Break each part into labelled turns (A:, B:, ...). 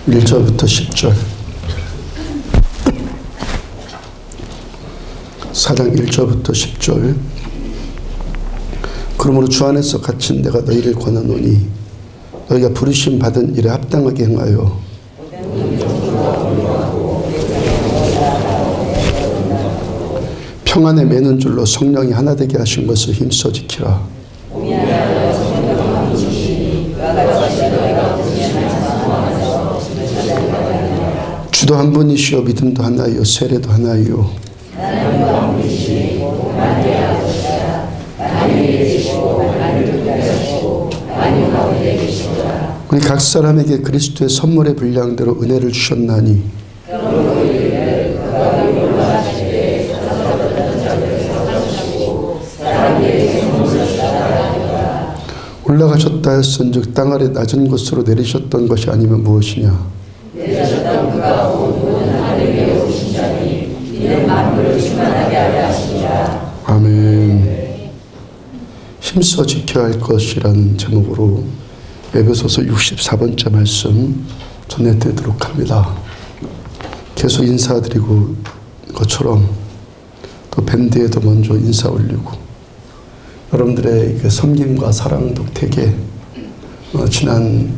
A: 1절부터 10절. 4장 1절부터 10절. 그러므로 주 안에서 갇힌 내가 너희를 권하노니 너희가 부르심 받은 일에 합당하게 행하여 평안에 매는 줄로 성령이 하나 되게 하신 것을 힘써 지키라. 주도 한 분이시요 믿음도 하나이요 세례도 하나이요 우리 각 사람에게 그리스도의 선물의 분량대로 은혜를 주셨나니 올라가셨다 했은즉 땅 아래 낮은 곳으로 내리셨던 것이 아니면 무엇이냐. 내리셨던 그가 온 모든 하늘 위에 오신 자니 이는 만물을 충만하게 하려 하시니라. 아멘. 힘써 지켜야 할 것이라는 제목으로 에베소서 64번째 말씀 전해드리도록 합니다. 계속 인사드리고 것처럼 또 밴드에도 먼저 인사 올리고 여러분들의 섬김과 사랑 덕택에 지난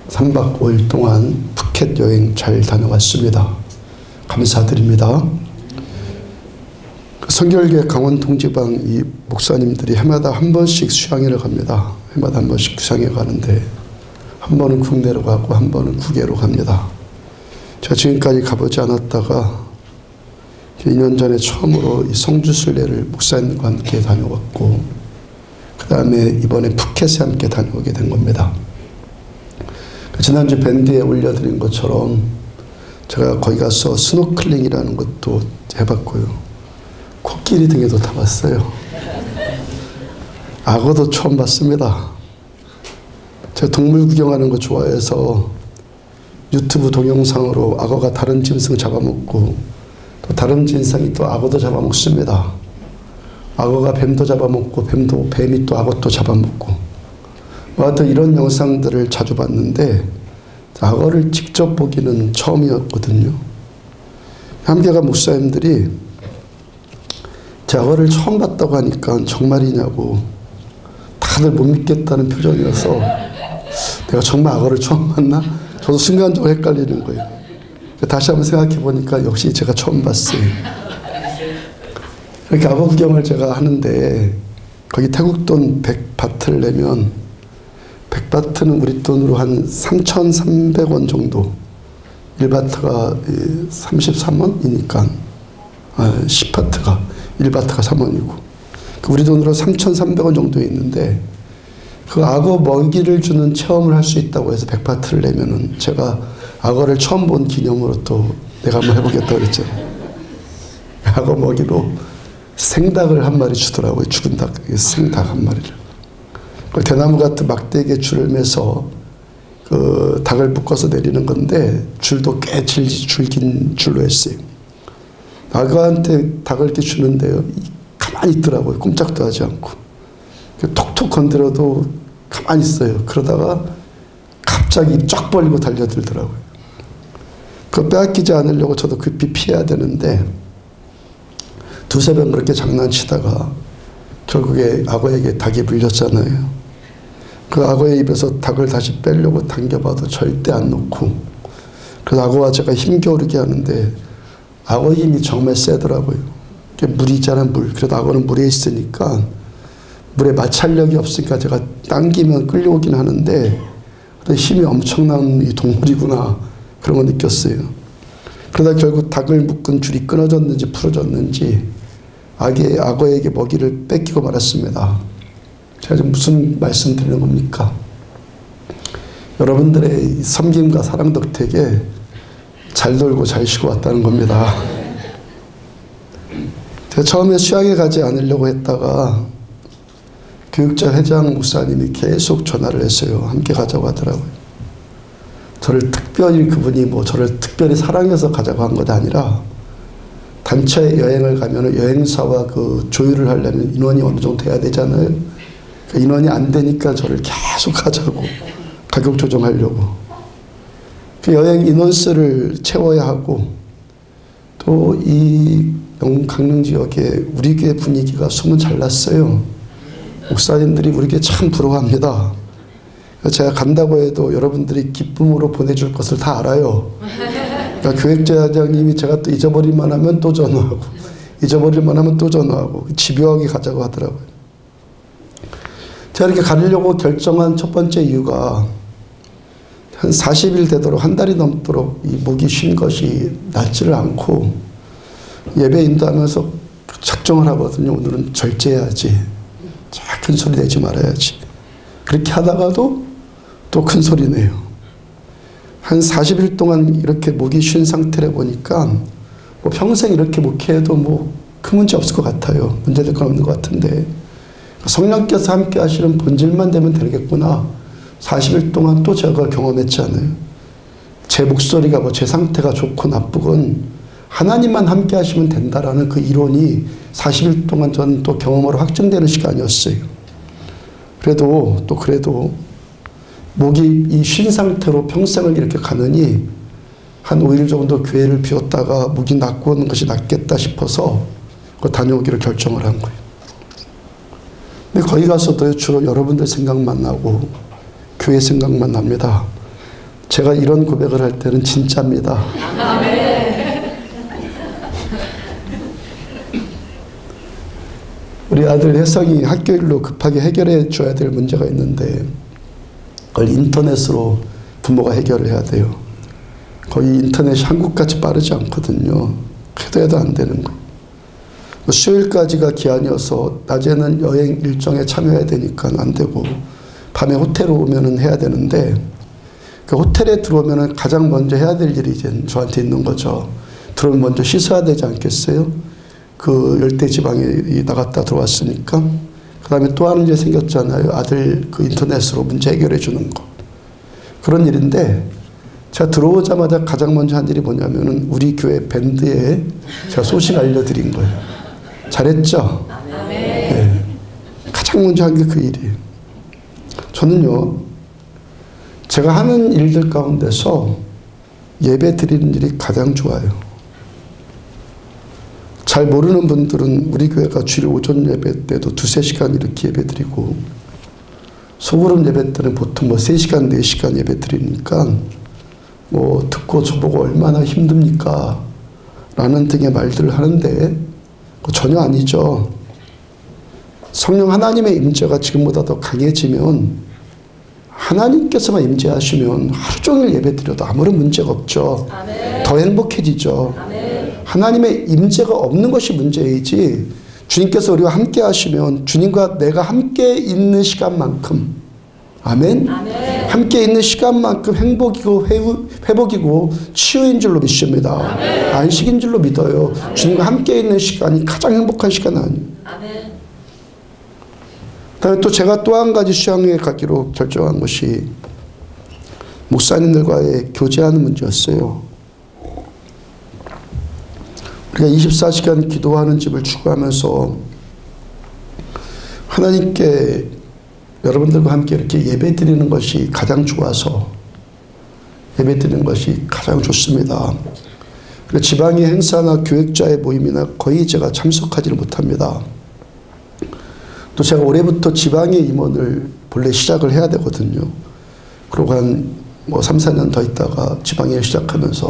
A: 3박 5일 동안 푸켓 여행 잘 다녀왔습니다. 감사드립니다. 성결교회 강원 동지방 이 목사님들이 해마다 한 번씩 수양회를 갑니다. 해마다 한 번씩 수양회 가는데 한 번은 국내로 가고 한 번은 국외로 갑니다. 제가 지금까지 가보지 않았다가 2년 전에 처음으로 이 성주순례를 목사님과 함께 다녀왔고 그 다음에 이번에 푸켓에 함께 다녀오게 된 겁니다. 지난주 밴드에 올려드린 것처럼 제가 거기 가서 스노클링이라는 것도 해봤고요. 코끼리 등에도 타봤어요. 악어도 처음 봤습니다. 제가 동물 구경하는 거 좋아해서 유튜브 동영상으로 악어가 다른 짐승 잡아먹고 또 다른 짐승이 또 악어도 잡아먹습니다. 악어가 뱀도 잡아먹고 뱀이 또 악어도 잡아먹고 하여튼 이런 영상들을 자주 봤는데 악어를 직접 보기는 처음이었거든요. 함께 간 목사님들이 제 악어를 처음 봤다고 하니까 정말이냐고 다들 못 믿겠다는 표정이어서 내가 정말 악어를 처음 봤나? 저도 순간적으로 헷갈리는 거예요. 다시 한번 생각해 보니까 역시 제가 처음 봤어요. 이렇게 악어 구경을 제가 하는데 거기 태국 돈 100바트를 내면 100바트는 우리 돈으로 한 3,300원 정도 1바트가 33원이니까 10바트가 1바트가 3원이고 우리 돈으로 3,300원 정도 있는데 그 악어 먹이를 주는 체험을 할 수 있다고 해서 100바트를 내면은 제가 악어를 처음 본 기념으로 또 내가 한번 해보겠다 그랬죠. 악어 먹이로 생닭을 한 마리 주더라고요. 죽은 닭, 생닭 한 마리를. 대나무 같은 막대기에 줄을 매서 그 닭을 묶어서 내리는 건데 줄도 꽤 줄긴 줄로 했어요. 악어한테 닭을 이렇게 주는데요. 가만히 있더라고요. 꼼짝도 하지 않고. 톡톡 건드려도 가만히 있어요. 그러다가 갑자기 입 쫙 벌리고 달려들더라고요. 그거 빼앗기지 않으려고 저도 급히 피해야 되는데 두세 번 그렇게 장난치다가 결국에 악어에게 닭이 물렸잖아요. 그 악어의 입에서 닭을 다시 빼려고 당겨봐도 절대 안 놓고 그래서 악어와 제가 힘겨루게 하는데 악어 힘이 정말 세더라고요. 물이 있잖아요. 물. 그래도 악어는 물에 있으니까 물에 마찰력이 없으니까 제가 당기면 끌려오긴 하는데 힘이 엄청난 이 동물이구나 그런 거 느꼈어요. 그러다 결국 닭을 묶은 줄이 끊어졌는지 풀어졌는지 악어에게 먹이를 뺏기고 말았습니다. 제가 지금 무슨 말씀 드리는 겁니까? 여러분들의 섬김과 사랑 덕택에 잘 놀고 잘 쉬고 왔다는 겁니다. 제가 처음에 수양에 가지 않으려고 했다가 교육자 회장 목사님이 계속 전화를 했어요. 함께 가자고 하더라고요. 저를 특별히 그분이 뭐 저를 특별히 사랑해서 가자고 한 것 아니라 단체 여행을 가면 여행사와 그 조율을 하려면 인원이 어느 정도 돼야 되잖아요. 그러니까 인원이 안 되니까 저를 계속 가자고 가격 조정하려고. 그 여행 인원수를 채워야 하고 또 이 영국 강릉 지역에 우리 교회 분위기가 소문 잘 났어요. 목사님들이 우리 교회 참 부러워합니다. 제가 간다고 해도 여러분들이 기쁨으로 보내줄 것을 다 알아요. 그러니까 교획제장님이 제가 또 잊어버릴만 하면 또 전화하고 잊어버릴만 하면 또 전화하고 집요하게 가자고 하더라고요. 제가 이렇게 가려고 결정한 첫 번째 이유가 한 40일 되도록 한 달이 넘도록 이 목이 쉰 것이 낫지를 않고 예배 인도하면서 작정을 하거든요. 오늘은 절제해야지. 큰 소리 내지 말아야지. 그렇게 하다가도 또 큰 소리 내요. 한 40일 동안 이렇게 목이 쉰 상태를 보니까 뭐 평생 이렇게 목회해도 뭐 큰 문제 없을 것 같아요. 문제될 건 없는 것 같은데 성령께서 함께 하시는 본질만 되면 되겠구나. 40일 동안 또 제가 경험했잖아요. 제 목소리가 뭐 제 상태가 좋고 나쁘건 하나님만 함께 하시면 된다라는 그 이론이 40일 동안 저는 또 경험으로 확증되는 시간이었어요. 그래도 목이 이 쉰 상태로 평생을 이렇게 가느니 한 5일 정도 교회를 비웠다가 목이 낫고 오는 것이 낫겠다 싶어서 다녀오기로 결정을 한 거예요. 근데 거기 가서도 주로 여러분들 생각만 나고 교회 생각만 납니다. 제가 이런 고백을 할 때는 진짜입니다. 우리 아들 혜성이 학교 일로 급하게 해결해 줘야 될 문제가 있는데 그걸 인터넷으로 부모가 해결을 해야 돼요. 거의 인터넷이 한국같이 빠르지 않거든요. 해도 안 되는 거예요. 수요일까지가 기한이어서 낮에는 여행 일정에 참여해야 되니까 안 되고 밤에 호텔에 오면은 해야 되는데 그 호텔에 들어오면은 가장 먼저 해야 될 일이 이제 저한테 있는 거죠. 들어오면 먼저 씻어야 되지 않겠어요? 그 열대지방에 나갔다 들어왔으니까. 그 다음에 또 하는 일이 생겼잖아요. 아들 그 인터넷으로 문제 해결해 주는 거. 그런 일인데 제가 들어오자마자 가장 먼저 한 일이 뭐냐면은 우리 교회 밴드에 제가 소식 알려드린 거예요. 잘했죠? 네. 가장 먼저 한 게 그 일이에요. 저는요, 제가 하는 일들 가운데서 예배 드리는 일이 가장 좋아요. 잘 모르는 분들은 우리 교회가 주일 오전 예배 때도 2-3시간 이렇게 예배 드리고 소그룹 예배 때는 보통 뭐 3시간, 4시간 예배 드리니까 뭐 듣고 저보고 얼마나 힘듭니까? 라는 등의 말들을 하는데 전혀 아니죠. 성령 하나님의 임재가 지금보다 더 강해지면 하나님께서만 임재하시면 하루 종일 예배 드려도 아무런 문제가 없죠. 아멘. 더 행복해지죠. 아멘. 하나님의 임재가 없는 것이 문제이지 주님께서 우리와 함께 하시면 주님과 내가 함께 있는 시간만큼 아멘? 아멘. 함께 있는 시간만큼 행복이고 회복이고 치유인 줄로 믿습니다. 아멘. 안식인 줄로 믿어요. 아멘. 주님과 함께 있는 시간이 가장 행복한 시간은 아니에요. 아멘. 그다음에 또 제가 또 한 가지 수양회에 가기로 결정한 것이 목사님들과의 교제하는 문제였어요. 우리가 24시간 기도하는 집을 추구하면서 하나님께 여러분들과 함께 이렇게 예배 드리는 것이 가장 좋아서 예배 드리는 것이 가장 좋습니다. 그리고 지방의 행사나 교역자의 모임이나 거의 제가 참석하지를 못합니다. 또 제가 올해부터 지방의 임원을 본래 시작을 해야 되거든요. 그리고 한 뭐 3-4년 더 있다가 지방에 시작하면서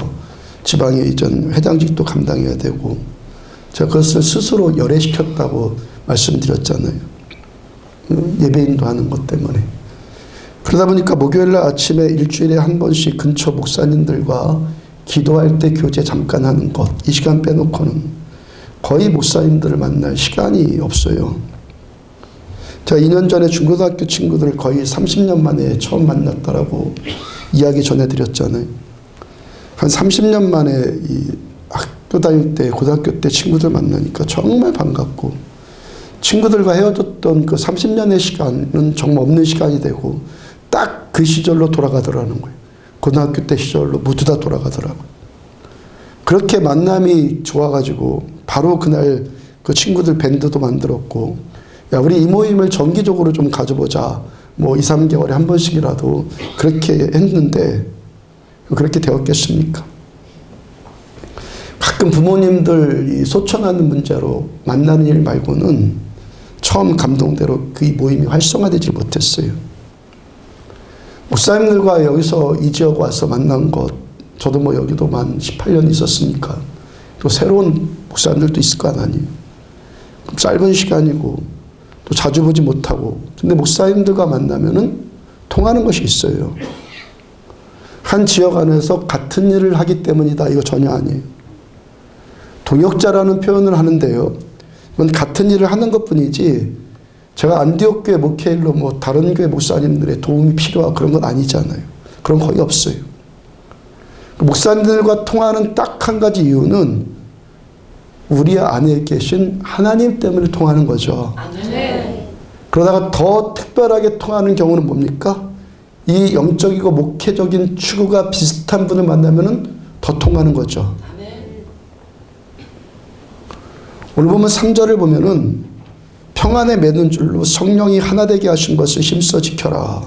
A: 지방에 이전 회장직도 감당해야 되고 제가 그것을 스스로 열애시켰다고 말씀드렸잖아요. 예배인도 하는 것 때문에. 그러다 보니까 목요일날 아침에 일주일에 한 번씩 근처 목사님들과 기도할 때 교제 잠깐 하는 것, 이 시간 빼놓고는 거의 목사님들을 만날 시간이 없어요. 제가 2년 전에 중고등학교 친구들을 거의 30년 만에 처음 만났다라고 이야기 전해드렸잖아요. 한 30년 만에 이 학교 다닐 때, 고등학교 때 친구들 만나니까 정말 반갑고 친구들과 헤어졌던 그 30년의 시간은 정말 없는 시간이 되고 딱 그 시절로 돌아가더라는 거예요. 고등학교 때 시절로 모두 다 돌아가더라고요. 그렇게 만남이 좋아가지고 바로 그날 그 친구들 밴드도 만들었고 야 우리 이 모임을 정기적으로 좀 가져보자. 뭐 2-3개월에 한 번씩이라도 그렇게 했는데 그렇게 되었겠습니까? 가끔 부모님들 소천하는 문제로 만나는 일 말고는 처음 감동대로 그 모임이 활성화되지 못했어요. 목사님들과 여기서 이 지역 와서 만난 것, 저도 뭐 여기도 만 18년 있었으니까 또 새로운 목사님들도 있을 거 아니에요. 짧은 시간이고 또 자주 보지 못하고, 근데 목사님들과 만나면은 통하는 것이 있어요. 한 지역 안에서 같은 일을 하기 때문이다, 이거 전혀 아니에요. 동역자라는 표현을 하는데요, 이건 같은 일을 하는 것뿐이지 제가 안디옥 교회 목회일로 뭐 다른 교회 목사님들의 도움이 필요하고 그런 건 아니잖아요. 그런 거 거의 없어요. 목사님들과 통하는 딱 한 가지 이유는 우리 안에 계신 하나님 때문에 통하는 거죠. 그러다가 더 특별하게 통하는 경우는 뭡니까? 이 영적이고 목회적인 추구가 비슷한 분을 만나면은 더 통하는 거죠. 오늘 보면 3절을 보면은 평안에 매는 줄로 성령이 하나 되게 하신 것을 힘써 지켜라.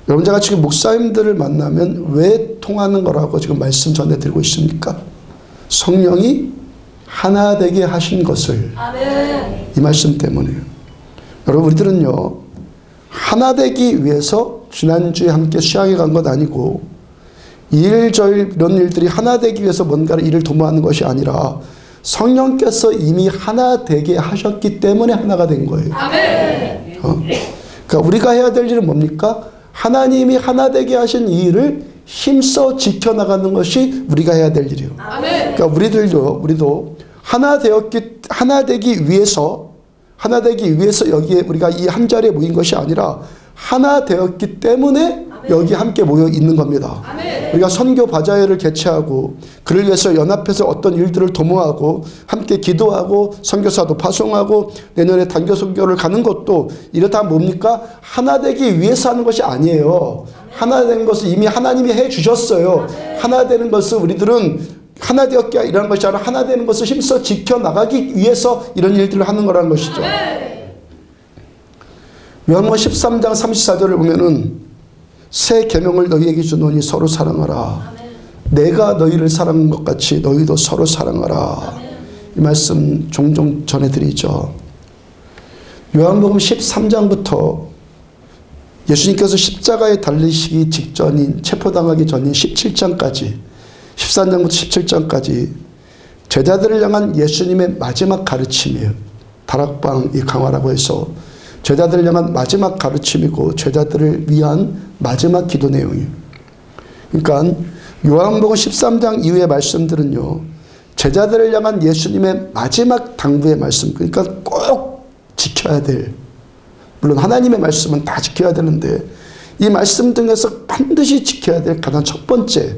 A: 여러분, 제가 지금 목사님들을 만나면 왜 통하는 거라고 지금 말씀 전해드리고 있습니까? 성령이 하나 되게 하신 것을. 이 말씀 때문에요. 여러분, 우리들은요, 하나 되기 위해서 지난주에 함께 수양에 간 것 아니고 이일 저일 이런 일들이 하나 되기 위해서 뭔가를 일을 도모하는 것이 아니라 성령께서 이미 하나 되게 하셨기 때문에 하나가 된 거예요. 그러니까 우리가 해야 될 일은 뭡니까? 하나님이 하나 되게 하신 이 일을 힘써 지켜나가는 것이 우리가 해야 될 일이에요. 그러니까 우리도 하나 되기 위해서 여기에 우리가 이 한 자리에 모인 것이 아니라 하나 되었기 때문에 여기 함께 모여 있는 겁니다. 우리가 선교 바자회를 개최하고 그를 위해서 연합해서 어떤 일들을 도모하고 함께 기도하고 선교사도 파송하고 내년에 단교 선교를 가는 것도 이렇다 뭡니까? 하나 되기 위해서 하는 것이 아니에요. 하나 된 것을 이미 하나님이 해 주셨어요. 하나 되는 것을 우리들은 하나 되었게 이라는 것이 아니라 하나 되는 것을 힘써 지켜나가기 위해서 이런 일들을 하는 거라는 것이죠. 요한복음 13장 34절을 보면은 새 계명을 너희에게 주노니 서로 사랑하라. 내가 너희를 사랑한 것 같이 너희도 서로 사랑하라. 이 말씀 종종 전해드리죠. 요한복음 13장부터 예수님께서 십자가에 달리시기 직전인, 체포당하기 전인 17장까지, 13장부터 17장까지 제자들을 향한 예수님의 마지막 가르침이에요. 다락방 이 강화라고 해서 제자들을 향한 마지막 가르침이고 제자들을 위한 마지막 기도 내용이에요. 그러니까 요한복음 13장 이후의 말씀들은요, 제자들을 향한 예수님의 마지막 당부의 말씀, 그러니까 꼭 지켜야 될, 물론 하나님의 말씀은 다 지켜야 되는데 이 말씀 중에서 반드시 지켜야 될 가장 첫 번째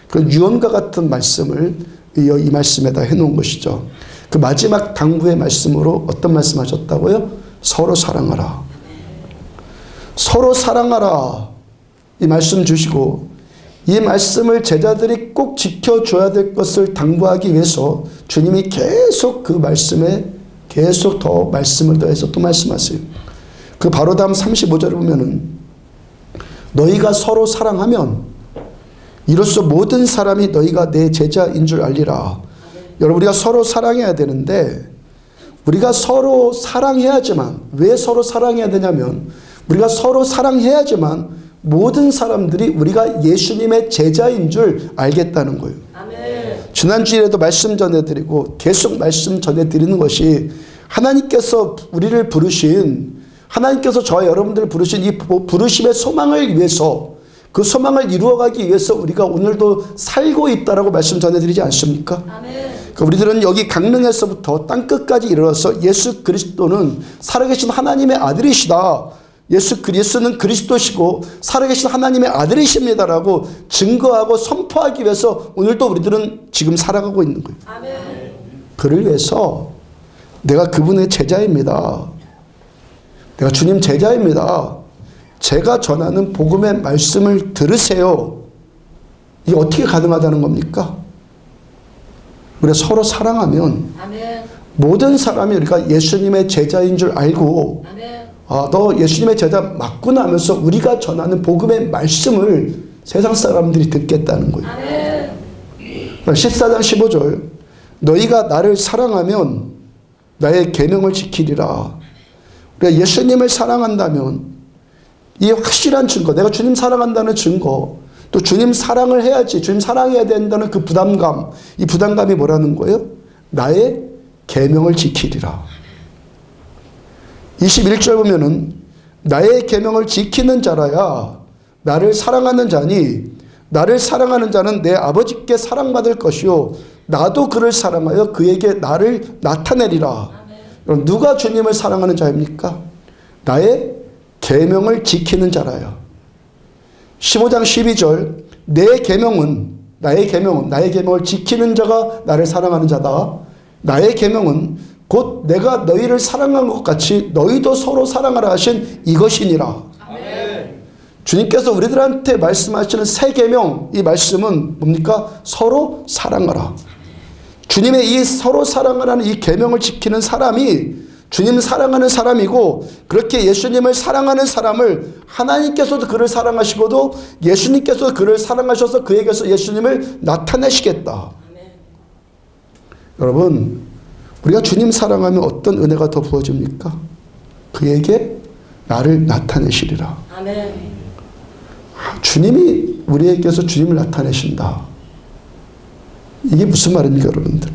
A: 그런 유언과 같은 말씀을 이 말씀에다 해놓은 것이죠. 그 마지막 당부의 말씀으로 어떤 말씀 하셨다고요? 서로 사랑하라. 서로 사랑하라. 이 말씀 주시고 이 말씀을 제자들이 꼭 지켜줘야 될 것을 당부하기 위해서 주님이 계속 그 말씀에 계속 더 말씀을 더해서 또 말씀하세요. 그 바로 다음 35절을 보면은 너희가 서로 사랑하면 이로써 모든 사람이 너희가 내 제자인 줄 알리라. 여러분, 우리가 서로 사랑해야 되는데 우리가 서로 사랑해야지만, 왜 서로 사랑해야 되냐면 우리가 서로 사랑해야지만 모든 사람들이 우리가 예수님의 제자인 줄 알겠다는 거예요. 지난주에도 말씀 전해드리고 계속 말씀 전해드리는 것이 하나님께서 우리를 부르신, 하나님께서 저와 여러분들을 부르신 이 부르심의 소망을 위해서, 그 소망을 이루어가기 위해서 우리가 오늘도 살고 있다라고 말씀 전해드리지 않습니까? 그러니까 우리들은 여기 강릉에서부터 땅끝까지 이르러서 예수 그리스도는 살아계신 하나님의 아들이시다, 예수는 그리스도시고 살아계신 하나님의 아들이십니다라고 증거하고 선포하기 위해서 오늘도 우리들은 지금 살아가고 있는 거예요. 그를 위해서 내가 그분의 제자입니다. 내가 주님 제자입니다. 제가 전하는 복음의 말씀을 들으세요. 이게 어떻게 가능하다는 겁니까? 우리가 서로 사랑하면 모든 사람이 우리가 예수님의 제자인 줄 알고 아, 너 예수님의 제자 맞구나 하면서 우리가 전하는 복음의 말씀을 세상 사람들이 듣겠다는 거예요. 14장 15절 너희가 나를 사랑하면 나의 계명을 지키리라. 우리가 예수님을 사랑한다면 이 확실한 증거, 내가 주님 사랑한다는 증거, 또 주님 사랑을 해야지, 주님 사랑해야 된다는 그 부담감, 이 부담감이 뭐라는 거예요? 나의 계명을 지키리라. 21절 보면은 나의 계명을 지키는 자라야 나를 사랑하는 자니 나를 사랑하는 자는 내 아버지께 사랑받을 것이요 나도 그를 사랑하여 그에게 나를 나타내리라. 아멘. 누가 주님을 사랑하는 자입니까? 나의 계명을 지키는 자라야. 15장 12절 나의 계명은 나의 계명을 지키는 자가 나를 사랑하는 자다. 나의 계명은 곧 내가 너희를 사랑한 것 같이 너희도 서로 사랑하라 하신 이것이니라. 아멘. 주님께서 우리들한테 말씀하시는 새 계명, 이 말씀은 뭡니까? 서로 사랑하라. 주님의 이 서로 사랑하라는 이 계명을 지키는 사람이 주님 사랑하는 사람이고, 그렇게 예수님을 사랑하는 사람을 하나님께서도 그를 사랑하시고도 예수님께서도 그를 사랑하셔서 그에게서 예수님을 나타내시겠다. 아멘. 여러분, 우리가 주님 사랑하면 어떤 은혜가 더 부어집니까? 그에게 나를 나타내시리라. 아멘. 주님이 우리에게서 주님을 나타내신다. 이게 무슨 말입니까, 여러분들?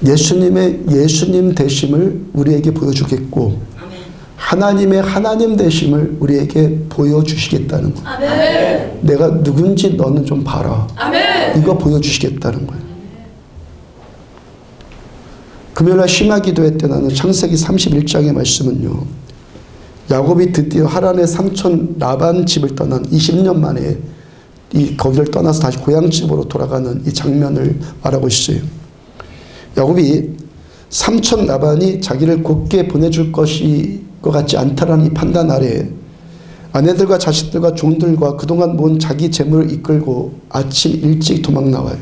A: 예수님 되심을 우리에게 보여주겠고, 아멘. 하나님의 하나님 되심을 우리에게 보여주시겠다는 거예요. 아멘. 내가 누군지 너는 좀 봐라. 아멘. 이거 보여주시겠다는 거예요. 금요일날 심화기도회 때 나는 창세기 31장의 말씀은요, 야곱이 드디어 하란의 삼촌 라반 집을 떠난 20년 만에 거기를 떠나서 다시 고향집으로 돌아가는 이 장면을 말하고 있어요. 야곱이 삼촌 라반이 자기를 곧게 보내줄 것이 것 같지 않다라는 이 판단 아래 아내들과 자식들과 종들과 그동안 모은 자기 재물을 이끌고 아침 일찍 도망 나와요.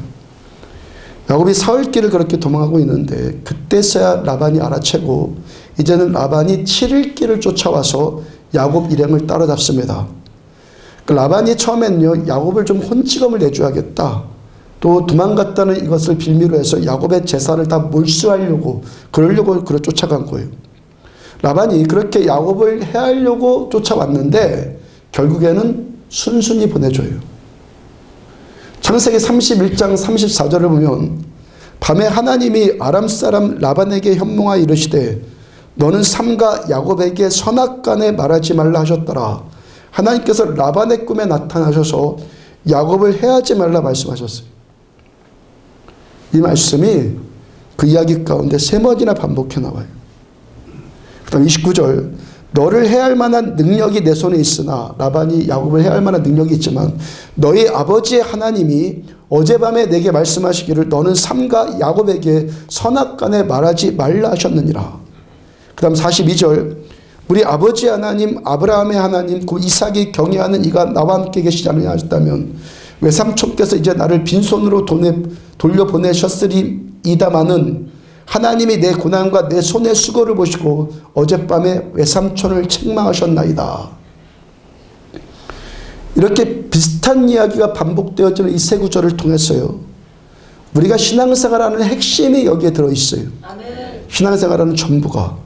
A: 야곱이 사흘길을 그렇게 도망하고 있는데 그때서야 라반이 알아채고 이제는 라반이 7일길을 쫓아와서 야곱 일행을 따라잡습니다. 그 라반이 처음엔요, 야곱을 좀 혼치검을 내줘야겠다, 또 도망갔다는 이것을 빌미로 해서 야곱의 재산을 다 몰수하려고 그러려고 쫓아간 거예요. 라반이 그렇게 야곱을 해하려고 쫓아왔는데 결국에는 순순히 보내줘요. 창세기 31장 34절을 보면 밤에 하나님이 아람 사람 라반에게 현몽하여 이르시되 너는 삼가 야곱에게 선악간에 말하지 말라 하셨더라. 하나님께서 라반의 꿈에 나타나셔서 야곱을 해하지 말라 말씀하셨어요. 이 말씀이 그 이야기 가운데 3번이나 반복해 나와요. 그 다음 29절 너를 해할 만한 능력이 내 손에 있으나, 라반이 야곱을 해할 만한 능력이 있지만 너희 아버지의 하나님이 어젯밤에 내게 말씀하시기를 너는 삼가 야곱에게 선악간에 말하지 말라 하셨느니라. 그 다음 42절 우리 아버지 하나님 아브라함의 하나님 그 이삭이 경외하는 이가 나와 함께 계시지 않느냐 하셨다면 외삼촌께서 이제 나를 빈손으로 돌려보내셨으리이다마는 하나님이 내 고난과 내 손의 수고를 보시고 어젯밤에 외삼촌을 책망하셨나이다. 이렇게 비슷한 이야기가 반복되어지는 이 세 구절을 통해서요, 우리가 신앙생활하는 핵심이 여기에 들어있어요. 신앙생활하는 전부가.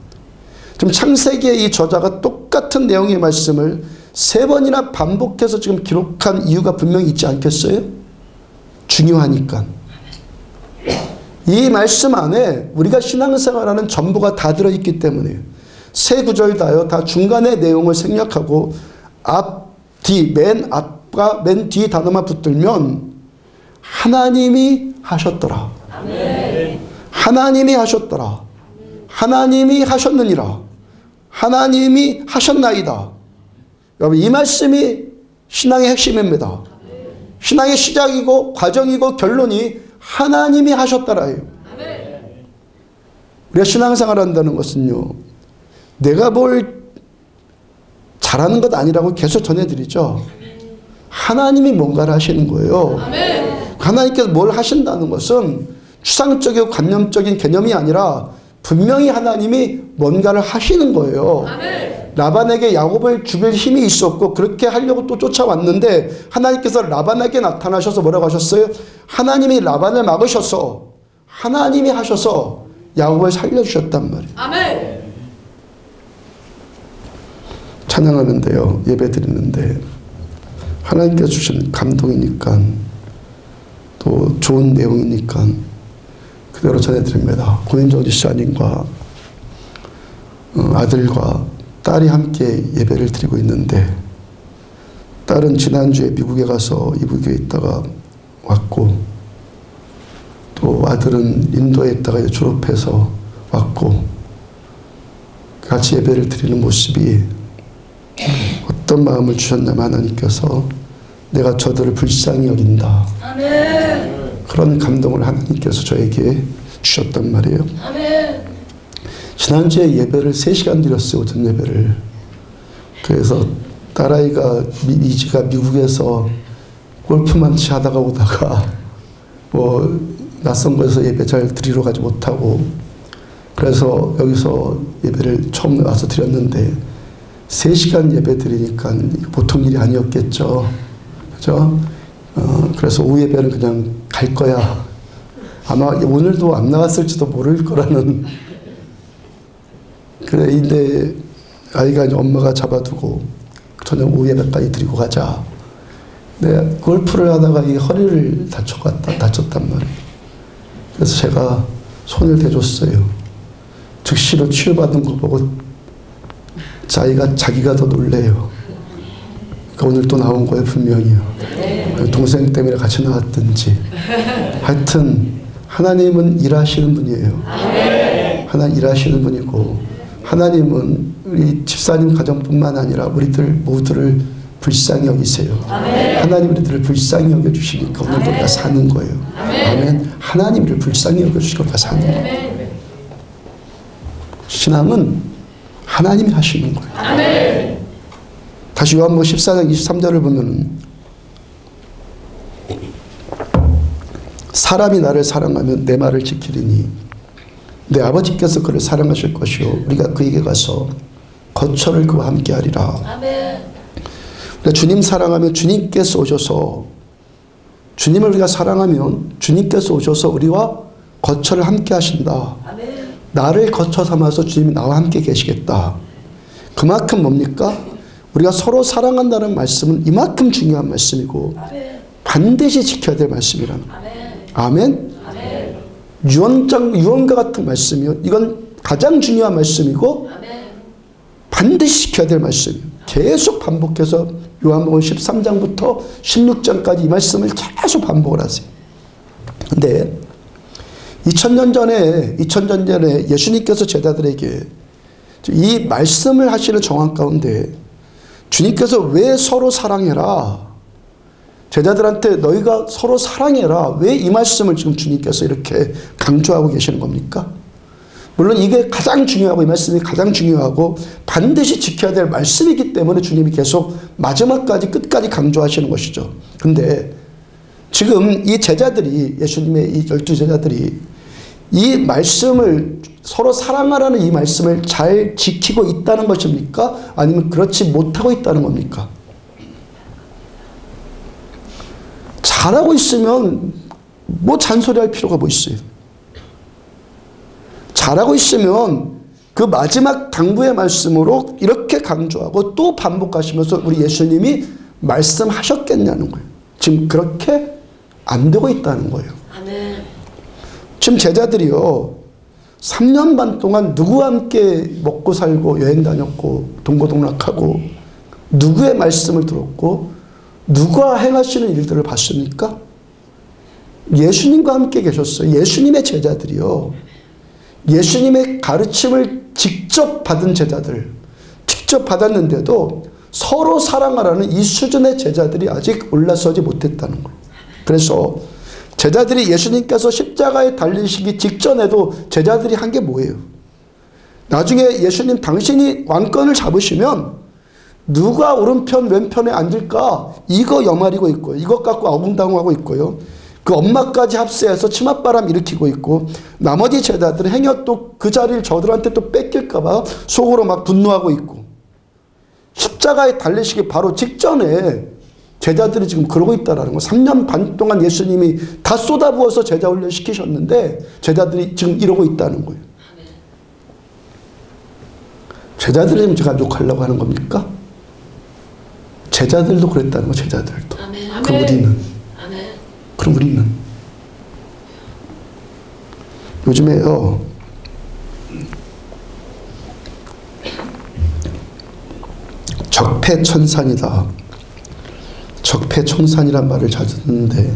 A: 지금 창세기의 이 저자가 똑같은 내용의 말씀을 3번이나 반복해서 지금 기록한 이유가 분명히 있지 않겠어요? 중요하니까. 이 말씀 안에 우리가 신앙생활하는 전부가 다 들어있기 때문에 세 구절 다요, 다 중간의 내용을 생략하고 앞, 뒤, 맨 앞과 맨 뒤 단어만 붙들면 하나님이 하셨더라. 아멘. 하나님이 하셨더라. 하나님이 하셨느니라. 하나님이 하셨나이다. 여러분, 이 말씀이 신앙의 핵심입니다. 신앙의 시작이고 과정이고 결론이 하나님이 하셨더라예요. 우리가 신앙생활 한다는 것은요, 내가 뭘 잘하는 것 아니라고 계속 전해드리죠. 하나님이 뭔가를 하시는 거예요. 하나님께서 뭘 하신다는 것은 추상적이고 관념적인 개념이 아니라 분명히 하나님이 뭔가를 하시는 거예요. 라반에게 야곱을 죽일 힘이 있었고 그렇게 하려고 또 쫓아왔는데 하나님께서 라반에게 나타나셔서 뭐라고 하셨어요? 하나님이 라반을 막으셔서 하나님이 하셔서 야곱을 살려주셨단 말이에요.
B: 아멘.
A: 찬양하는데요, 예배 드리는데 하나님께서 주신 감동이니까 또 좋은 내용이니까 그대로 전해드립니다. 고인정 집사님과 아들과 딸이 함께 예배를 드리고 있는데 딸은 지난주에 미국에 가서 이북에 있다가 왔고 또 아들은 인도에 있다가 졸업해서 왔고 같이 예배를 드리는 모습이 어떤 마음을 주셨냐면 하나님께서 내가 저들을 불쌍히 여긴다.
B: 아멘.
A: 그런 감동을 하나님께서 저에게 주셨단 말이에요.
B: 아멘.
A: 지난주에 예배를 3시간 드렸어요. 오전 예배를. 그래서 딸아이가 이지가 미국에서 골프만치 하다가 오다가 뭐 낯선 곳에서 예배 잘 드리러 가지 못하고 그래서 여기서 예배를 처음 와서 드렸는데 3시간 예배 드리니까 보통 일이 아니었겠죠. 그죠? 그래서 오후 예배는 그냥 갈 거야. 아마 오늘도 안 나갔을지도 모를 거라는. 근데 아이가 이제 엄마가 잡아두고 저녁 오후 예배까지 드리고 가자. 내가 골프를 하다가 이 허리를 다쳤단 말이에요. 그래서 제가 손을 대줬어요. 즉시로 치유받은 거 보고 자기가 더 놀래요. 그러니까 오늘 또 나온 거예요, 분명히요. 동생 때문에 같이 나왔든지. 하여튼 하나님은 일하시는 분이에요. 하나님 일하시는 분이고 하나님은 우리 집사님 가정뿐만 아니라 우리들 모두를 불쌍히 여기세요. 하나님 우리들을 불쌍히 여겨주시니까 오늘도 우리가 사는 거예요. 아멘. 하나님 우리를 불쌍히 여겨주시니까 우리가 사는 거예요. 신앙은 하나님이 하시는 거예요.
B: 아멘.
A: 다시 요한복음 14장 23절을 보면은 사람이 나를 사랑하면 내 말을 지키리니 내 아버지께서 그를 사랑하실 것이요 우리가 그에게 가서 거처를 그와 함께 하리라.
B: 아멘.
A: 우리가 주님 사랑하면 주님께서 오셔서 주님을 우리가 사랑하면 주님께서 오셔서 우리와 거처를 함께 하신다.
B: 아멘.
A: 나를 거처 삼아서 주님이 나와 함께 계시겠다. 그만큼 뭡니까? 우리가 서로 사랑한다는 말씀은 이만큼 중요한 말씀이고
B: 아멘.
A: 반드시 지켜야 될 말씀이라는 거예요.
B: 아멘.
A: 아멘. 유언과 같은 말씀이요. 이건 가장 중요한 말씀이고
B: 아멘.
A: 반드시 지켜야 될 말씀이에요. 계속 반복해서 요한복음 13장부터 16장까지 이 말씀을 계속 반복을 하세요. 근데 2000년 전에 예수님께서 제자들에게 이 말씀을 하시는 정황 가운데 주님께서 왜 서로 사랑해라, 제자들한테 너희가 서로 사랑해라, 왜 이 말씀을 지금 주님께서 이렇게 강조하고 계시는 겁니까? 물론 이게 가장 중요하고 이 말씀이 가장 중요하고 반드시 지켜야 될 말씀이기 때문에 주님이 계속 마지막까지 끝까지 강조하시는 것이죠. 근데 지금 이 제자들이, 예수님의 이 12제자들이 이 말씀을, 서로 사랑하라는 이 말씀을 잘 지키고 있다는 것입니까? 아니면 그렇지 못하고 있다는 겁니까? 잘하고 있으면 뭐 잔소리할 필요가 뭐 있어요? 잘하고 있으면 그 마지막 당부의 말씀으로 이렇게 강조하고 또 반복하시면서 우리 예수님이 말씀하셨겠냐는 거예요. 지금 그렇게 안 되고 있다는 거예요.
B: 아멘.
A: 지금 제자들이요, 3년 반 동안 누구와 함께 먹고 살고 여행 다녔고 동고동락하고 누구의 말씀을 들었고 누가 행하시는 일들을 봤습니까? 예수님과 함께 계셨어요. 예수님의 제자들이요, 예수님의 가르침을 직접 받은 제자들, 직접 받았는데도 서로 사랑하라는 이 수준의 제자들이 아직 올라서지 못했다는 거예요. 그래서 제자들이 예수님께서 십자가에 달리시기 직전에도 제자들이 한 게 뭐예요? 나중에 예수님 당신이 왕권을 잡으시면 누가 오른편 왼편에 앉을까, 이거 염하리고 있고요. 이것 갖고 아웅다웅하고 있고요. 그 엄마까지 합세해서 치맛바람 일으키고 있고 나머지 제자들은 행여 또 그 자리를 저들한테 또 뺏길까 봐 속으로 막 분노하고 있고 십자가에 달리시기 바로 직전에 제자들이 지금 그러고 있다는 거. 3년 반 동안 예수님이 다 쏟아부어서 제자 훈련 시키셨는데 제자들이 지금 이러고 있다는 거예요. 제자들이 지금 제가 욕하려고 하는 겁니까? 제자들도 그랬다는 거. 제자들도. 그럼 우리는? 그럼 우리는? 요즘에요, 적폐천산이다, 적폐청산이란 말을 자주 듣는데,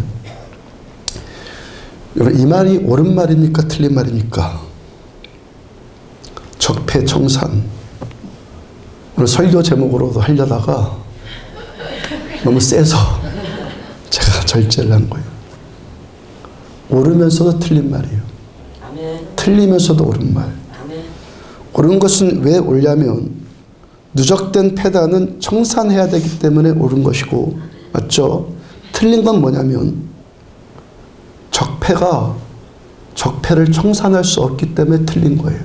A: 여러분, 이 말이 옳은 말입니까? 틀린 말입니까? 적폐청산. 오늘 설교 제목으로도 하려다가 너무 세서 제가 절제를 한 거예요. 옳으면서도 틀린 말이에요. 틀리면서도 옳은 말. 옳은 것은 왜 옳냐면 누적된 패단은 청산해야 되기 때문에 옳은 것이고, 맞죠? 틀린 건 뭐냐면 적폐가 적폐를 청산할 수 없기 때문에 틀린 거예요.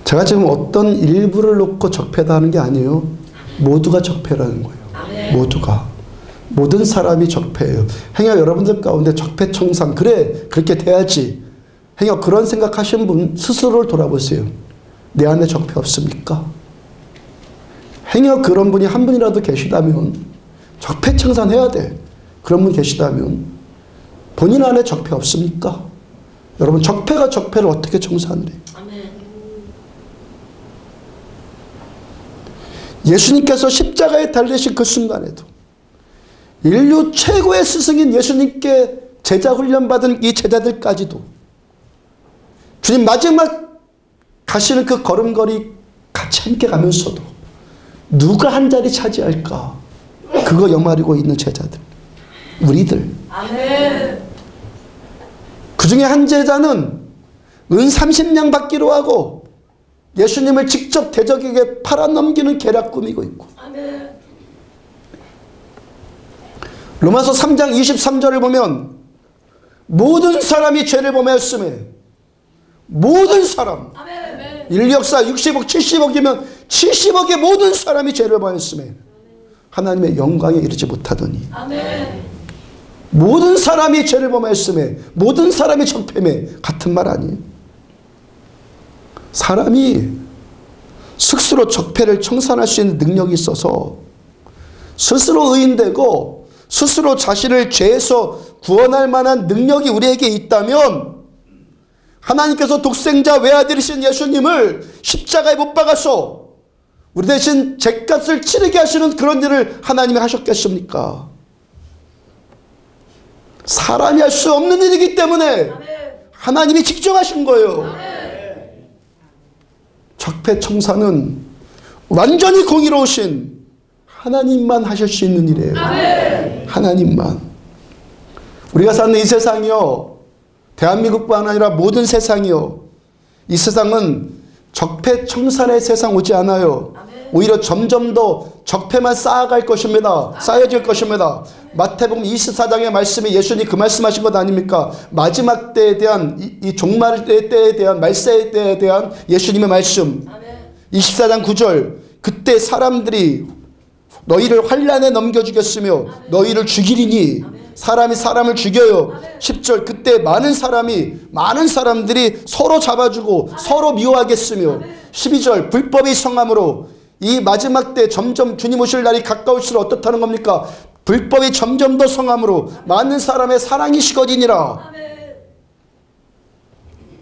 A: 제가 지금 어떤 일부를 놓고 적폐다 하는 게 아니에요. 모두가 적폐라는 거예요. 모두가. 모든 사람이 적폐예요. 행여 여러분들 가운데 적폐청산, 그래 그렇게 돼야지, 행여 그런 생각하신 분 스스로를 돌아보세요. 내 안에 적폐 없습니까? 행여 그런 분이 한 분이라도 계시다면, 적폐청산해야 돼, 그런 분 계시다면 본인 안에 적폐 없습니까? 여러분, 적폐가 적폐를 어떻게 청산을 해요? 예수님께서 십자가에 달리신 그 순간에도 인류 최고의 스승인 예수님께 제자 훈련 받은 이 제자들까지도 주님 마지막 가시는 그 걸음걸이 같이 함께 가면서도 누가 한 자리 차지할까, 그거 염하리고 있는 제자들, 우리들. 그 중에 한 제자는 은 30냥 받기로 하고 예수님을 직접 대적에게 팔아넘기는 계략 꾸미고 있고, 로마서 3장 23절을 보면 모든 사람이 죄를 범하였음에, 모든 사람, 인류 역사 60억 70억이면 70억의 모든 사람이 죄를 범하였음에 하나님의 영광에 이르지 못하더니, 모든 사람이 죄를 범하였음에, 모든 사람이 적폐매, 같은 말 아니에요? 사람이 스스로 적폐를 청산할 수 있는 능력이 있어서 스스로 의인되고 스스로 자신을 죄에서 구원할 만한 능력이 우리에게 있다면, 하나님께서 독생자 외아들이신 예수님을 십자가에 못 박아서 우리 대신 죄값을 치르게 하시는 그런 일을 하나님이 하셨겠습니까? 사람이 할 수 없는 일이기 때문에 하나님이 직접 하신 거예요. 적폐청산은 완전히 공의로우신 하나님만 하실 수 있는 일이에요. 하나님만. 우리가 사는 이 세상이요, 대한민국뿐 아니라 모든 세상이요, 이 세상은 적폐청산의 세상 오지 않아요. 오히려 점점 더 적폐만 쌓아갈 것입니다. 쌓여질 것입니다. 마태복음 24장의 말씀이 예수님이 그 말씀하신 것 아닙니까? 마지막 때에 대한, 이 종말 때에 대한, 말세 때에 대한 예수님의 말씀. 24장 9절, 그때 사람들이 너희를 환난에 넘겨주겠으며 너희를 죽이리니, 사람이 사람을 죽여요. 10절, 그때 많은 사람들이 서로 잡아주고 서로 미워하겠으며, 12절, 불법이 성함으로, 이 마지막 때 점점 주님 오실 날이 가까울수록 어떻다는 겁니까? 불법이 점점 더 성함으로 많은 사람의 사랑이 식어지니라.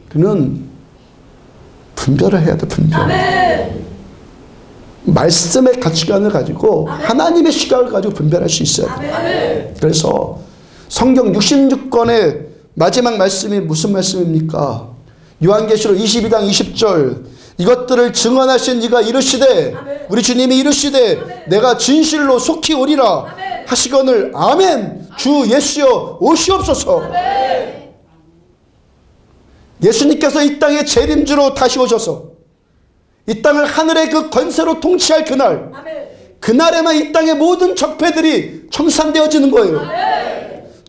A: 그는 분별을 해야 돼, 분별. 말씀의 가치관을 가지고 하나님의 시각을 가지고 분별할 수 있어야 돼. 그래서 성경 66권의 마지막 말씀이 무슨 말씀입니까? 요한계시록 22장 20절, 이것들을 증언하신 이가 이르시되, 우리 주님이 이르시되 내가 진실로 속히 오리라 하시거늘 아멘. 주 예수여 오시옵소서. 예수님께서 이 땅의 재림주로 다시 오셔서 이 땅을 하늘의 그 권세로 통치할 그날, 그날에만 이 땅의 모든 적폐들이 청산되어지는 거예요.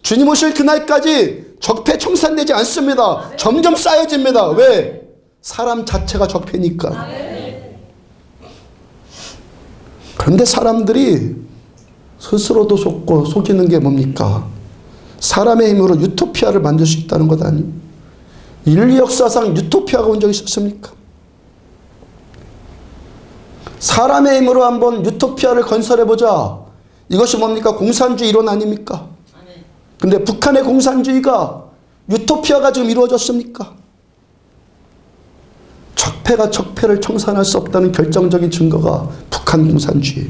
A: 주님 오실 그날까지 적폐 청산되지 않습니다. 점점 쌓여집니다. 왜? 사람 자체가 적폐니까. 그런데 사람들이 스스로도 속고 속이는 게 뭡니까? 사람의 힘으로 유토피아를 만들 수 있다는 것 아니에요? 인류 역사상 유토피아가 온 적이 있었습니까? 사람의 힘으로 한번 유토피아를 건설해보자. 이것이 뭡니까? 공산주의 이론 아닙니까? 근데 북한의 공산주의가 유토피아가 지금 이루어졌습니까? 적폐가 적폐를 청산할 수 없다는 결정적인 증거가 북한 공산주의.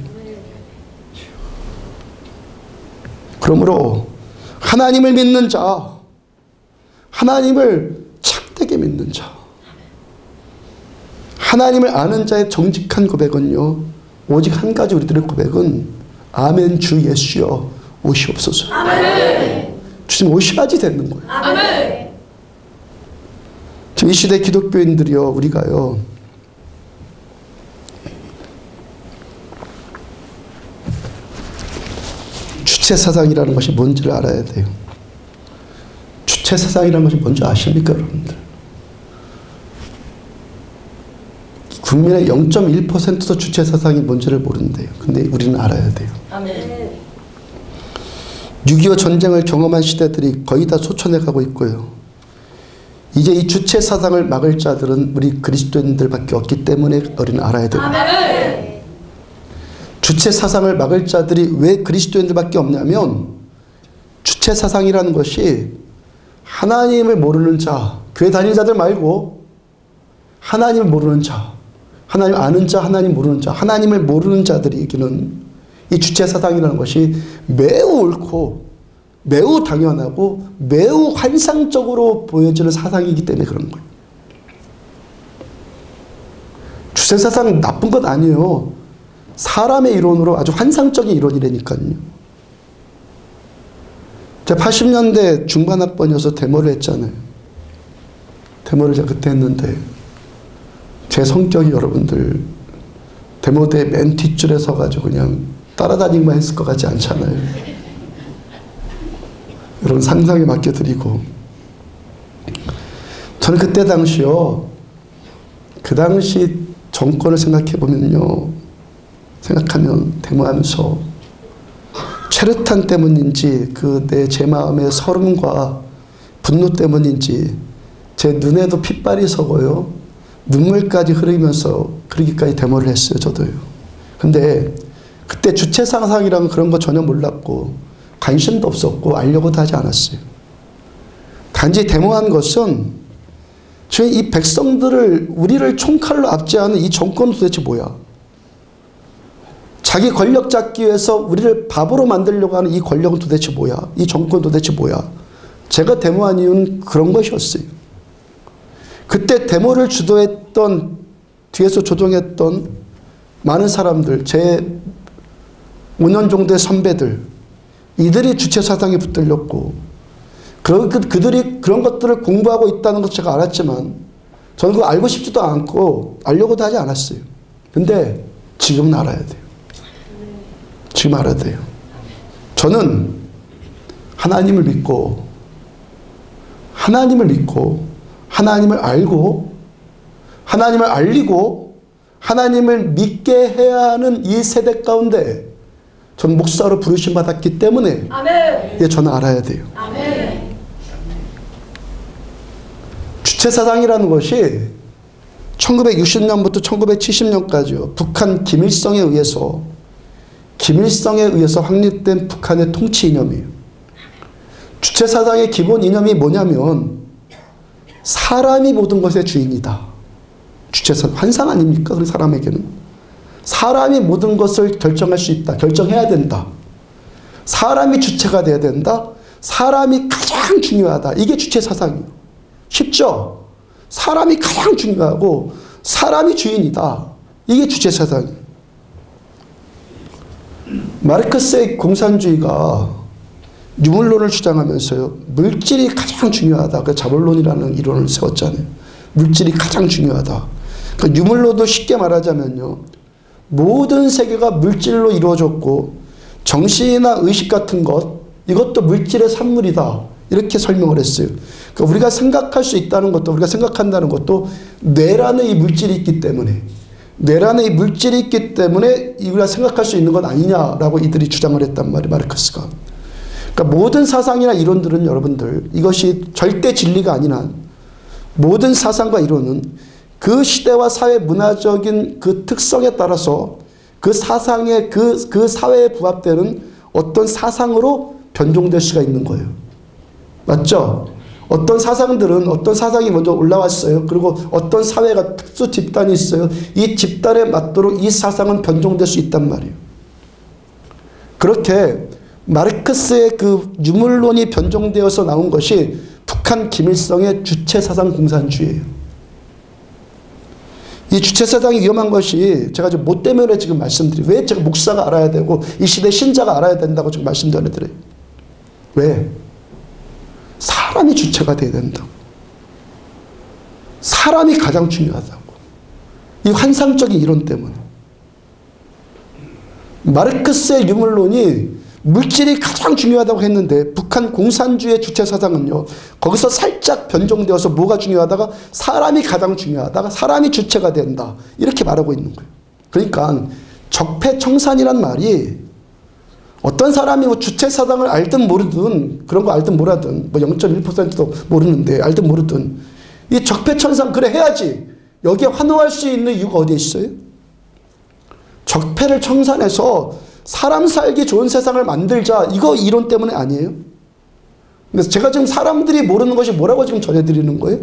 A: 그러므로 하나님을 믿는 자, 하나님을 참되게 믿는 자, 하나님을 아는 자의 정직한 고백은요, 오직 한 가지 우리들의 고백은 아멘 주 예수여 오시옵소서.
B: 아멘.
A: 주님 오셔야지 되는 거예요.
B: 아멘.
A: 지금 이 시대 기독교인들이요, 우리가요, 주체사상이라는 것이 뭔지를 알아야 돼요. 주체사상이라는 것이 뭔지 아십니까, 여러분들? 국민의 0.1%도 주체사상이 뭔지를 모른대요. 근데 우리는 알아야 돼요.
B: 아멘.
A: 6.25 전쟁을 경험한 시대들이 거의 다 소천해 가고 있고요. 이제 이 주체사상을 막을 자들은 우리 그리스도인들밖에 없기 때문에 우리는 알아야 됩니다.
B: 아멘.
A: 주체사상을 막을 자들이 왜 그리스도인들밖에 없냐면, 주체사상이라는 것이 하나님을 모르는 자, 교회 다니는 자들 말고 하나님을 모르는 자, 하나님 아는 자, 하나님 모르는 자, 하나님을 모르는 자들에게는 이 주체사상이라는 것이 매우 옳고 매우 당연하고 매우 환상적으로 보여지는 사상이기 때문에 그런 거예요. 주체사상 나쁜 것 아니에요. 사람의 이론으로 아주 환상적인 이론이라니까요. 제가 80년대 중반학번이어서 데모를 했잖아요. 데모를 제가 그때 했는데 제 성격이 여러분들 데모대 맨 뒷줄에 서가지고 그냥 따라다니기만 했을 것 같지 않잖아요. 여러분 상상에 맡겨드리고, 저는 그때 당시요, 그 당시 정권을 생각하면 데모하면서 최루탄 때문인지 그 제 마음의 서름과 분노 때문인지 제 눈에도 핏발이 서고요, 눈물까지 흐르면서 그러기까지 데모를 했어요. 저도요. 근데 그때 주체사상이랑 그런 거 전혀 몰랐고 관심도 없었고 알려고도 하지 않았어요. 단지 데모한 것은 지금 이 백성들을, 우리를 총칼로 압제하는 이 정권은 도대체 뭐야? 자기 권력 잡기 위해서 우리를 바보로 만들려고 하는 이 권력은 도대체 뭐야? 이 정권은 도대체 뭐야? 제가 데모한 이유는 그런 것이었어요. 그때 데모를 주도했던, 뒤에서 조종했던 많은 사람들, 제 5년 정도의 선배들, 이들이 주체사상에 붙들렸고, 그들이 그런 것들을 공부하고 있다는 것을 제가 알았지만 저는 그거 알고 싶지도 않고 알려고도 하지 않았어요. 근데 지금은 알아야 돼요. 지금 알아야 돼요. 저는 하나님을 믿고 하나님을 알고 하나님을 알리고 하나님을 믿게 해야 하는 이 세대 가운데 전 목사로 부르심 받았기 때문에
B: 아멘.
A: 저는 알아야 돼요.
B: 아멘.
A: 주체사상이라는 것이 1960년부터 1970년까지요. 북한 김일성에 의해서 확립된 북한의 통치 이념이에요. 주체사상의 기본 이념이 뭐냐면 사람이 모든 것의 주인이다. 주체사상 환상 아닙니까? 우리 사람에게는 사람이 모든 것을 결정할 수 있다. 결정해야 된다. 사람이 주체가 돼야 된다. 사람이 가장 중요하다. 이게 주체사상이에요. 쉽죠? 사람이 가장 중요하고 사람이 주인이다. 이게 주체사상이에요. 마르크스의 공산주의가 유물론을 주장하면서요, 물질이 가장 중요하다. 그 자본론이라는 이론을 세웠잖아요. 물질이 가장 중요하다. 그 유물론도 쉽게 말하자면요, 모든 세계가 물질로 이루어졌고 정신이나 의식 같은 것, 이것도 물질의 산물이다. 이렇게 설명을 했어요. 그러니까 우리가 생각할 수 있다는 것도, 우리가 생각한다는 것도 뇌라는 이 물질이 있기 때문에, 뇌란에 이 물질이 있기 때문에 우리가 생각할 수 있는 건 아니냐라고 이들이 주장을 했단 말이에요. 마르크스가. 그러니까 모든 사상이나 이론들은 여러분들 이것이 절대 진리가 아닌 한 모든 사상과 이론은 그 시대와 사회 문화적인 그 특성에 따라서 그 사상의 그 사회에 부합되는 어떤 사상으로 변종될 수가 있는 거예요. 맞죠? 어떤 사상들은 어떤 사상이 먼저 올라왔어요. 그리고 어떤 사회가 특수 집단이 있어요. 이 집단에 맞도록 이 사상은 변종될 수 있단 말이에요. 그렇게 마르크스의 그 유물론이 변종되어서 나온 것이 북한 김일성의 주체사상 공산주의예요. 이 주체사상이 위험한 것이 제가 지금 뭐 때문에 지금 말씀드려요. 왜 제가 목사가 알아야 되고 이 시대 신자가 알아야 된다고 지금 말씀드려요. 왜? 사람이 주체가 돼야 된다고. 사람이 가장 중요하다고. 이 환상적인 이론 때문에. 마르크스의 유물론이 물질이 가장 중요하다고 했는데 북한 공산주의 주체사상은요. 거기서 살짝 변종되어서 뭐가 중요하다가 사람이 가장 중요하다가 사람이 주체가 된다. 이렇게 말하고 있는 거예요. 그러니까 적폐청산이란 말이 어떤 사람이 뭐 주체사상을 알든 모르든 그런 거 알든 모르든 뭐 0.1%도 모르는데 알든 모르든 이 적폐청산 그래 해야지. 여기에 환호할 수 있는 이유가 어디에 있어요? 적폐를 청산해서 사람 살기 좋은 세상을 만들자. 이거 이론 때문에 아니에요? 그래서 제가 지금 사람들이 모르는 것이 뭐라고 지금 전해드리는 거예요?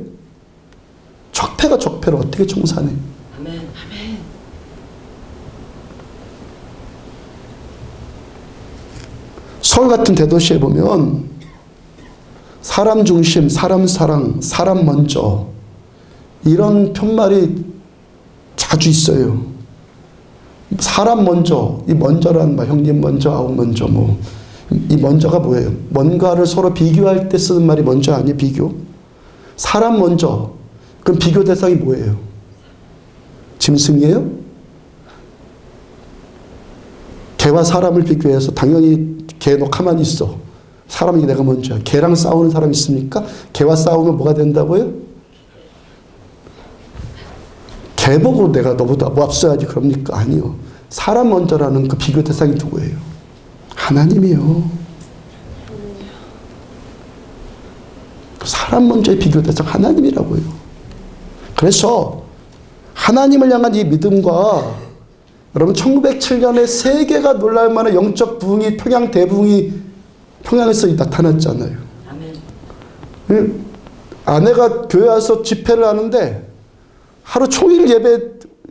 A: 적폐가 적폐를 어떻게 청산해?
B: 아멘. 아멘.
A: 서울 같은 대도시에 보면 사람 중심, 사람 사랑, 사람 먼저 이런 편말이 자주 있어요. 사람 먼저, 이 먼저란 말, 형님 먼저, 아우 먼저 뭐 이 먼저가 뭐예요? 뭔가를 서로 비교할 때 쓰는 말이 먼저 아니에요? 비교? 사람 먼저. 그럼 비교 대상이 뭐예요? 짐승이에요? 개와 사람을 비교해서 당연히 개 너 가만히 있어. 사람이 내가 먼저야. 개랑 싸우는 사람 있습니까? 개와 싸우면 뭐가 된다고요? 개 보고 내가 너보다 뭐 앞서야지 그럽니까? 아니요. 사람 먼저라는 그 비교 대상이 누구예요? 하나님이요. 사람 먼저의 비교 대상 하나님이라고요. 그래서 하나님을 향한 이 믿음과 여러분 1907년에 세계가 놀랄 만한 영적 부흥이 평양 대부흥이 평양에서 나타났잖아요. 아멘. 아내가 교회 와서 집회를 하는데 하루 종일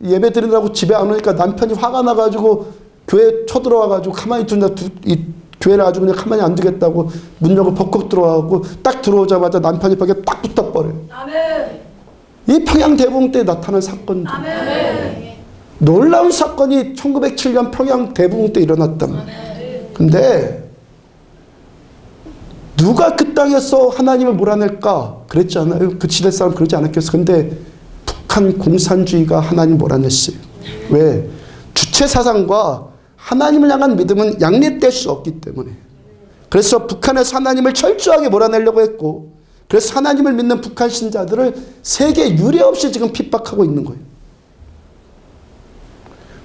A: 예배 드리느라고 집에 안 오니까 남편이 화가 나가지고 교회 쳐들어와가지고 가만히 이 교회를 아주 그냥 가만히 안 두겠다고 문역을 벅벅 들어와가고 딱 들어오자마자 남편이 벽에 딱 붙어버려요. 아멘. 이 평양 대부흥 때 나타난 사건들. 아멘. 놀라운 사건이 1907년 평양 대부흥 때 일어났단 말이에요. 근데 누가 그 땅에서 하나님을 몰아낼까? 그랬잖아요. 그 지대 사람 그러지 않았겠어. 근데 북한 공산주의가 하나님 몰아냈어요. 왜? 주체사상과 하나님을 향한 믿음은 양립될 수 없기 때문에. 그래서 북한에서 하나님을 철저하게 몰아내려고 했고 그래서 하나님을 믿는 북한 신자들을 세계 유례 없이 지금 핍박하고 있는 거예요.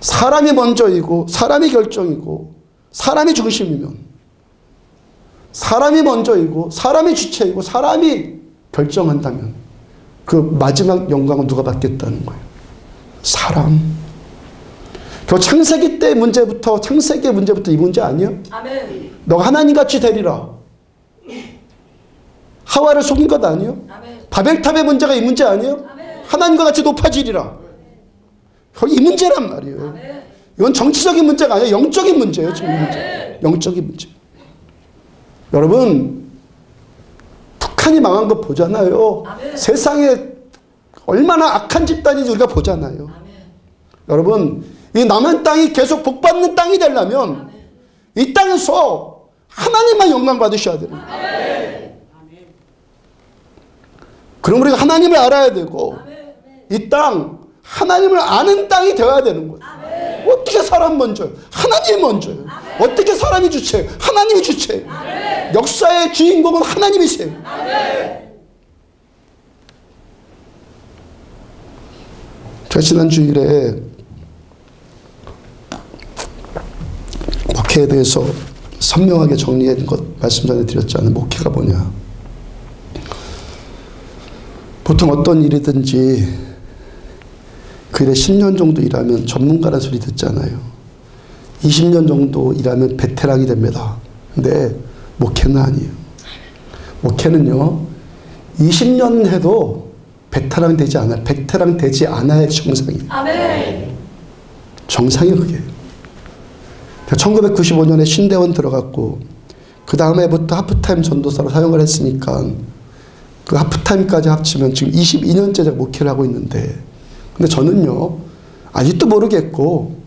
A: 사람이 먼저이고 사람이 결정이고 사람이 중심이면 사람이 먼저이고 사람이 주체이고 사람이 결정한다면 그 마지막 영광은 누가 받겠다는 거예요? 사람. 그 창세기 때 문제부터 창세기의 문제부터 이 문제 아니에요? 아멘. 너가 하나님같이 되리라. 하와를 속인 것 아니에요? 아멘. 바벨탑의 문제가 이 문제 아니에요? 아멘. 하나님과 같이 높아지리라. 이 문제란 말이에요. 아멘. 이건 정치적인 문제가 아니에요. 영적인 문제예요. 지금 문제. 영적인 문제. 여러분 북한이 망한 거 보잖아요. 아멘. 세상에 얼마나 악한 집단인지 우리가 보잖아요. 아멘. 여러분 이 남한 땅이 계속 복받는 땅이 되려면 아멘. 이 땅에서 하나님만 영광 받으셔야 돼요. 그럼 우리가 하나님을 알아야 되고 이 땅 하나님을 아는 땅이 되어야 되는 거예요. 아멘. 어떻게 사람 먼저요? 하나님이 먼저요. 아멘. 어떻게 사람이 주체예요? 하나님이 주체예요. 아멘. 역사의 주인공은 하나님이세요. 아멘. 제가 지난 주일에 목회에 대해서 선명하게 정리한 것 말씀 전에 드렸잖아요. 목회가 뭐냐. 보통 어떤 일이든지 그 일에 10년 정도 일하면 전문가라는 소리 듣잖아요. 20년 정도 일하면 베테랑이 됩니다. 근데 목회는 아니에요. 목회는요, 20년 해도 베테랑 되지 않아요. 베테랑 되지 않아야 정상이에요.
B: 아멘.
A: 정상이 그게. 1995년에 신대원 들어갔고 그 다음에부터 하프타임 전도사로 사용을 했으니까 그 하프타임까지 합치면 지금 22년째 제가 목회를 하고 있는데, 근데 저는요 아직도 모르겠고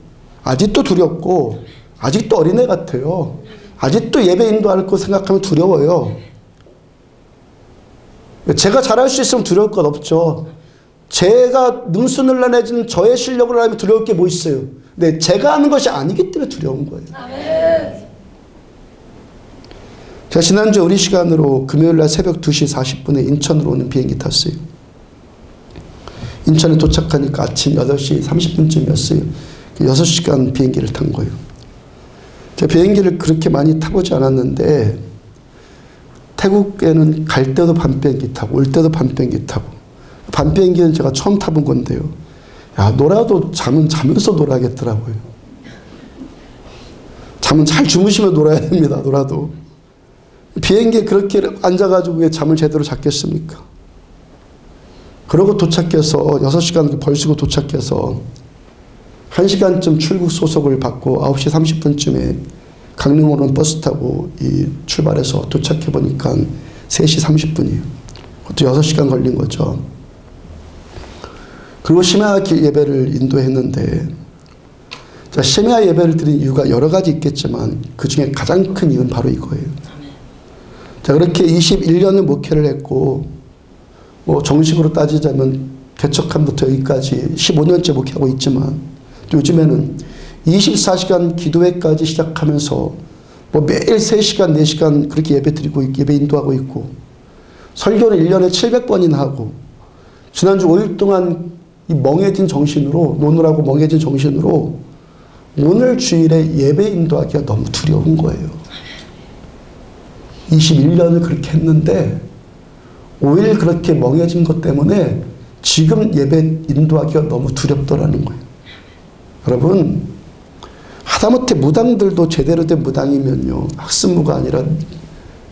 A: 아직도 두렵고 아직도 어린애 같아요. 아직도 예배 인도할 거 생각하면 두려워요. 제가 잘할 수 있으면 두려울 것 없죠. 제가 능수능란해진 저의 실력을 하면 두려울 게 뭐 있어요. 근데 제가 하는 것이 아니기 때문에 두려운 거예요.
B: 아멘.
A: 제가 지난주 우리 시간으로 금요일날 새벽 2시 40분에 인천으로 오는 비행기 탔어요. 인천에 도착하니까 아침 8시 30분쯤이었어요. 6시간 비행기를 탄 거예요. 제가 비행기를 그렇게 많이 타보지 않았는데 태국에는 갈 때도 밤 비행기 타고 올 때도 밤 비행기 타고, 밤 비행기는 제가 처음 타본 건데요. 야, 놀아도 잠은 자면서 놀아야겠더라고요. 잠은 잘 주무시면 놀아야 됩니다. 놀아도. 비행기에 그렇게 앉아가지고 왜 잠을 제대로 잤겠습니까? 그러고 도착해서 6시간 벌쓰고 도착해서 1시간쯤 출국 소속을 받고 9시 30분쯤에 강릉으로 버스 타고 출발해서 도착해 보니까 3시 30분이에요. 그것도 6시간 걸린 거죠. 그리고 심야 예배를 인도했는데, 심야 예배를 드린 이유가 여러 가지 있겠지만 그 중에 가장 큰 이유는 바로 이거예요. 자, 그렇게 21년을 목회를 했고, 뭐 정식으로 따지자면 개척한부터 여기까지 15년째 목회하고 있지만, 또 요즘에는 24시간 기도회까지 시작하면서 뭐 매일 3시간, 4시간 그렇게 예배 드리고 예배 인도하고 있고, 설교를 1년에 700번이나 하고, 지난주 5일 동안 이 멍해진 정신으로, 노느라고 멍해진 정신으로 오늘 주일에 예배 인도하기가 너무 두려운 거예요. 21년을 그렇게 했는데 5일 그렇게 멍해진 것 때문에 지금 예배 인도하기가 너무 두렵더라는 거예요. 여러분, 하다못해 무당들도 제대로 된 무당이면요, 학습무가 아니라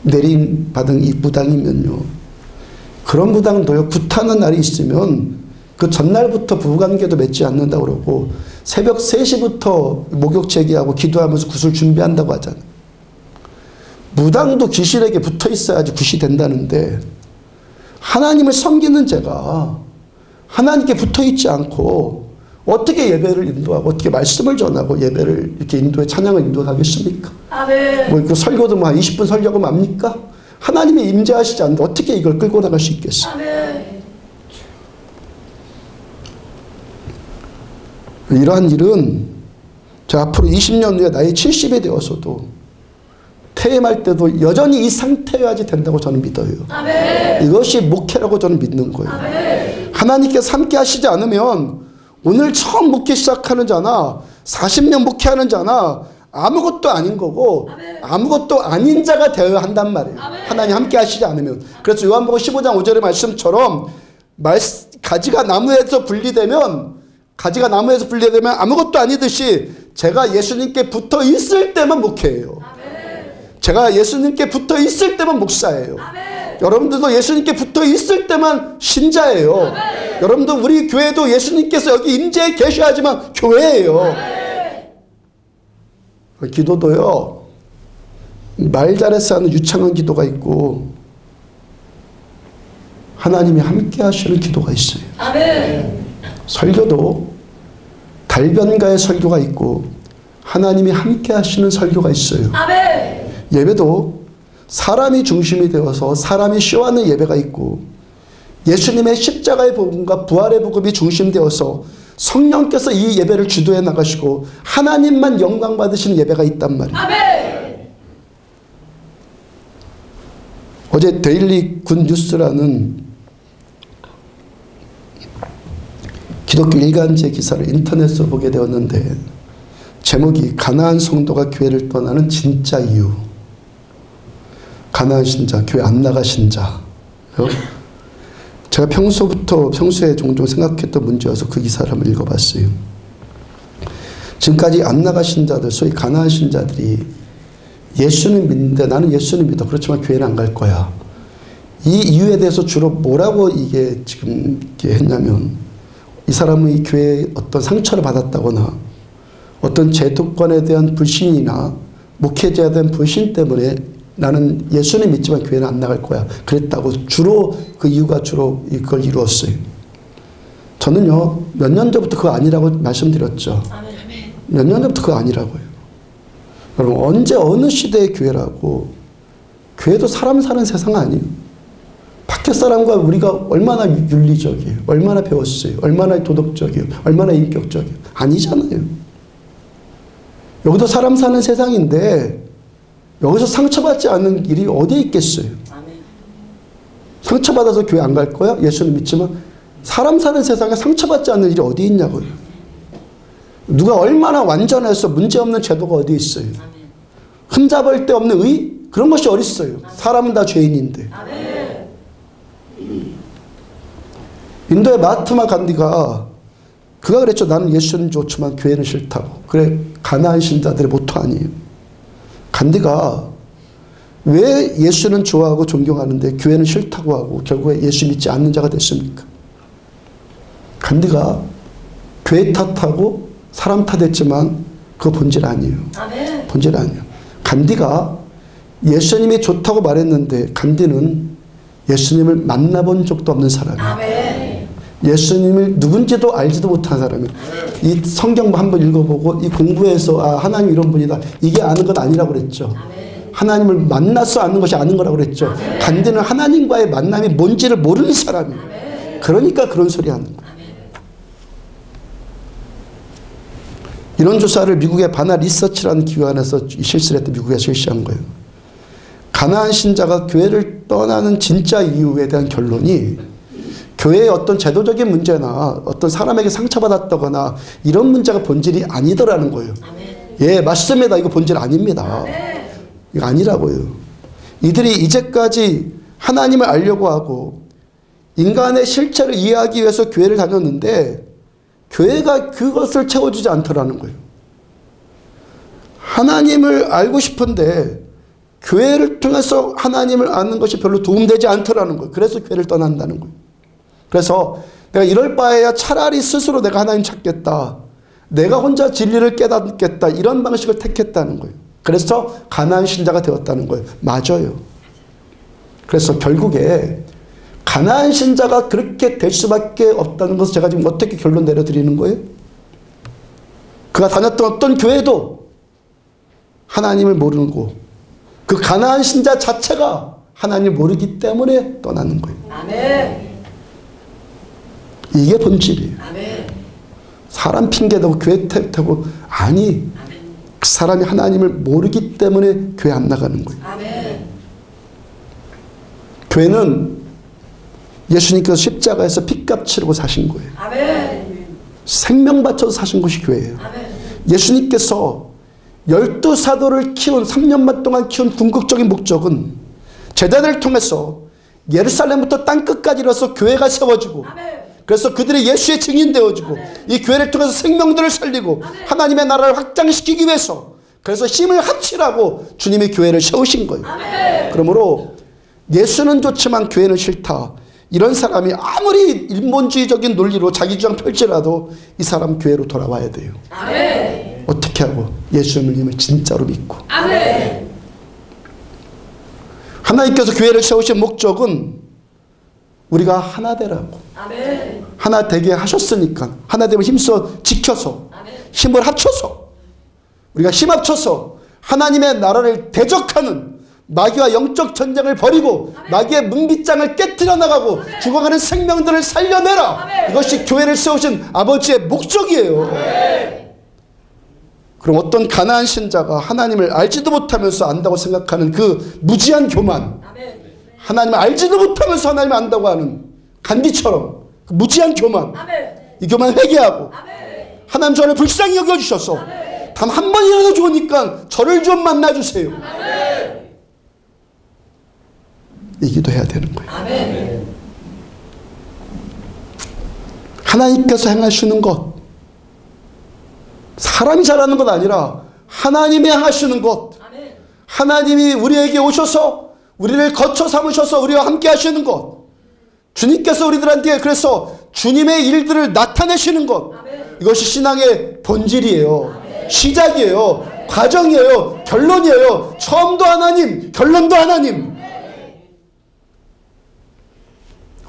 A: 내림받은 이 무당이면요, 그런 무당도요, 굿하는 날이 있으면 그 전날부터 부부관계도 맺지 않는다고 그러고 새벽 3시부터 목욕 제기하고 기도하면서 굿을 준비한다고 하잖아요. 무당도 귀신에게 붙어 있어야지 굿이 된다는데, 하나님을 섬기는 제가 하나님께 붙어 있지 않고 어떻게 예배를 인도하고 어떻게 말씀을 전하고 예배를 이렇게 인도해 찬양을 인도하겠습니까?
B: 아멘.
A: 뭐 그 설교도 뭐 한 20분 설교하고 맙니까? 하나님이 임재하시지 않는데 어떻게 이걸 끌고 나갈 수 있겠어요?
B: 아멘.
A: 이러한 일은 저 앞으로 20년 후에 나이 70이 되어서도 퇴임할 때도 여전히 이 상태여야지 된다고 저는 믿어요.
B: 아멘.
A: 이것이 목회라고 저는 믿는 거예요.
B: 아멘.
A: 하나님께서 함께 하시지 않으면 오늘 처음 목회 시작하는 자나 40년 목회하는 자나 아무것도 아닌 거고,
B: 아멘.
A: 아무것도 아닌 자가 되어야 한단 말이에요.
B: 아멘.
A: 하나님 함께 하시지 않으면. 그래서 요한복음 15장 5절의 말씀처럼 가지가 나무에서 분리되면 아무것도 아니듯이 제가 예수님께 붙어 있을 때만 목회예요. 제가 예수님께 붙어 있을 때만 목사예요.
B: 아멘.
A: 여러분들도 예수님께 붙어 있을 때만 신자예요.
B: 아멘.
A: 여러분들 우리 교회도 예수님께서 여기 임재해 계셔야지만 교회예요.
B: 아멘.
A: 기도도요, 말 잘해서 하는 유창한 기도가 있고 하나님이 함께 하시는 기도가 있어요.
B: 아멘.
A: 설교도 달변가의 설교가 있고 하나님이 함께 하시는 설교가 있어요.
B: 아멘.
A: 예배도 사람이 중심이 되어서 사람이 쇼하는 예배가 있고, 예수님의 십자가의 복음과 부활의 복음이 중심되어서 성령께서 이 예배를 주도해 나가시고 하나님만 영광 받으시는 예배가 있단 말이에요.
B: 아멘.
A: 어제 데일리 굿 뉴스라는 기독교 일간지의 기사를 인터넷으로 보게 되었는데, 제목이 가나안 성도가 교회를 떠나는 진짜 이유. 가나안 신자, 교회 안 나가신 자. 제가 평소에 종종 생각했던 문제여서 그 기사를 한번 읽어봤어요. 지금까지 안 나가신 자들, 소위 가나안 신자들이 예수는 믿는데 나는 예수는 믿어. 그렇지만 교회는 안 갈 거야. 이 이유에 대해서 주로 뭐라고 이게 지금 이렇게 했냐면, 이 사람은 이 교회에 어떤 상처를 받았다거나 어떤 제도권에 대한 불신이나 목회자에 대한 불신 때문에 나는 예수는 믿지만 교회는 안 나갈 거야. 그랬다고 주로 그 이유가 주로 이걸 이루었어요. 저는요, 몇 년 전부터 그거 아니라고 말씀드렸죠. 몇 년 전부터 그거 아니라고요. 여러분, 언제 어느 시대의 교회라고, 교회도 사람 사는 세상 아니에요. 밖에 사람과 우리가 얼마나 윤리적이에요. 얼마나 배웠어요. 얼마나 도덕적이에요. 얼마나 인격적이에요. 아니잖아요. 여기도 사람 사는 세상인데 여기서 상처받지 않는 일이 어디에 있겠어요. 상처받아서 교회 안 갈 거야? 예수는 믿지만 사람 사는 세상에 상처받지 않는 일이 어디 있냐고요. 누가 얼마나 완전해서 문제없는 제도가 어디 있어요. 흠잡을 데 없는 의? 그런 것이 어디 있어요. 사람은 다 죄인인데. 인도의 마하트마 간디가 그가 그랬죠. 나는 예수는 좋지만 교회는 싫다고. 그래, 가나안 신자들의 모토 아니에요. 간디가 왜 예수는 좋아하고 존경하는데 교회는 싫다고 하고 결국에 예수 믿지 않는 자가 됐습니까? 간디가 교회 탓하고 사람 탓했지만 그거 본질 아니에요. 본질 아니에요. 간디가 예수님이 좋다고 말했는데 간디는 예수님을 만나본 적도 없는 사람이에요. 예수님을 누군지도 알지도 못한 사람이에요. 이 성경 한번 읽어보고 이 공부해서 아, 하나님 이런 분이다. 이게 아는 것 아니라고 그랬죠. 하나님을 만나서 아는 것이 아는 거라고 그랬죠. 간디는 하나님과의 만남이 뭔지를 모르는 사람이에요. 그러니까 그런 소리 하는 거예요. 이런 조사를 미국의 바나 리서치라는 기관에서 실시를 했던 미국에서 실시한 거예요. 가나안 신자가 교회를 떠나는 진짜 이유에 대한 결론이 교회의 어떤 제도적인 문제나 어떤 사람에게 상처받았다거나 이런 문제가 본질이 아니더라는 거예요. 예, 맞습니다. 이거 본질 아닙니다. 이거 아니라고요. 이들이 이제까지 하나님을 알려고 하고 인간의 실체를 이해하기 위해서 교회를 다녔는데 교회가 그것을 채워주지 않더라는 거예요. 하나님을 알고 싶은데 교회를 통해서 하나님을 아는 것이 별로 도움되지 않더라는 거예요. 그래서 교회를 떠난다는 거예요. 그래서 내가 이럴 바에야 차라리 스스로 내가 하나님 찾겠다. 내가 혼자 진리를 깨닫겠다. 이런 방식을 택했다는 거예요. 그래서 가나안 신자가 되었다는 거예요. 맞아요. 그래서 결국에 가나안 신자가 그렇게 될 수밖에 없다는 것을 제가 지금 어떻게 결론 내려드리는 거예요? 그가 다녔던 어떤 교회도 하나님을 모르고 그 가나안 신자 자체가 하나님을 모르기 때문에 떠나는 거예요.
B: 아멘.
A: 이게 본질이에요.
B: 아멘.
A: 사람 핑계대고 교회 탓하고 아니 그 사람이 하나님을 모르기 때문에 교회 안 나가는 거예요.
B: 아멘.
A: 교회는 예수님께서 십자가에서 핏값 치르고 사신 거예요.
B: 아멘.
A: 생명 바쳐서 사신 것이 교회예요.
B: 아멘.
A: 예수님께서 12사도를 키운 3년만 동안 키운 궁극적인 목적은 제자들을 통해서 예루살렘부터 땅끝까지 이뤄서 교회가 세워지고
B: 아멘.
A: 그래서 그들이 예수의 증인 되어지고 이 교회를 통해서 생명들을 살리고 하나님의 나라를 확장시키기 위해서 그래서 힘을 합치라고 주님이 교회를 세우신 거예요. 그러므로 예수는 좋지만 교회는 싫다. 이런 사람이 아무리 인본주의적인 논리로 자기 주장 펼치라도 이 사람 교회로 돌아와야 돼요.
B: 아멘.
A: 어떻게 하고? 예수님을 진짜로 믿고.
B: 아멘.
A: 하나님께서 교회를 세우신 목적은 우리가 하나 되라고.
B: 아멘.
A: 하나 되게 하셨으니까 하나 되면 힘써 지켜서 힘을 합쳐서 우리가 힘 합쳐서 하나님의 나라를 대적하는 마귀와 영적 전쟁을 벌이고 마귀의 문빗장을 깨뜨려 나가고 죽어가는 생명들을 살려내라. 이것이 교회를 세우신 아버지의 목적이에요. 그럼 어떤 가나안 신자가 하나님을 알지도 못하면서 안다고 생각하는 그 무지한 교만, 하나님을 알지도 못하면서 하나님을 안다고 하는 간디처럼 그 무지한 교만, 이 교만 회개하고 하나님 저를 불쌍히 여겨주셔서 단 한 번이라도 좋으니까 저를 좀 만나주세요. 이 기도해야 되는 거예요. 하나님께서 행하시는 것, 사람이 잘하는 것 아니라 하나님이 행하시는 것, 하나님이 우리에게 오셔서 우리를 거처 삼으셔서 우리와 함께 하시는 것, 주님께서 우리들한테 그래서 주님의 일들을 나타내시는 것, 이것이 신앙의 본질이에요. 시작이에요. 과정이에요. 결론이에요. 처음도 하나님, 결론도 하나님.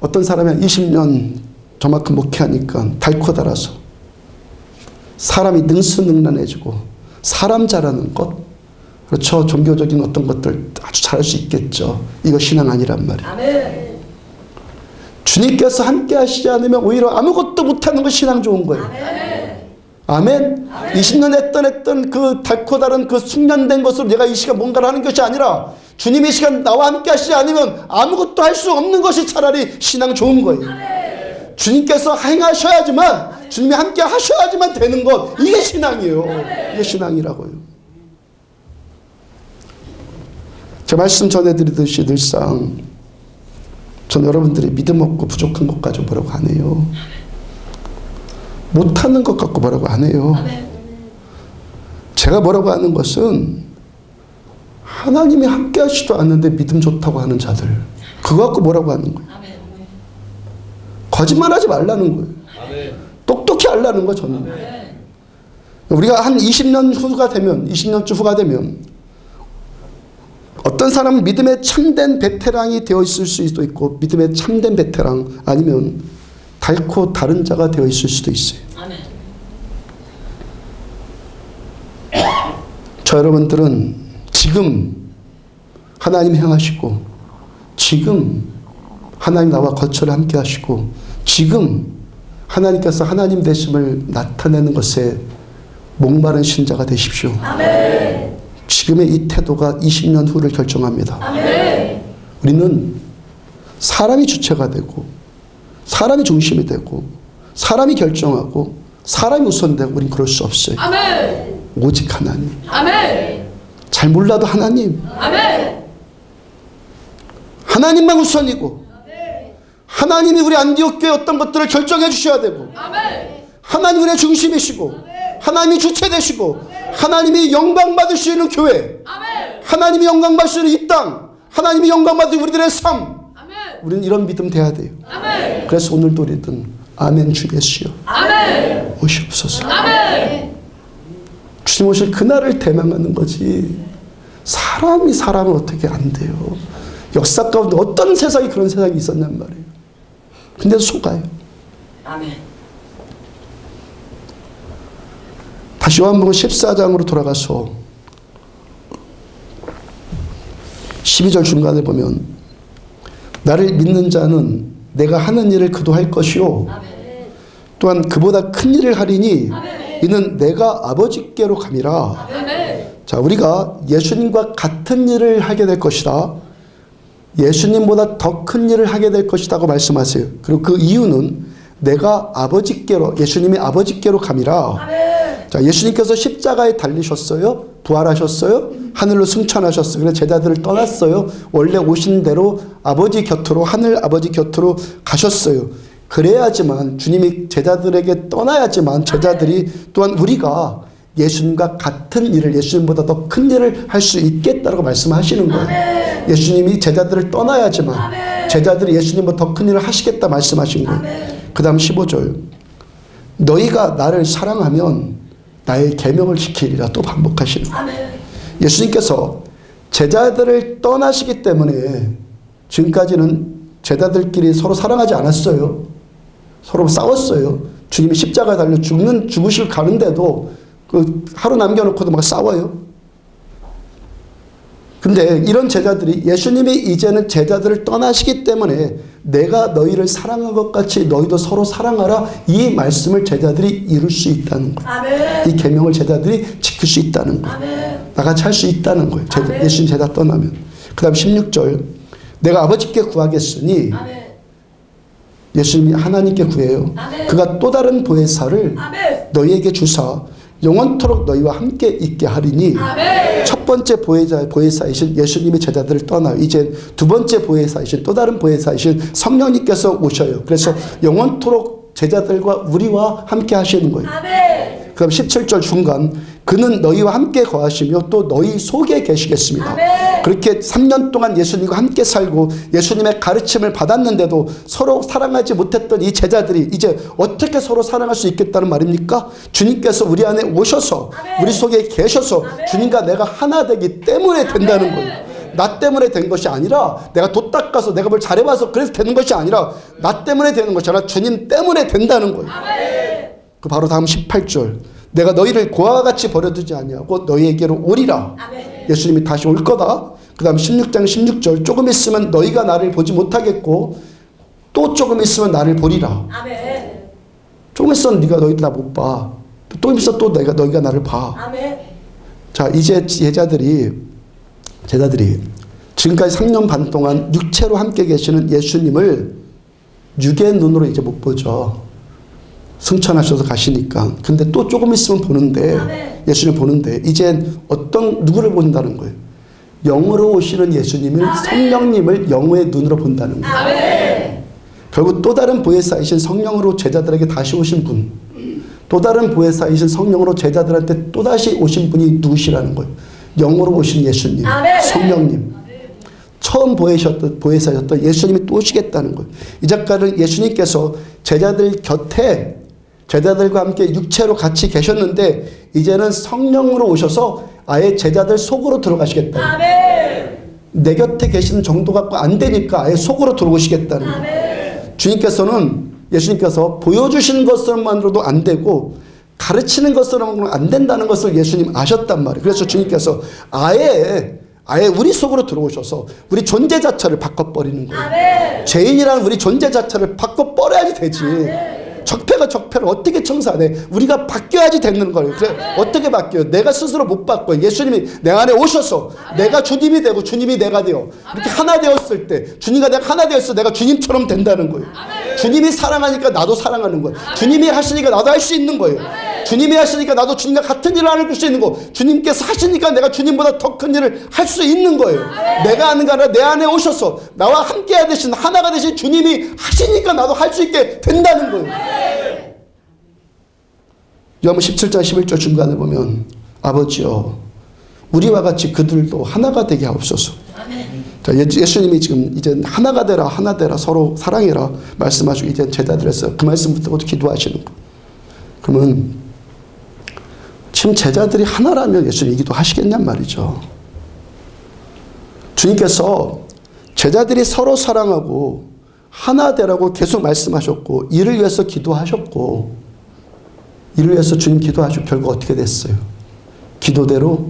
A: 어떤 사람이 한 20년 저만큼 목회하니까 닳고 닳아서 사람이 능수능란해지고 사람 잘하는 것, 그렇죠. 종교적인 어떤 것들 아주 잘할 수 있겠죠. 이거 신앙 아니란 말이에요. 주님께서 함께 하시지 않으면 오히려 아무것도 못하는 거 신앙 좋은 거예요. 아멘. 20년 했던 그 닳고 닳은 그 숙련된 것으로 내가 이 시간 뭔가를 하는 것이 아니라 주님의 시간 나와 함께 하시지 않으면 아무것도 할 수 없는 것이 차라리 신앙 좋은 거예요. 주님께서 행하셔야지만, 주님이 함께 하셔야지만 되는 것, 이게 신앙이에요. 이게 신앙이라고요. 제가 말씀 전해드리듯이 늘상 저는 여러분들이 믿음 없고 부족한 것 가지고 뭐라고 안 해요. 못하는 것 갖고 뭐라고 안 해요. 제가 뭐라고 하는 것은 하나님이 함께 하시지도 않는데 믿음 좋다고 하는 자들, 그거 갖고 뭐라고 하는 거예요. 거짓말하지 말라는 거예요. 똑똑히 하려는 거예요. 저는. 우리가 한 20년 후가 되면, 20년쯤 후가 되면 어떤 사람은 믿음의 참된 베테랑이 되어 있을 수도 있고, 믿음의 참된 베테랑 아니면 닳고 다른 자가 되어 있을 수도 있어요. 저 여러분들은 지금 하나님 행하시고, 지금 하나님 나와 거처를 함께 하시고, 지금 하나님께서 하나님 되심을 나타내는 것에 목마른 신자가 되십시오.
B: 아멘.
A: 지금의 이 태도가 20년 후를 결정합니다.
B: 아멘.
A: 우리는 사람이 주체가 되고, 사람이 중심이 되고, 사람이 결정하고, 사람이 우선되고, 우린 그럴 수 없어요.
B: 아멘.
A: 오직 하나님.
B: 아멘.
A: 잘 몰라도 하나님.
B: 아멘.
A: 하나님만 우선이고, 하나님이 우리 안디옥 교회 어떤 것들을 결정해 주셔야 되고,
B: 아멘.
A: 하나님 우리의 중심이시고, 하나님이 주체 되시고, 하나님이 영광 받을 수 있는 교회,
B: 아멘.
A: 하나님이 영광 받을 수 있는 이 땅, 하나님이 영광 받을 우리들의 삶,
B: 아멘.
A: 우리는 이런 믿음 돼야 돼요.
B: 아멘.
A: 그래서 오늘도 우리든 아멘 주 예수여
B: 아멘.
A: 오시옵소서.
B: 아멘.
A: 주님 오실 그날을 대망하는 거지, 사람이 사람을 어떻게 안 돼요. 역사 가운데 어떤 세상이 그런 세상이 있었냔 말이에요. 근데 속아요.
B: 아멘.
A: 다시 요한복음 14장으로 돌아가서 12절 중간에 보면, 나를 믿는 자는 내가 하는 일을 그도 할 것이요,
B: 아멘.
A: 또한 그보다 큰 일을 하리니
B: 아멘.
A: 이는 내가 아버지께로 감이라.
B: 아멘.
A: 자, 우리가 예수님과 같은 일을 하게 될 것이다, 예수님보다 더 큰 일을 하게 될 것이라고 말씀하세요. 그리고 그 이유는 내가 아버지께로, 예수님이 아버지께로 감이라.
B: 아멘.
A: 자, 예수님께서 십자가에 달리셨어요. 부활하셨어요. 하늘로 승천하셨어요. 그래서 제자들을 떠났어요. 원래 오신 대로 아버지 곁으로, 하늘 아버지 곁으로 가셨어요. 그래야지만, 주님이 제자들에게 떠나야지만 제자들이 또한 우리가 예수님과 같은 일을, 예수님보다 더 큰 일을 할 수 있겠다라고 말씀하시는 거예요.
B: 아멘.
A: 예수님이 제자들을 떠나야지만
B: 아멘.
A: 제자들이 예수님보다 더 큰 일을 하시겠다 말씀하신 거예요. 그 다음 15절, 너희가 나를 사랑하면 나의 계명을 지키리라 또 반복하시는 거예요.
B: 아멘.
A: 예수님께서 제자들을 떠나시기 때문에 지금까지는 제자들끼리 서로 사랑하지 않았어요. 서로 싸웠어요. 주님이 십자가에 달려 죽으실 가는데도 그 하루 남겨놓고도 막 싸워요. 근데 이런 제자들이, 예수님이 이제는 제자들을 떠나시기 때문에 내가 너희를 사랑한 것 같이 너희도 서로 사랑하라, 이 말씀을 제자들이 이룰 수 있다는 거예요.
B: 아멘.
A: 이 계명을 제자들이 지킬 수 있다는 거예요.
B: 아멘.
A: 나같이 할 수 있다는 거예요. 예수님 제자 떠나면. 그 다음 16절, 내가 아버지께 구하겠으니,
B: 아멘.
A: 예수님이 하나님께 구해요.
B: 아멘.
A: 그가 또 다른 보혜사를
B: 아멘.
A: 너희에게 주사 영원토록 너희와 함께 있게 하리니.
B: 아멘.
A: 첫 번째 보혜사이신 예수님의 제자들을 떠나요. 이제 두 번째 보혜사이신 또 다른 보혜사이신 성령님께서 오셔요. 그래서 영원토록 제자들과 우리와 함께 하시는 거예요.
B: 아멘.
A: 그다음 17절 중간 그는 너희와 함께 거하시며 또 너희 속에 계시겠습니다.
B: 아멘.
A: 그렇게 3년 동안 예수님과 함께 살고 예수님의 가르침을 받았는데도 서로 사랑하지 못했던 이 제자들이 이제 어떻게 서로 사랑할 수 있겠다는 말입니까? 주님께서 우리 안에 오셔서
B: 아멘.
A: 우리 속에 계셔서
B: 아멘.
A: 주님과 내가 하나 되기 때문에 된다는 거예요. 나 때문에 된 것이 아니라 내가 도 닦아서 내가 뭘 잘해봐서 그래서 되는 것이 아니라 나 때문에 되는 것이 아니라 주님 때문에 된다는 거예요.
B: 아멘.
A: 그 바로 다음 18절 내가 너희를 고아와 같이 버려두지 아니하고 너희에게로 오리라.
B: 아멘.
A: 예수님이 다시 올 거다. 그 다음 16장 16절 조금 있으면 너희가 나를 보지 못하겠고 또 조금 있으면 나를 보리라.
B: 아멘.
A: 조금 있으면 네가 너희들 나 못 봐. 또 있으면 또 너희가 나를 봐.
B: 아멘.
A: 자 이제 제자들이 지금까지 3년 반 동안 육체로 함께 계시는 예수님을 육의 눈으로 이제 못 보죠. 승천하셔서 가시니까. 근데 또 조금 있으면 보는데
B: 아멘.
A: 예수님 보는데 이젠 누구를 본다는 거예요. 영으로 오시는 예수님을
B: 아멘.
A: 성령님을 영의 눈으로 본다는 거예요.
B: 아멘.
A: 결국 또 다른 보혜사이신 성령으로 제자들에게 다시 오신 분, 또 다른 보혜사이신 성령으로 제자들한테 또다시 오신 분이 누구시라는 거예요. 영으로 오신 예수님,
B: 아멘.
A: 성령님. 처음 보혜사셨던 예수님이 또 오시겠다는 거예요. 이 작가는 예수님께서 제자들 곁에 제자들과 함께 육체로 같이 계셨는데 이제는 성령으로 오셔서 아예 제자들 속으로 들어가시겠다.
B: 아멘.
A: 내 곁에 계시는 정도 갖고 안 되니까 아예 속으로 들어오시겠다는 거예요.
B: 아멘.
A: 예수님께서 보여주시는 것으로만으로도 안 되고 가르치는 것으로는 안 된다는 것을 예수님 아셨단 말이에요. 그래서 주님께서 아예 우리 속으로 들어오셔서 우리 존재 자체를 바꿔버리는 거예요.
B: 아멘.
A: 죄인이라는 우리 존재 자체를 바꿔버려야지 되지. 적폐가 적폐를 어떻게 청산해? 우리가 바뀌어야지 되는 거예요. 그래 어떻게 바뀌어요? 내가 스스로 못 바꿔요. 예수님이 내 안에 오셔서 내가 주님이 되고 주님이 내가 되어 이렇게 하나 되었을 때 주님과 내가 하나 되었을 때 내가 주님처럼 된다는 거예요. 주님이 사랑하니까 나도 사랑하는 거예요. 주님이 하시니까 나도 할 수 있는 거예요. 주님이 하시니까 나도 주님과 같은 일을 할 수 있는 거. 주님께서 하시니까 내가 주님보다 더 큰 일을 할 수 있는 거예요. 내가 하는 게 아니라 내 안에 오셔서 나와 함께 되신 하나가 되신 주님이 하시니까 나도 할 수 있게 된다는 거예요. 요한복음 17장 11절 중간에 보면 아버지여 우리와 같이 그들도 하나가 되게 하옵소서. 자, 예수님이 지금 이제 하나가 되라 하나 되라 서로 사랑해라 말씀하시고 이제 제자들에서 그 말씀 붙들고 기도하시는 거. 그러면 지금 제자들이 하나라면 예수님이 기도하시겠냔 말이죠. 주님께서 제자들이 서로 사랑하고 하나 되라고 계속 말씀하셨고 이를 위해서 기도하셨고 이를 위해서 주님 기도하시고 결국 어떻게 됐어요? 기도대로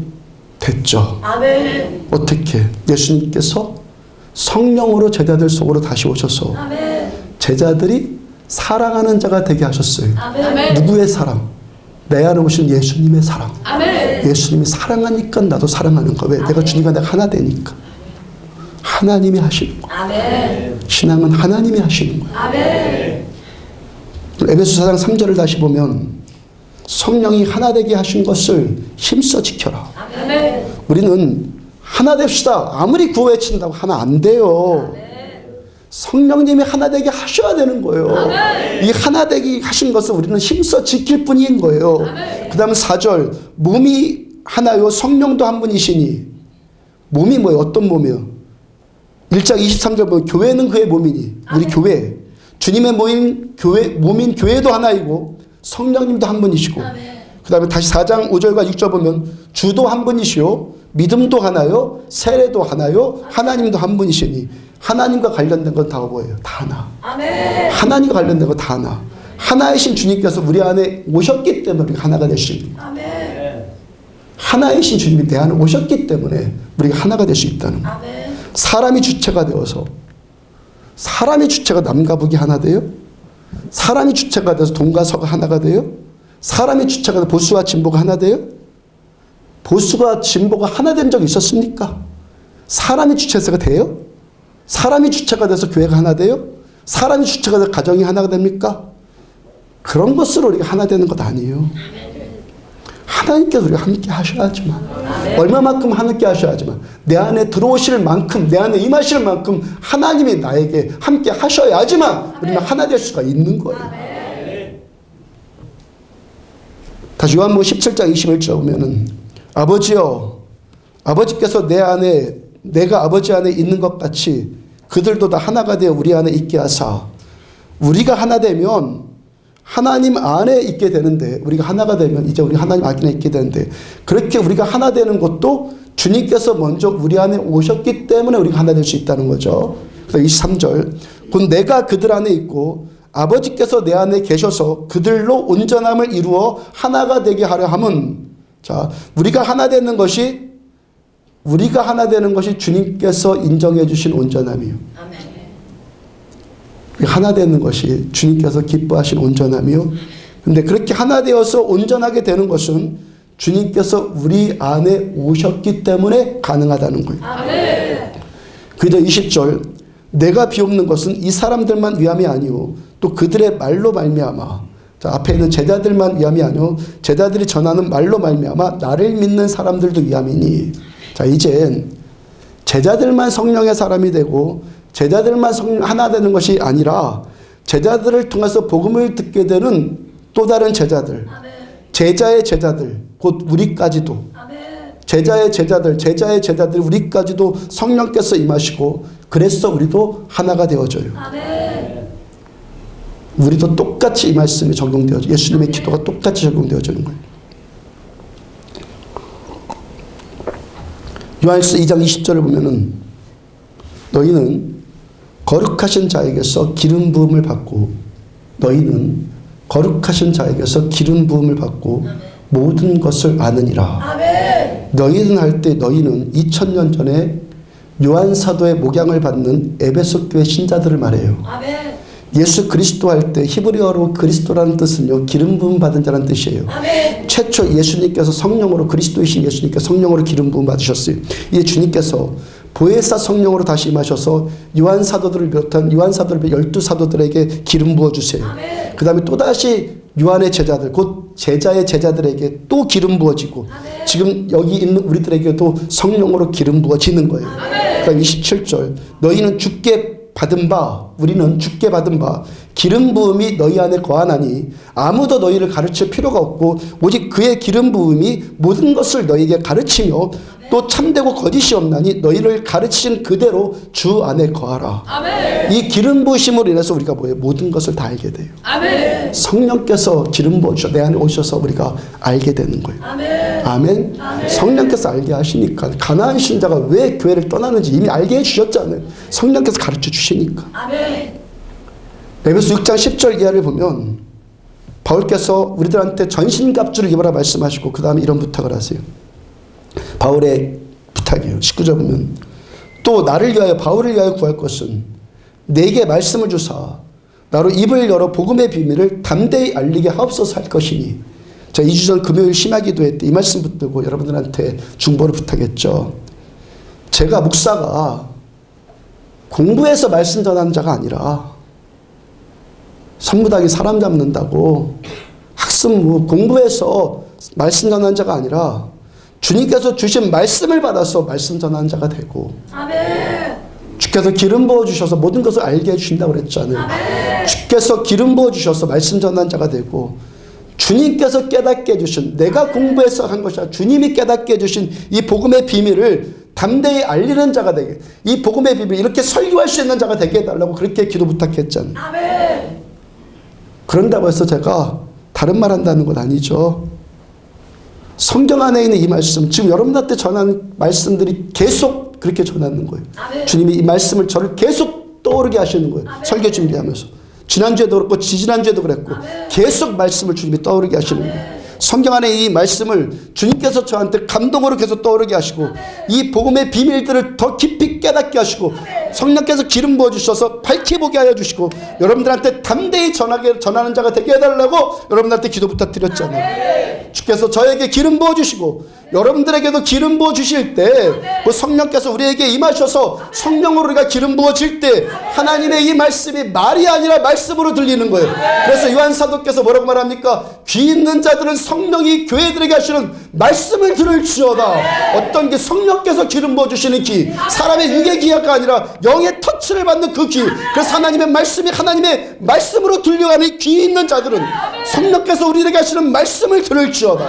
A: 됐죠.
B: 아멘.
A: 어떻게? 예수님께서 성령으로 제자들 속으로 다시 오셔서
B: 아멘.
A: 제자들이 사랑하는 자가 되게 하셨어요.
B: 아멘.
A: 누구의 사랑? 내 안에 오신 예수님의 사랑.
B: 아멘.
A: 예수님이 사랑하니까 나도 사랑하는 거야. 왜? 내가 주님과 내가 하나 되니까. 하나님이 하시는 거야.
B: 아멘.
A: 신앙은 하나님이 하시는 거야.
B: 아멘.
A: 에베소 4장 3절을 다시 보면 성령이 하나 되게 하신 것을 힘써 지켜라.
B: 아멘.
A: 우리는 하나 됩시다. 아무리 구호 외친다고 하나 안 돼요. 성령님이 하나 되게 하셔야 되는 거예요. 이 하나 되게 하신 것을 우리는 힘써 지킬 뿐인 거예요. 그 다음 4절 몸이 하나요 성령도 한 분이시니 몸이 뭐예요? 어떤 몸이에요? 1장 23절 보면 교회는 그의 몸이니 우리 교회 주님의 몸인 교회도 하나이고 성령님도 한 분이시고 그 다음에 다시 4장 5절과 6절 보면 주도 한 분이시요 믿음도 하나요 세례도 하나요 하나님도 한 분이시니 하나님과 관련된 건 다 뭐예요? 다 하나.
B: 아멘.
A: 하나님과 관련된 건 다 하나. 하나이신 주님께서 우리 안에 오셨기 때문에 우리가 하나가 될 수 있는 거예요.
B: 아멘.
A: 하나이신 주님이 내 안에 오셨기 때문에 우리가 하나가 될 수 있다는 거예요.
B: 아멘.
A: 사람이 주체가 되어서 사람이 주체가 남과 북이 하나 돼요? 사람이 주체가 돼서 동과 서가 하나가 돼요? 사람이 주체가 돼서 보수와 진보가 하나 돼요? 보수가 진보가 하나 된 적이 있었습니까? 사람이 주체가 돼요? 사람이 주체가 돼서 교회가 하나 돼요? 사람이 주체가 돼서 가정이 하나가 됩니까? 그런 것으로 우리가 하나 되는 것 아니에요. 하나님께서 우리가 함께 하셔야지만, 얼마만큼 함께 하셔야지만, 내 안에 들어오실 만큼, 내 안에 임하실 만큼 하나님이 나에게 함께 하셔야지만 우리는 하나 될 수가 있는 거예요. 다시 요한복음 17장 21절 보면은, 아버지여, 아버지께서 내 안에, 내가 아버지 안에 있는 것 같이 그들도 다 하나가 되어 우리 안에 있게 하사. 우리가 하나 되면 하나님 안에 있게 되는데, 우리가 하나가 되면 이제 우리 하나님 안에 있게 되는데, 그렇게 우리가 하나 되는 것도 주님께서 먼저 우리 안에 오셨기 때문에 우리가 하나 될 수 있다는 거죠. 그래서 23절, 곧 내가 그들 안에 있고 아버지께서 내 안에 계셔서 그들로 온전함을 이루어 하나가 되게 하려 함은, 자, 우리가 하나 되는 것이 주님께서 인정해 주신 온전함이에요. 하나 되는 것이 주님께서 기뻐하신 온전함이요. 근데 그렇게 하나 되어서 온전하게 되는 것은 주님께서 우리 안에 오셨기 때문에 가능하다는 거예요. 그래서 20절, 내가 비옵는 것은 이 사람들만 위함이 아니오 또 그들의 말로 말미암아. 자, 앞에 있는 제자들만 위함이 아니오 제자들이 전하는 말로 말미암아 나를 믿는 사람들도 위함이니. 자, 이젠 제자들만 성령의 사람이 되고 제자들만 하나 되는 것이 아니라 제자들을 통해서 복음을 듣게 되는 또 다른 제자들, 제자의 제자들, 곧 우리까지도, 제자의 제자들 우리까지도 성령께서 임하시고, 그래서 우리도 하나가 되어져요. 우리도 똑같이 이 말씀이 적용되어져, 예수님의 기도가 똑같이 적용되어지는 거예요. 요한일서 2장 20절을 보면은, 너희는 거룩하신 자에게서 기름 부음을 받고, 너희는 거룩하신 자에게서 기름 부음을 받고 모든 것을 아느니라. 너희는 할 때 너희는 2000년 전에 요한 사도의 목양을 받는 에베소 교회 신자들을 말해요. 예수 그리스도 할 때 히브리어로 그리스도라는 뜻은요, 기름 부음 받은 자라는 뜻이에요. 최초 예수님께서 성령으로, 그리스도이신 예수님께서 성령으로 기름 부음 받으셨어요. 이제 주님께서 보혜사 성령으로 다시 임하셔서 요한 사도들을 비롯한 12사도들에게 기름 부어주세요. 그 다음에 또다시 요한의 제자들, 곧 제자의 제자들에게 또 기름 부어지고, 지금 여기 있는 우리들에게도 성령으로 기름 부어지는 거예요. 그러니까 27절, 너희는 주께 받은 바, 우리는 주께 받은 바 기름 부음이 너희 안에 거하나니 아무도 너희를 가르칠 필요가 없고 오직 그의 기름 부음이 모든 것을 너희에게 가르치며 또 참되고 거짓이 없나니 너희를 가르치신 그대로 주 안에 거하라. 이 기름 부으심으로 인해서 우리가 뭐예요? 모든 것을 다 알게 돼요. 성령께서 기름 부어주셔서 내 안에 오셔서 우리가 알게 되는 거예요. 아멘. 성령께서 알게 하시니까. 가나안 신자가 왜 교회를 떠나는지 이미 알게 해주셨잖아요. 성령께서 가르쳐 주시니까. 에베소 6장 10절 이하를 보면 바울께서 우리들한테 전신갑주를 입어라 말씀하시고 그 다음에 이런 부탁을 하세요. 바울의 부탁이에요. 19절 보면, 또 나를 위하여 바울을 위하여 구할 것은 내게 말씀을 주사 나로 입을 열어 복음의 비밀을 담대히 알리게 하옵소서 할 것이니. 자, 2주 전 금요일 심야기도회 때 이 말씀 붙들고 여러분들한테 중보를 부탁했죠. 제가 목사가 공부해서 말씀 전하는 자가 아니라, 선무당이 사람 잡는다고 학습 공부해서 말씀 전하는 자가 아니라 주님께서 주신 말씀을 받아서 말씀 전하는 자가 되고, 주께서 기름 부어주셔서 모든 것을 알게 해주신다고 그랬잖아요. 주께서 기름 부어주셔서 말씀 전하는 자가 되고, 주님께서 깨닫게 해주신, 내가 공부해서 한 것이 아니라 주님이 깨닫게 해주신 이 복음의 비밀을 담대히 알리는 자가 되게, 이 복음의 비밀 이렇게 설교할 수 있는 자가 되게 해달라고 그렇게 기도 부탁했잖아요. 그런다고 해서 제가 다른 말 한다는 건 아니죠. 성경 안에 있는 이 말씀, 지금 여러분한테 전하는 말씀들이 계속 그렇게 전하는 거예요. 주님이 이 말씀을 저를 계속 떠오르게 하시는 거예요. 설교 준비하면서. 지난주에도 그렇고 지지난주에도 그랬고 계속 말씀을 주님이 떠오르게 하시는 거예요. 성경 안에 이 말씀을 주님께서 저한테 감동으로 계속 떠오르게 하시고, 이 복음의 비밀들을 더 깊이 깨닫게 하시고, 성령께서 기름 부어주셔서 밝히 보게 하여 주시고, 여러분들한테 담대히 전하는 자가 되게 해달라고 여러분들한테 기도 부탁드렸잖아요. 주께서 저에게 기름 부어주시고 여러분들에게도 기름 부어주실 때 그 성령께서 우리에게 임하셔서 성령으로 우리가 기름 부어질 때 하나님의 이 말씀이 말이 아니라 말씀으로 들리는 거예요. 그래서 요한 사도께서 뭐라고 말합니까? 귀 있는 자들은 성령이 교회들에게 하시는 말씀을 들을지어다. 어떤 게 성령께서 기름 부어주시는 귀, 사람의 육의 귀가 아니라 영의 터치를 받는 그 귀. 그래서 하나님의 말씀이 하나님의 말씀으로 들려가는 귀 있는 자들은 성령께서 우리에게 하시는 말씀을 들을지어다.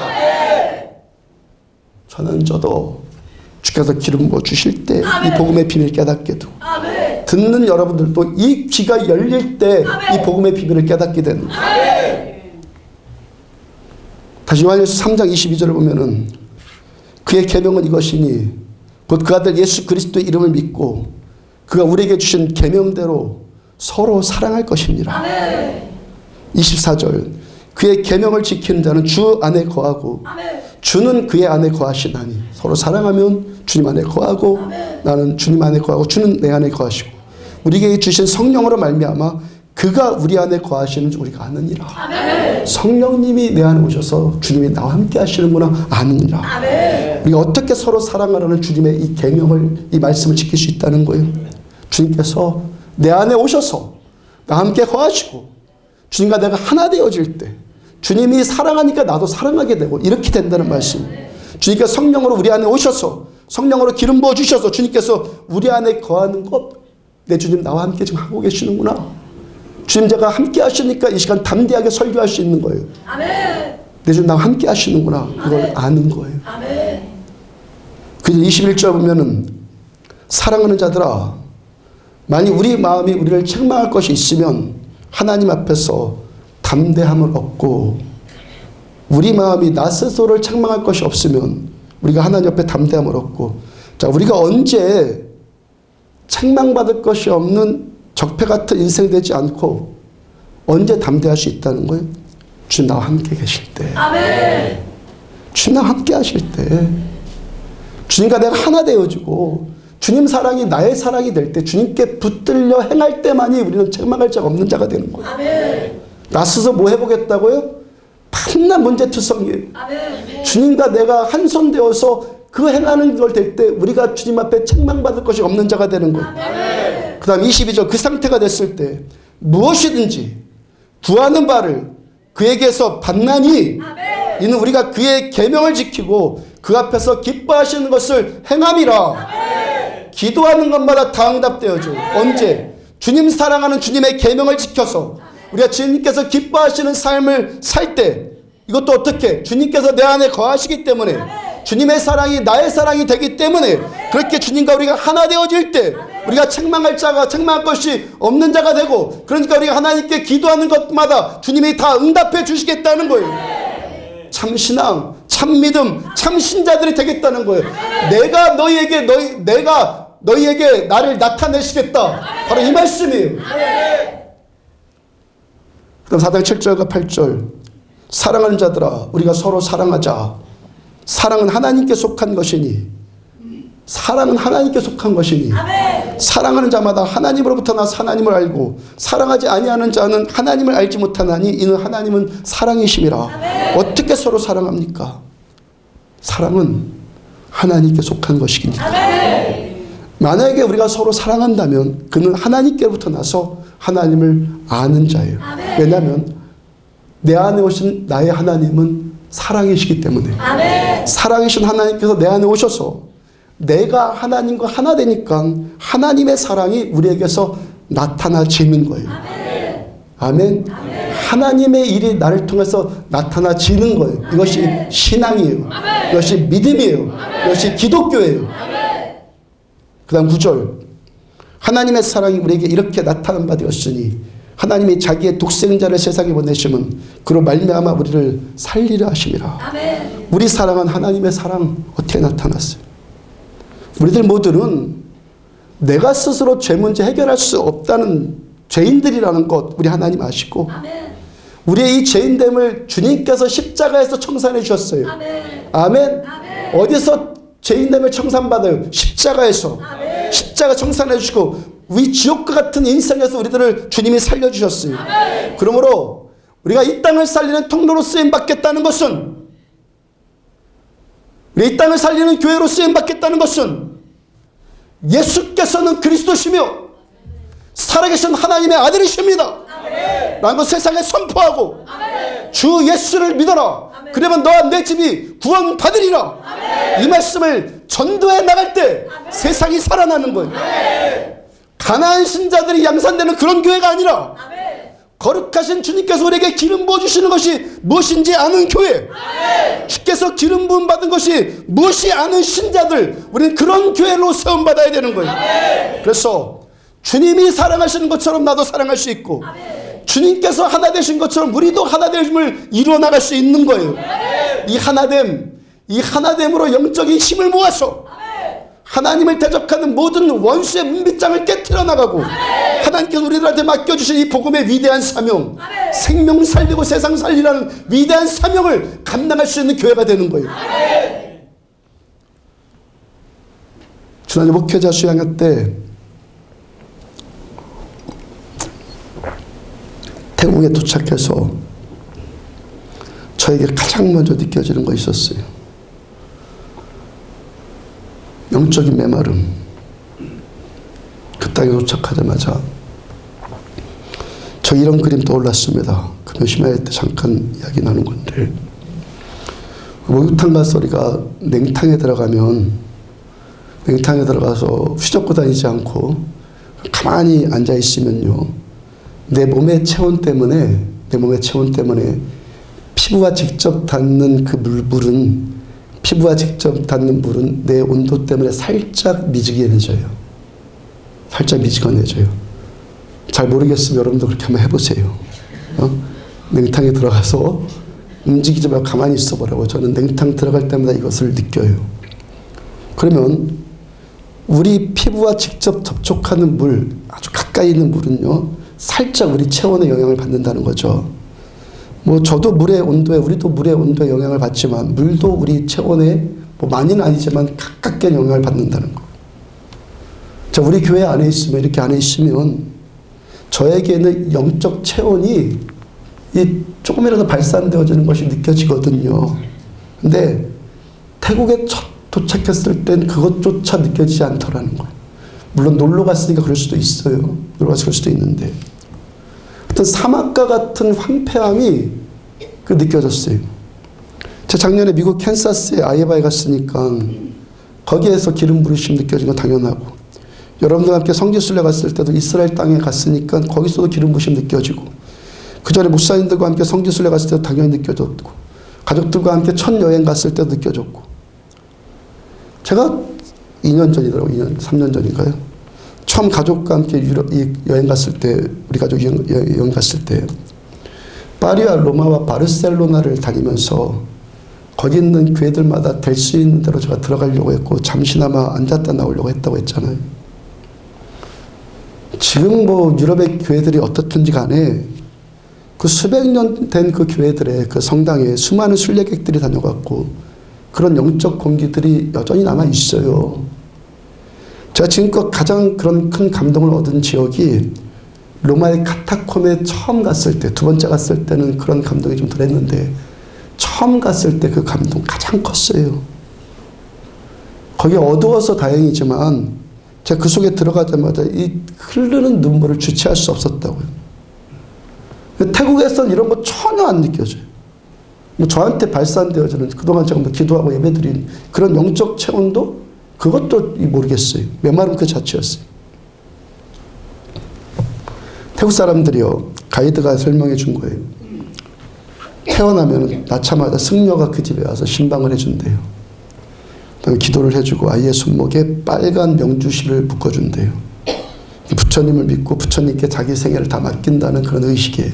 A: 저도 주께서 기름 부어 주실 때 이 복음의 비밀을 깨닫게 되고 듣는 여러분들도 이 귀가 열릴 때 이 복음의 비밀을 깨닫게 되는 거예요. 다시 요한일서 3장 22절을 보면은 그의 계명은 이것이니 곧 그 아들 예수 그리스도의 이름을 믿고 그가 우리에게 주신 계명대로 서로 사랑할 것입니다. 24절 그의 계명을 지키는 자는 주 안에 거하고 주는 그의 안에 거하시나니 서로 사랑하면 주님 안에 거하고 나는 주님 안에 거하고 주는 내 안에 거하시고 우리에게 주신 성령으로 말미암아 그가 우리 안에 거하시는 줄 우리가 아느니라. 성령님이 내 안에 오셔서 주님이 나와 함께 하시는구나 아느니라. 우리가 어떻게 서로 사랑하라는 주님의 이 계명을 이 말씀을 지킬 수 있다는 거예요. 주님께서 내 안에 오셔서 나와 함께 거하시고 주님과 내가 하나 되어질 때 주님이 사랑하니까 나도 사랑하게 되고 이렇게 된다는 말씀이에요. 주님께서 성령으로 우리 안에 오셔서 성령으로 기름 부어 주셔서 주님께서 우리 안에 거하는 것 내 주님 나와 함께 지금 하고 계시는구나. 주님 제가 함께 하시니까 이 시간 담대하게 설교할 수 있는 거예요. 내 주님 나와 함께 하시는구나. 이걸 아는 거예요. 그래서 21절 보면은 사랑하는 자들아 만일 우리 마음이 우리를 책망할 것이 있으면 하나님 앞에서 담대함을 얻고 우리 마음이 나 스스로를 책망할 것이 없으면 우리가 하나님 앞에 담대함을 얻고 자 우리가 언제 책망받을 것이 없는 적폐 같은 인생이 되지 않고 언제 담대할 수 있다는 거예요? 주님 나와 함께 계실 때 주님 나와 함께 하실 때 주님과 내가 하나 되어지고 주님 사랑이 나의 사랑이 될 때 주님께 붙들려 행할 때만이 우리는 책망할 자가 없는 자가 되는 거예요. 나 스스로 뭐 해보겠다고요? 밤낮 문제투성이에요. 주님과 내가 한 손 되어서 그 행하는 걸 될 때 우리가 주님 앞에 책망받을 것이 없는 자가 되는 거예요. 그 다음 22절 그 상태가 됐을 때 무엇이든지 구하는 바를 그에게서 받나니 이는 우리가 그의 계명을 지키고 그 앞에서 기뻐하시는 것을 행함이라. 기도하는 것마다 다 응답되어져. 언제? 주님 사랑하는 주님의 계명을 지켜서 우리가 주님께서 기뻐하시는 삶을 살 때 이것도 어떻게? 주님께서 내 안에 거하시기 때문에 주님의 사랑이 나의 사랑이 되기 때문에 그렇게 주님과 우리가 하나 되어질 때 우리가 책망할 자가 책망할 것이 없는 자가 되고 그러니까 우리가 하나님께 기도하는 것마다 주님이 다 응답해 주시겠다는 거예요. 참 신앙, 참 믿음, 참 신자들이 되겠다는 거예요. 내가 너희에게 나를 나타내시겠다. 바로 이 말씀이에요. 그다음 4장 7절과 8절 사랑하는 자들아 우리가 서로 사랑하자. 사랑은 하나님께 속한 것이니 사랑은 하나님께 속한 것이니 사랑하는 자마다 하나님으로부터 나서 하나님을 알고 사랑하지 아니하는 자는 하나님을 알지 못하나니 이는 하나님은 사랑이심이라. 어떻게 서로 사랑합니까? 사랑은 하나님께 속한 것이니까. 만약에 우리가 서로 사랑한다면 그는 하나님께로부터 나서 하나님을 아는 자예요. 왜냐하면 내 안에 오신 나의 하나님은 사랑이시기 때문에 사랑이신 하나님께서 내 안에 오셔서 내가 하나님과 하나 되니까 하나님의 사랑이 우리에게서 나타나지는 거예요. 아멘. 하나님의 일이 나를 통해서 나타나지는 거예요. 이것이 신앙이에요. 이것이 믿음이에요. 이것이 기독교예요. 그 다음 9절 하나님의 사랑이 우리에게 이렇게 나타난 바 되었으니 하나님이 자기의 독생자를 세상에 보내시면 그로 말미암아 우리를 살리려 하심이라. 우리 사랑은 하나님의 사랑 어떻게 나타났어요? 우리들 모두는 내가 스스로 죄 문제 해결할 수 없다는 죄인들이라는 것 우리 하나님 아시고 우리의 이 죄인됨을 주님께서 십자가에서 청산해 주셨어요. 아멘. 어디서 죄인됨을 청산받아요? 십자가에서. 십자가 청산해 주시고 우리 지옥과 같은 인생에서 우리들을 주님이 살려주셨어요. 그러므로 우리가 이 땅을 살리는 통로로 쓰임받겠다는 것은 우리 이 땅을 살리는 교회로 쓰임받겠다는 것은 예수께서는 그리스도시며 살아계신 하나님의 아들이십니다 라는 것 세상에 선포하고 주 예수를 믿어라. 그러면 너와 내 집이 구원받으리라. 이 말씀을 전도해 나갈 때 세상이 살아나는 거예요. 가난한 신자들이 양산되는 그런 교회가 아니라 거룩하신 주님께서 우리에게 기름 부어주시는 것이 무엇인지 아는 교회, 주께서 기름 부음 받은 것이 무엇이 아는 신자들, 우리는 그런 교회로 세움받아야 되는 거예요. 그래서 주님이 사랑하시는 것처럼 나도 사랑할 수 있고 주님께서 하나 되신 것처럼 우리도 하나됨을 이루어 나갈 수 있는 거예요. 이 하나됨으로 영적인 힘을 모아서 하나님을 대적하는 모든 원수의 문빗장을 깨트려 나가고 하나님께서 우리들한테 맡겨주신 이 복음의 위대한 사명, 생명 살리고 세상 살리라는 위대한 사명을 감당할 수 있는 교회가 되는 거예요. 지난주 목회자 수양회 때 태국에 도착해서 저에게 가장 먼저 느껴지는 거 있었어요. 영적인 메마름. 그 땅에 도착하자마자 저 이런 그림 떠올랐습니다. 금요시마에 때 잠깐 이야기 나눈 건데, 목욕탕 가서 우리가 냉탕에 들어가면 냉탕에 들어가서 휘젓고 다니지 않고 가만히 앉아 있으면요, 내 몸의 체온 때문에 피부와 직접 닿는 그 물은 피부와 직접 닿는 물은 내 온도 때문에 살짝 미지근해져요. 살짝 미지근해져요. 잘 모르겠으면 여러분도 그렇게 한번 해보세요. 냉탕에 들어가서 움직이지 말고 가만히 있어보라고. 저는 냉탕 들어갈 때마다 이것을 느껴요. 그러면 우리 피부와 직접 접촉하는 물, 아주 가까이 있는 물은요, 살짝 우리 체온에 영향을 받는다는 거죠. 뭐 저도 물의 온도에, 우리도 물의 온도에 영향을 받지만 물도 우리 체온에 뭐 많이는 아니지만 가깝게 영향을 받는다는 거. 자, 우리 교회 안에 있으면, 이렇게 안에 있으면 저에게는 영적 체온이 조금이라도 발산되어지는 것이 느껴지거든요. 근데 태국에 첫 도착했을 땐 그것조차 느껴지지 않더라는 거예요. 물론 놀러 갔으니까 그럴 수도 있어요. 놀러 가서 그럴 수도 있는데 어떤 사막과 같은 황폐함이 느껴졌어요. 제가 작년에 미국 캔사스에 아이바에 갔으니까 거기에서 기름 부으심 느껴진 건 당연하고, 여러분들과 함께 성지순례 갔을 때도 이스라엘 땅에 갔으니까 거기서도 기름 부으심 느껴지고, 그 전에 목사님들과 함께 성지순례 갔을 때도 당연히 느껴졌고, 가족들과 함께 첫 여행 갔을 때도 느껴졌고, 제가 2년 전이더라고요. 3년 전인가요? 처음 가족과 함께 여행 갔을 때, 우리 가족 여행 갔을 때 파리와 로마와 바르셀로나를 다니면서 거기 있는 교회들마다 될 수 있는 대로 제가 들어가려고 했고 잠시나마 앉았다 나오려고 했다고 했잖아요. 지금 뭐 유럽의 교회들이 어떻든지 간에 그 수백 년 된 그 교회들의 그 성당에 수많은 순례객들이 다녀갔고 그런 영적 공기들이 여전히 남아 있어요. 제가 지금껏 가장 그런 큰 감동을 얻은 지역이 로마의 카타콤에 처음 갔을 때, 두 번째 갔을 때는 그런 감동이 좀 덜했는데 처음 갔을 때 그 감동 가장 컸어요. 거기 어두워서 다행이지만 제가 그 속에 들어가자마자 이 흐르는 눈물을 주체할 수 없었다고요. 태국에서는 이런 거 전혀 안 느껴져요. 뭐 저한테 발산되어지는, 그동안 제가 뭐 기도하고 예배드린 그런 영적 체온도 그것도 모르겠어요. 메마름 그 자체였어요. 태국 사람들이요, 가이드가 설명해 준 거예요. 태어나면 낳자마자 승려가 그 집에 와서 신방을 해준대요. 그다음에 기도를 해주고 아이의 손목에 빨간 명주실을 묶어준대요. 부처님을 믿고 부처님께 자기 생애를 다 맡긴다는 그런 의식이에요.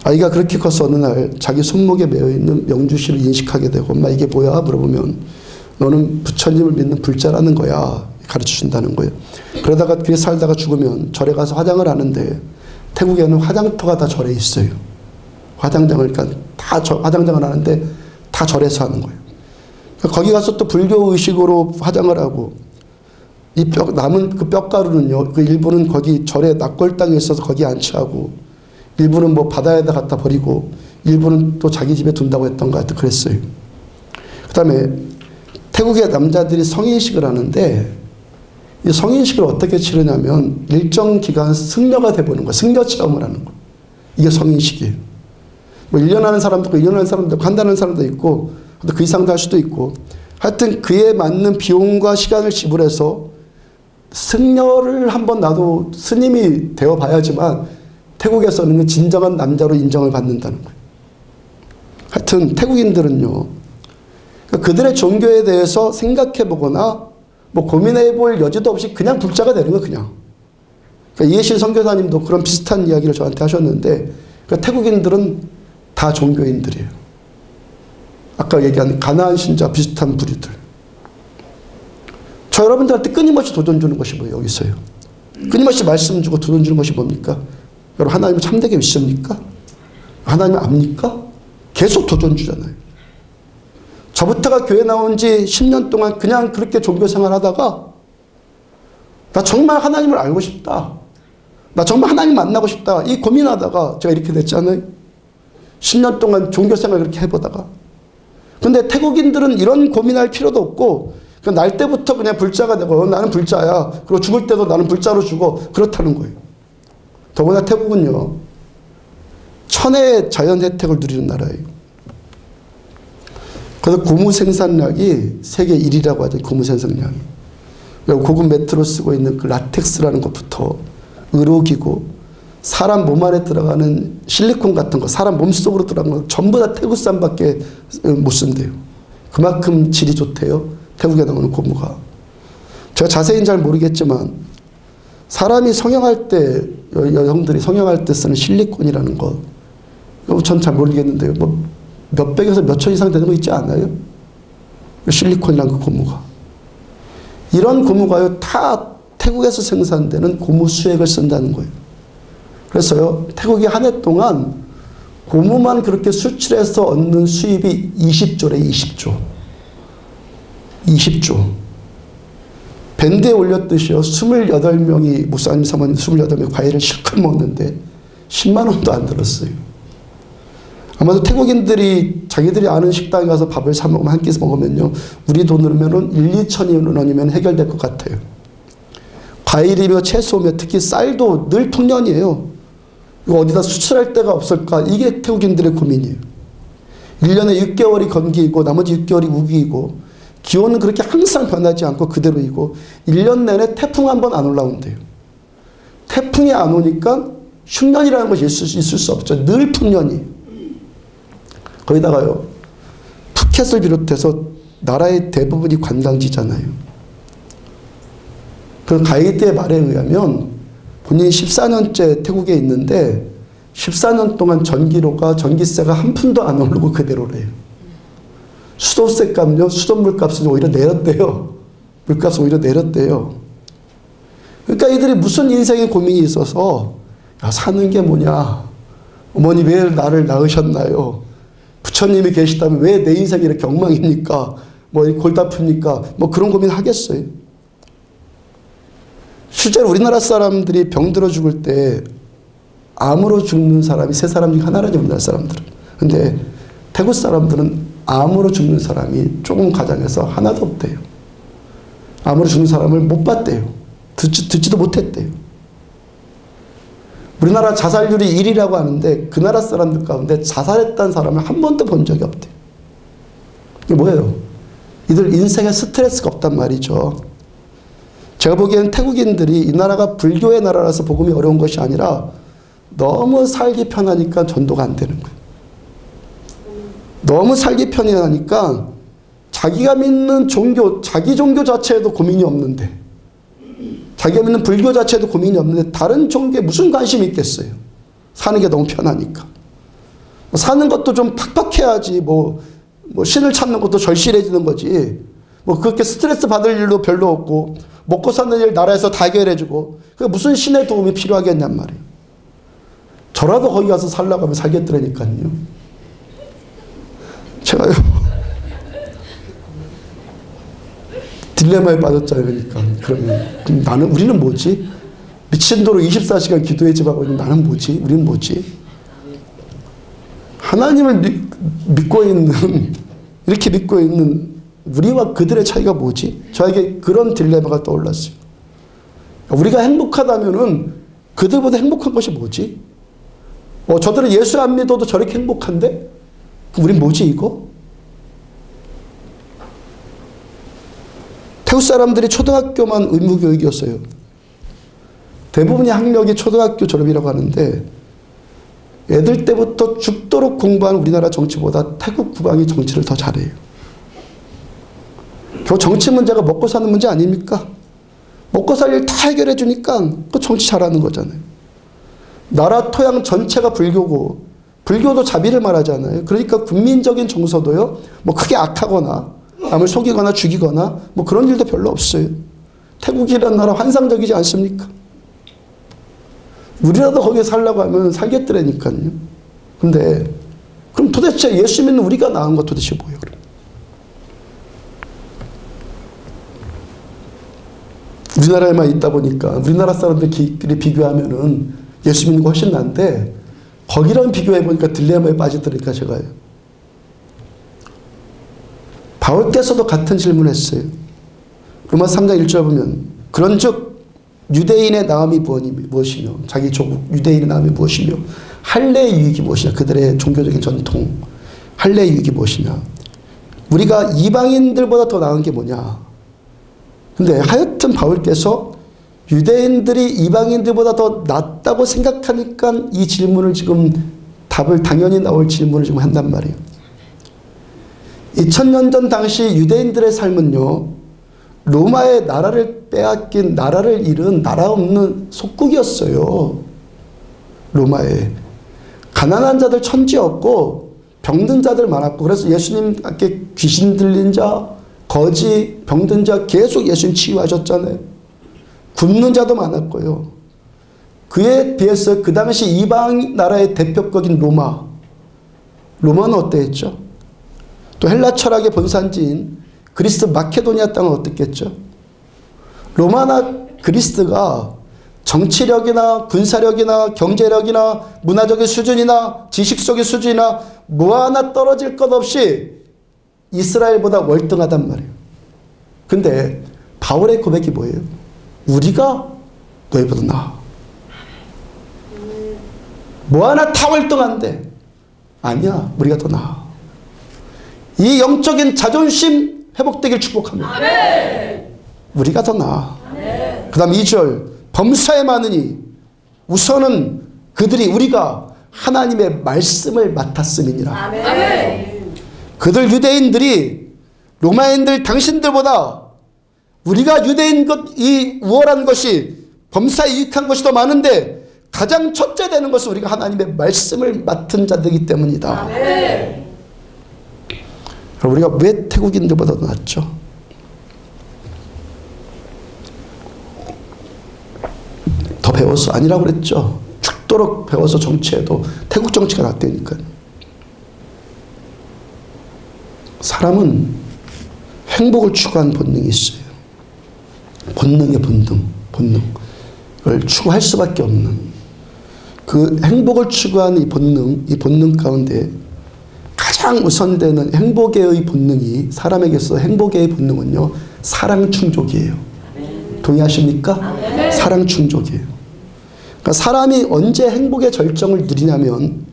A: 아이가 그렇게 커서 어느 날 자기 손목에 매어있는 명주실을 인식하게 되고, 엄마 이게 뭐야? 물어보면 너는 부처님을 믿는 불자라는 거야. 가르쳐준다는 거예요. 그러다가 그게 살다가 죽으면 절에 가서 화장을 하는데 태국에는 화장터가 다 절에 있어요. 화장장을, 그러니까 다 화장장을 하는데 다 절에서 하는 거예요. 거기 가서 또 불교 의식으로 화장을 하고, 이 남은 그 뼈가루는요, 그 일부는 거기 절에 낙골당에 있어서 거기 안치하고, 일부는 뭐 바다에다 갖다 버리고, 일부는 또 자기 집에 둔다고 했던 것 같아. 그랬어요. 그 다음에 태국의 남자들이 성인식을 하는데 이 성인식을 어떻게 치르냐면 일정 기간 승려가 돼보는 거예요. 승려 체험을 하는 거예요. 이게 성인식이에요. 뭐 1년 하는 사람도 있고 2년 하는 사람도 있고 한 달 하는 사람도 있고 그 이상도 할 수도 있고 하여튼 그에 맞는 비용과 시간을 지불해서 승려를 한번 나도 스님이 되어봐야지만 태국에서는 진정한 남자로 인정을 받는다는 거예요. 하여튼 태국인들은요. 그들의 종교에 대해서 생각해보거나 뭐 고민해볼 여지도 없이 그냥 불자가 되는 거예요. 그냥. 그러니까 이해신 선교사님도 그런 비슷한 이야기를 저한테 하셨는데 그러니까 태국인들은 다 종교인들이에요. 아까 얘기한 가나안 신자 비슷한 부류들. 저 여러분들한테 끊임없이 도전 주는 것이 뭐예요? 여기서요. 끊임없이 말씀 주고 도전 주는 것이 뭡니까? 여러분 하나님을 참되게 믿습니까? 하나님을 압니까? 계속 도전 주잖아요. 저부터가 교회 나온 지 10년 동안 그냥 그렇게 종교 생활하다가 나 정말 하나님을 알고 싶다. 나 정말 하나님 만나고 싶다. 이 고민하다가 제가 이렇게 됐잖아요. 10년 동안 종교 생활 그렇게 해보다가. 근데 태국인들은 이런 고민할 필요도 없고 날 때부터 그냥 불자가 되고 나는 불자야. 그리고 죽을 때도 나는 불자로 죽어. 그렇다는 거예요. 더구나 태국은요. 천혜의 자연 혜택을 누리는 나라예요. 그래서 고무 생산량이 세계 1위라고 하죠. 고무 생산량이. 고급 매트로 쓰고 있는 그 라텍스라는 것부터 의료기구, 사람 몸 안에 들어가는 실리콘 같은 거, 사람 몸속으로 들어가는 거 전부 다 태국산밖에 못 쓴대요. 그만큼 질이 좋대요. 태국에 나오는 고무가. 제가 자세히는 잘 모르겠지만 사람이 성형할 때, 여성들이 성형할 때 쓰는 실리콘이라는 거, 전 잘 모르겠는데요. 뭐 몇백에서 몇천 이상 되는 거 있지 않아요? 실리콘이란 그 고무가. 이런 고무가요, 다 태국에서 생산되는 고무 수액을 쓴다는 거예요. 그래서요, 태국이 한 해 동안 고무만 그렇게 수출해서 얻는 수입이 20조래, 20조. 20조. 밴드에 올렸듯이요, 28명이, 목사님, 사모님 28명이 과일을 실컷 먹는데 10만 원도 안 들었어요. 아마도 태국인들이 자기들이 아는 식당에 가서 밥을 사 먹으면 한 끼 먹으면요, 우리 돈으로는 1, 2천 원이면 해결될 것 같아요. 과일이며 채소며 특히 쌀도 늘 풍년이에요. 이거 어디다 수출할 데가 없을까? 이게 태국인들의 고민이에요. 1년에 6개월이 건기이고 나머지 6개월이 우기이고 기온은 그렇게 항상 변하지 않고 그대로이고 1년 내내 태풍 한 번 안 올라온대요. 태풍이 안 오니까 흉년이라는 것이 있을 수 없죠. 늘 풍년이에요. 거기다가요, 푸켓을 비롯해서 나라의 대부분이 관광지잖아요. 그 가이드의 말에 의하면 본인이 14년째 태국에 있는데 14년 동안 전기세가 한 푼도 안 오르고 그대로래요. 수도세 값요, 수돗물값은 오히려 내렸대요. 물값은 오히려 내렸대요. 그러니까 이들이 무슨 인생의 고민이 있어서 야, 사는 게 뭐냐, 어머니 왜 나를 낳으셨나요? 부처님이 계시다면 왜 내 인생이 이렇게 엉망입니까? 뭐 골다프니까 뭐 그런 고민 하겠어요. 실제로 우리나라 사람들이 병들어 죽을 때 암으로 죽는 사람이 세 사람 중 하나라죠, 우리나라 사람들은. 근데 태국 사람들은 암으로 죽는 사람이 조금 가장해서 하나도 없대요. 암으로 죽는 사람을 못 봤대요. 듣지도 못했대요. 우리나라 자살률이 1위라고 하는데 그 나라 사람들 가운데 자살했다는 사람을 한 번도 본 적이 없대요. 이게 뭐예요? 이들 인생에 스트레스가 없단 말이죠. 제가 보기에는 태국인들이 이 나라가 불교의 나라라서 복음이 어려운 것이 아니라 너무 살기 편하니까 전도가 안 되는 거예요. 너무 살기 편하니까 자기가 믿는 종교, 자기 종교 자체에도 고민이 없는데, 자기가 믿는 불교 자체에도 고민이 없는데 다른 종교에 무슨 관심이 있겠어요. 사는 게 너무 편하니까. 사는 것도 좀 팍팍해야지 뭐 신을 찾는 것도 절실해지는 거지. 뭐 그렇게 스트레스 받을 일도 별로 없고 먹고 사는 일 나라에서 다 해결해주고 그게 무슨 신의 도움이 필요하겠냔 말이에요. 저라도 거기 가서 살라고 하면 살겠더라니까요. 제가요 딜레마에 빠졌잖아요. 그러니까 그럼 우리는 뭐지? 미친도로 24시간 기도의 집 하고 있는 나는 뭐지? 우리는 뭐지? 하나님을 믿고 있는, 이렇게 믿고 있는 우리와 그들의 차이가 뭐지? 저에게 그런 딜레마가 떠올랐어요. 우리가 행복하다면은 그들보다 행복한 것이 뭐지? 저들은 예수 안 믿어도 저렇게 행복한데? 우린 뭐지 이거? 태국 사람들이 초등학교만 의무교육이었어요. 대부분의 학력이 초등학교 졸업이라고 하는데 애들 때부터 죽도록 공부한 우리나라 정치보다 태국 국왕이 정치를 더 잘해요. 그 정치 문제가 먹고 사는 문제 아닙니까? 먹고 살 일 다 해결해 주니까 그 정치 잘하는 거잖아요. 나라 토양 전체가 불교고 불교도 자비를 말하잖아요. 그러니까 국민적인 정서도요. 뭐 크게 악하거나 남을 속이거나 죽이거나 뭐 그런 일도 별로 없어요. 태국이라는 나라 환상적이지 않습니까? 우리라도 거기에 살려고 하면 살겠더라니까요. 근데 그럼 도대체 예수 믿는 우리가 나은 것 도대체 뭐예요? 그럼? 우리나라에만 있다 보니까 우리나라 사람들끼리 비교하면은 예수 믿는 거 훨씬 난데 거기랑 비교해 보니까 딜레마에 빠지더니까 제가요. 바울께서도 같은 질문을 했어요. 로마 3장 1절 보면 그런즉 유대인의 나음이 무엇이며 자기 조국 유대인의 나음이 무엇이며 할례의 유익이 무엇이냐. 그들의 종교적인 전통 할례의 유익이 무엇이냐. 우리가 이방인들보다 더 나은 게 뭐냐. 근데 하여튼 바울께서 유대인들이 이방인들보다 더 낫다고 생각하니까 이 질문을 지금 답을 당연히 나올 질문을 지금 한단 말이에요. 2000년 전 당시 유대인들의 삶은요. 로마의 나라를 빼앗긴 나라를 잃은 나라 없는 속국이었어요. 로마에. 가난한 자들 천지였고 병든 자들 많았고 그래서 예수님께 귀신 들린 자 거지 병든 자 계속 예수님 치유하셨잖아요. 굶는 자도 많았고요. 그에 비해서 그 당시 이방 나라의 대표격인 로마는 어땠죠? 또 헬라 철학의 본산지인 그리스 마케도니아 땅은 어땠겠죠? 로마나 그리스가 정치력이나 군사력이나 경제력이나 문화적인 수준이나 지식적인 수준이나 뭐 하나 떨어질 것 없이 이스라엘보다 월등하단 말이에요. 근데 바울의 고백이 뭐예요? 우리가 너희보다 나아. 뭐 하나 다 월등한데 아니야. 우리가 더 나아. 이 영적인 자존심 회복되길 축복합니다. 아멘. 우리가 더 나아. 그 다음 2절 범사에 많으니 우선은 우리가 하나님의 말씀을 맡았음이니라. 아멘. 그들 유대인들이 로마인들 당신들보다 우리가 유대인 이 우월한 것이 범사에 유익한 것이 더 많은데 가장 첫째 되는 것은 우리가 하나님의 말씀을 맡은 자들이기 때문이다. 아멘. 그럼 우리가 왜 태국인들보다 더 낫죠? 더 배워서 아니라고 그랬죠. 죽도록 배워서 정치해도 태국 정치가 낫다니까요. 사람은 행복을 추구하는 본능이 있어요. 본능의 본능. 그걸 추구할 수밖에 없는 그 행복을 추구하는 이 본능 가운데 가장 우선되는 행복의 본능이 사람에게서 행복의 본능은요. 사랑 충족이에요. 동의하십니까? 사랑 충족이에요. 그러니까 사람이 언제 행복의 절정을 누리냐면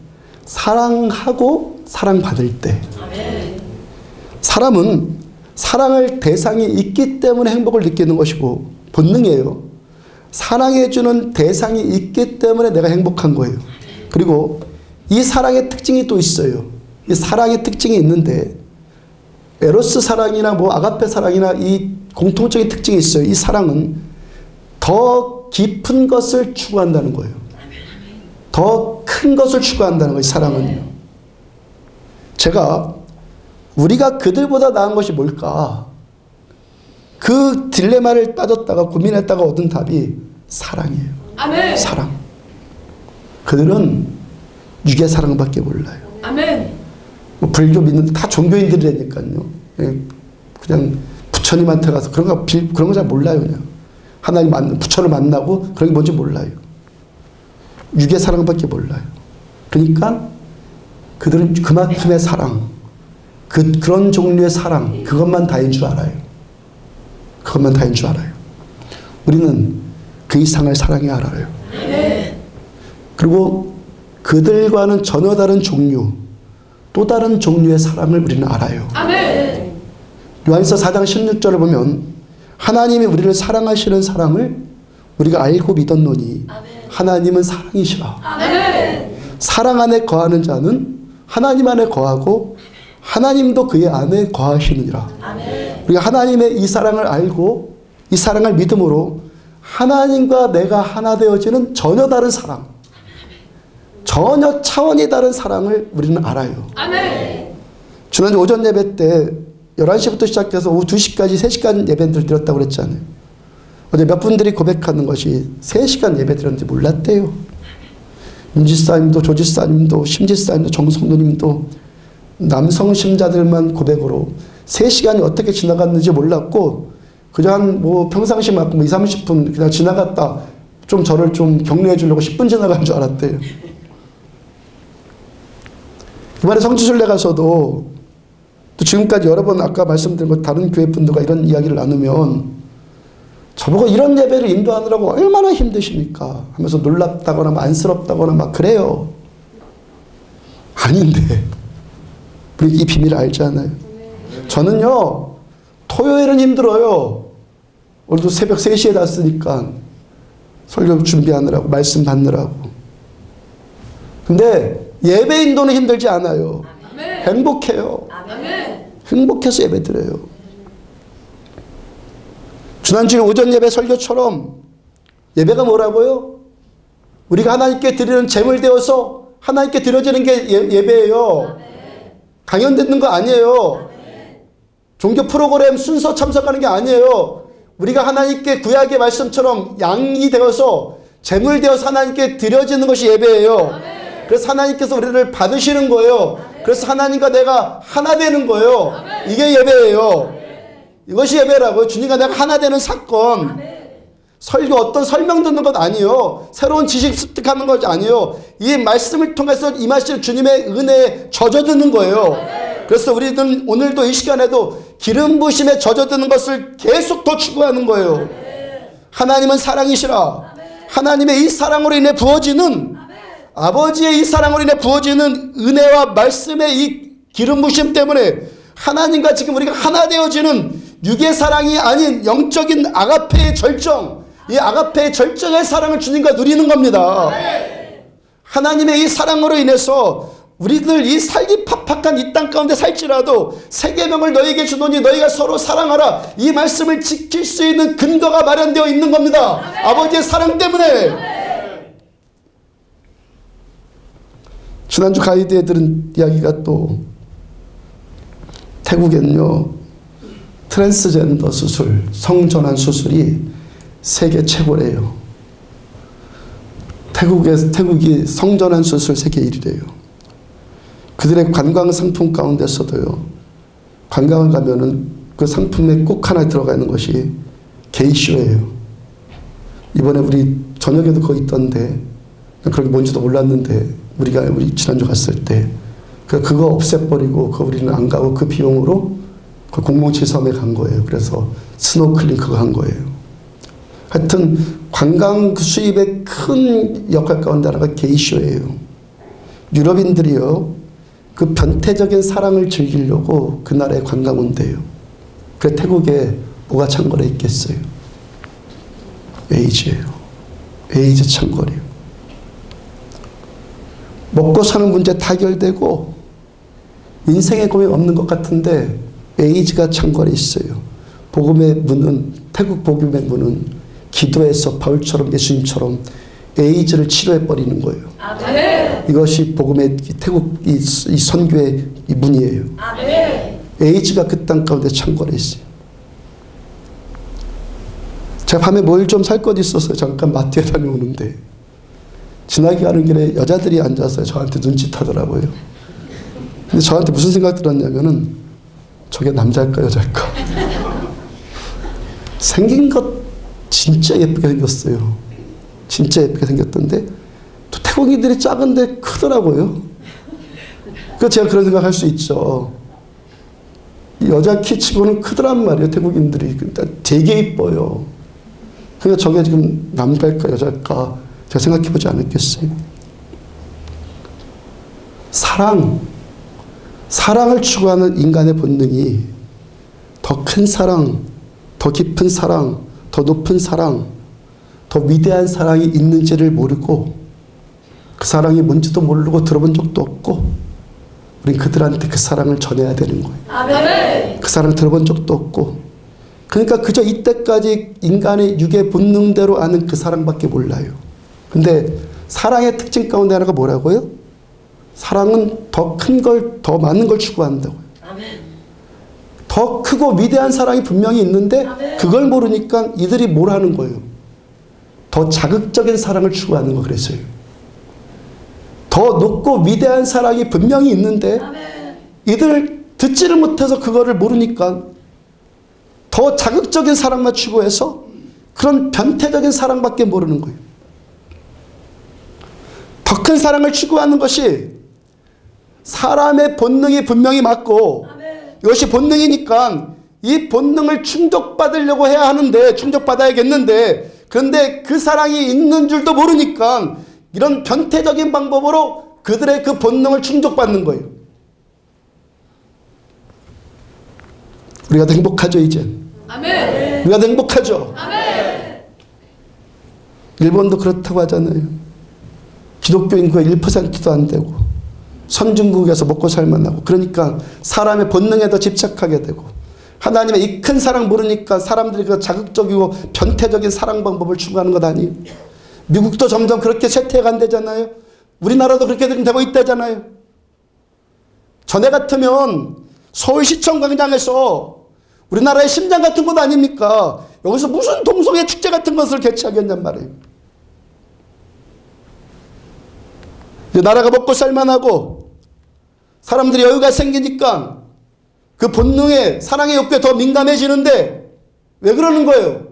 A: 사랑하고 사랑받을 때. 사람은 사랑할 대상이 있기 때문에 행복을 느끼는 것이고 본능이에요. 사랑해주는 대상이 있기 때문에 내가 행복한 거예요. 그리고 이 사랑의 특징이 또 있어요. 이 사랑의 특징이 있는데 에로스 사랑이나 뭐 아가페 사랑이나 이 공통적인 특징이 있어요. 이 사랑은 더 깊은 것을 추구한다는 거예요. 더 큰 것을 추구한다는 거예요. 사랑은요. 제가 우리가 그들보다 나은 것이 뭘까? 그 딜레마를 따졌다가 고민했다가 얻은 답이 사랑이에요. 아멘. 사랑. 그들은 육의 사랑밖에 몰라요. 아멘. 뭐 불교 믿는 다 종교인들이라니까요. 그냥 부처님한테 가서 그런 거 잘 몰라요. 그냥 하나님 부처를 만나고 그런 게 뭔지 몰라요. 육의 사랑밖에 몰라요. 그러니까 그들은 그만큼의 사랑, 그런 종류의 사랑, 그것만 다인 줄 알아요. 그것만 다인 줄 알아요. 우리는 그 이상을 사랑해 알아요. 그리고 그들과는 전혀 다른 종류, 또 다른 종류의 사랑을 우리는 알아요.
B: 아멘.
A: 요한서 4장 16절을 보면 하나님이 우리를 사랑하시는 사랑을 우리가 알고 믿었노니 하나님은 사랑이시라.
B: 아멘.
A: 사랑 안에 거하는 자는 하나님 안에 거하고 하나님도 그의 안에 거하시느니라.
B: 아멘.
A: 우리가 하나님의 이 사랑을 알고 이 사랑을 믿음으로 하나님과 내가 하나 되어지는 전혀 다른 사랑, 전혀 차원이 다른 사랑을 우리는 알아요.
B: 아멘.
A: 지난주 오전 예배 때 11시부터 시작해서 오후 2시까지 3시간 예배를 드렸다고 그랬잖아요. 어제 몇 분들이 고백하는 것이 3시간 예배 드렸는지 몰랐대요. 임지사님도 조지사님도 심지사님도 정성도님도 남성 심자들만 고백으로 3시간이 어떻게 지나갔는지 몰랐고 그저 한 뭐 평상시 맞고 뭐 20-30분 그냥 지나갔다 좀 저를 좀 격려해 주려고 10분 지나간 줄 알았대요. 이번에 성지순례 가서도 또 지금까지 여러 번 아까 말씀드린 것 다른 교회 분들과 이런 이야기를 나누면 저보고 이런 예배를 인도하느라고 얼마나 힘드십니까? 하면서 놀랍다거나 막 안쓰럽다거나 막 그래요. 아닌데 우리 이 비밀을 알잖아요. 저는요 토요일은 힘들어요. 오늘도 새벽 3시에 났으니까 설교 준비하느라고 말씀 받느라고. 근데 예배 인도는 힘들지 않아요.
B: 아멘.
A: 행복해요.
B: 아멘.
A: 행복해서 예배 드려요. 지난주 오전 예배 설교처럼 예배가 뭐라고요? 우리가 하나님께 드리는 제물 되어서 하나님께 드려지는 게 예배예요. 강연 듣는 거 아니에요. 종교 프로그램 순서 참석하는 게 아니에요. 우리가 하나님께 구약의 말씀처럼 양이 되어서 제물 되어서 하나님께 드려지는 것이 예배예요. 그래서 하나님께서 우리를 받으시는 거예요. 그래서 하나님과 내가 하나 되는 거예요. 이게 예배예요. 이것이 예배라고요. 주님과 내가 하나 되는 사건. 설교 어떤 설명 듣는 것 아니에요. 새로운 지식 습득하는 것 아니에요. 이 말씀을 통해서 임하실 주님의 은혜에 젖어드는 거예요. 그래서 우리는 오늘도 이 시간에도 기름 부심에 젖어드는 것을 계속 더 추구하는 거예요. 하나님은 사랑이시라. 하나님의 이 사랑으로 인해 부어지는 아버지의 이 사랑으로 인해 부어지는 은혜와 말씀의 이 기름 부심 때문에 하나님과 지금 우리가 하나 되어지는 육의 사랑이 아닌 영적인 아가페의 절정, 이 아가페의 절정의 사랑을 주님과 누리는 겁니다. 하나님의 이 사랑으로 인해서 우리들 이 살기 팍팍한 이 땅 가운데 살지라도 새 계명을 너희에게 주노니 너희가 서로 사랑하라, 이 말씀을 지킬 수 있는 근거가 마련되어 있는 겁니다. 아버지의 사랑 때문에. 지난주 가이드에 들은 이야기가 또 태국에는요 트랜스젠더 수술, 성전환 수술이 세계 최고래요. 태국이 성전환 수술 세계 1위래요. 그들의 관광 상품 가운데서도요, 관광을 가면은 그 상품에 꼭 하나 들어가 있는 것이 게이쇼예요. 이번에 우리 저녁에도 거기 있던데, 그렇게 뭔지도 몰랐는데, 우리 지난주 갔을 때, 그거 없애버리고, 우리는 안 가고 그 비용으로 그 공몽치 섬에 간 거예요. 그래서 스노클링 그거 한 거예요. 하여튼, 관광 수입의 큰 역할 가운데 하나가 게이쇼예요. 유럽인들이요, 그 변태적인 사랑을 즐기려고 그 나라에 관광 온대요. 그래 태국에 뭐가 창궐해 있겠어요? 에이즈예요. 에이즈 창궐이요. 먹고 사는 문제 다 해결되고 인생에 고민 없는 것 같은데 에이즈가 창궐해 있어요. 복음의 문은, 태국 복음의 문은 기도해서 바울처럼 예수님처럼 에이즈를 치료해버리는 거예요.
B: 아멘.
A: 이것이 복음의 태국 이 선교의 이 문이에요.
B: 아멘.
A: 에이즈가 그 땅 가운데 창궐해 있어요. 제가 밤에 뭘 좀 살 것 있어서 잠깐 마트에 다녀오는데 지나게 가는 길에 여자들이 앉아서 저한테 눈짓하더라고요. 근데 저한테 무슨 생각 들었냐면은 저게 남자일까 여자일까? 생긴 것 진짜 예쁘게 생겼어요. 진짜 예쁘게 생겼던데 또 태국인들이 작은데 크더라고요. 그래서 제가 그런 생각할 수 있죠. 여자 키 치고는 크더란 말이에요. 태국인들이. 되게 이뻐요. 그러니까 저게 지금 남자일까 여자일까 제가 생각해보지 않았겠어요. 사랑을 추구하는 인간의 본능이 더 큰 사랑, 더 깊은 사랑, 더 높은 사랑, 더 위대한 사랑이 있는지를 모르고 그 사랑이 뭔지도 모르고 들어본 적도 없고 우린 그들한테 그 사랑을 전해야 되는 거예요.
B: 아멘.
A: 그 사랑을 들어본 적도 없고 그러니까 그저 이때까지 인간의 육의 본능대로 아는 그 사랑밖에 몰라요. 근데 사랑의 특징 가운데 하나가 뭐라고요? 사랑은 더 큰 걸, 더 많은 걸 추구한다고요.
B: 아멘.
A: 더 크고 위대한 사랑이 분명히 있는데
B: 아멘.
A: 그걸 모르니까 이들이 뭘 하는 거예요? 더 자극적인 사랑을 추구하는 거 그랬어요. 더 높고 위대한 사랑이 분명히 있는데
B: 아멘.
A: 이들 듣지를 못해서 그거를 모르니까 더 자극적인 사랑만 추구해서 그런 변태적인 사랑밖에 모르는 거예요. 더 큰 사랑을 추구하는 것이 사람의 본능이 분명히 맞고
B: 아멘.
A: 이것이 본능이니까 이 본능을 충족받으려고 해야 하는데 충족받아야겠는데 그런데 그 사랑이 있는 줄도 모르니까 이런 변태적인 방법으로 그들의 그 본능을 충족받는 거예요. 우리가 더 행복하죠 이제.
B: 아멘.
A: 우리가 더 행복하죠.
B: 아멘.
A: 일본도 그렇다고 하잖아요. 기독교 인구가 1%도 안 되고 선진국에서 먹고 살만하고 그러니까 사람의 본능에 더 집착하게 되고 하나님의 이 큰 사랑 모르니까 사람들이 그 자극적이고 변태적인 사랑 방법을 추구하는 것 아니에요. 미국도 점점 그렇게 쇠퇴해간대잖아요. 우리나라도 그렇게 되고 있다잖아요. 전에 같으면 서울시청 광장에서 우리나라의 심장 같은 곳 아닙니까? 여기서 무슨 동성애 축제 같은 것을 개최하겠냔 말이에요. 이제 나라가 먹고 살만하고 사람들이 여유가 생기니까 그 본능에 사랑의 욕구에 더 민감해지는데 왜 그러는 거예요?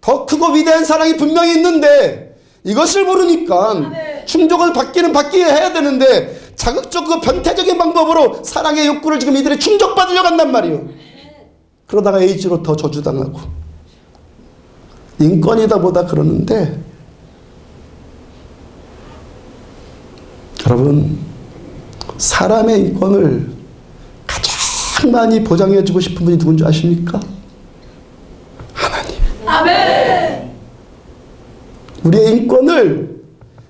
A: 더 크고 위대한 사랑이 분명히 있는데 이것을 모르니까 충족을 받기는 받기에 해야 되는데 자극적이고 변태적인 방법으로 사랑의 욕구를 지금 이들이 충족받으려고 한단 말이에요. 그러다가 에이즈로 더 저주당하고 인권이다 보다 그러는데 여러분 사람의 인권을 가장 많이 보장해주고 싶은 분이 누군지 아십니까? 하나님.
B: 아멘.
A: 우리의 인권을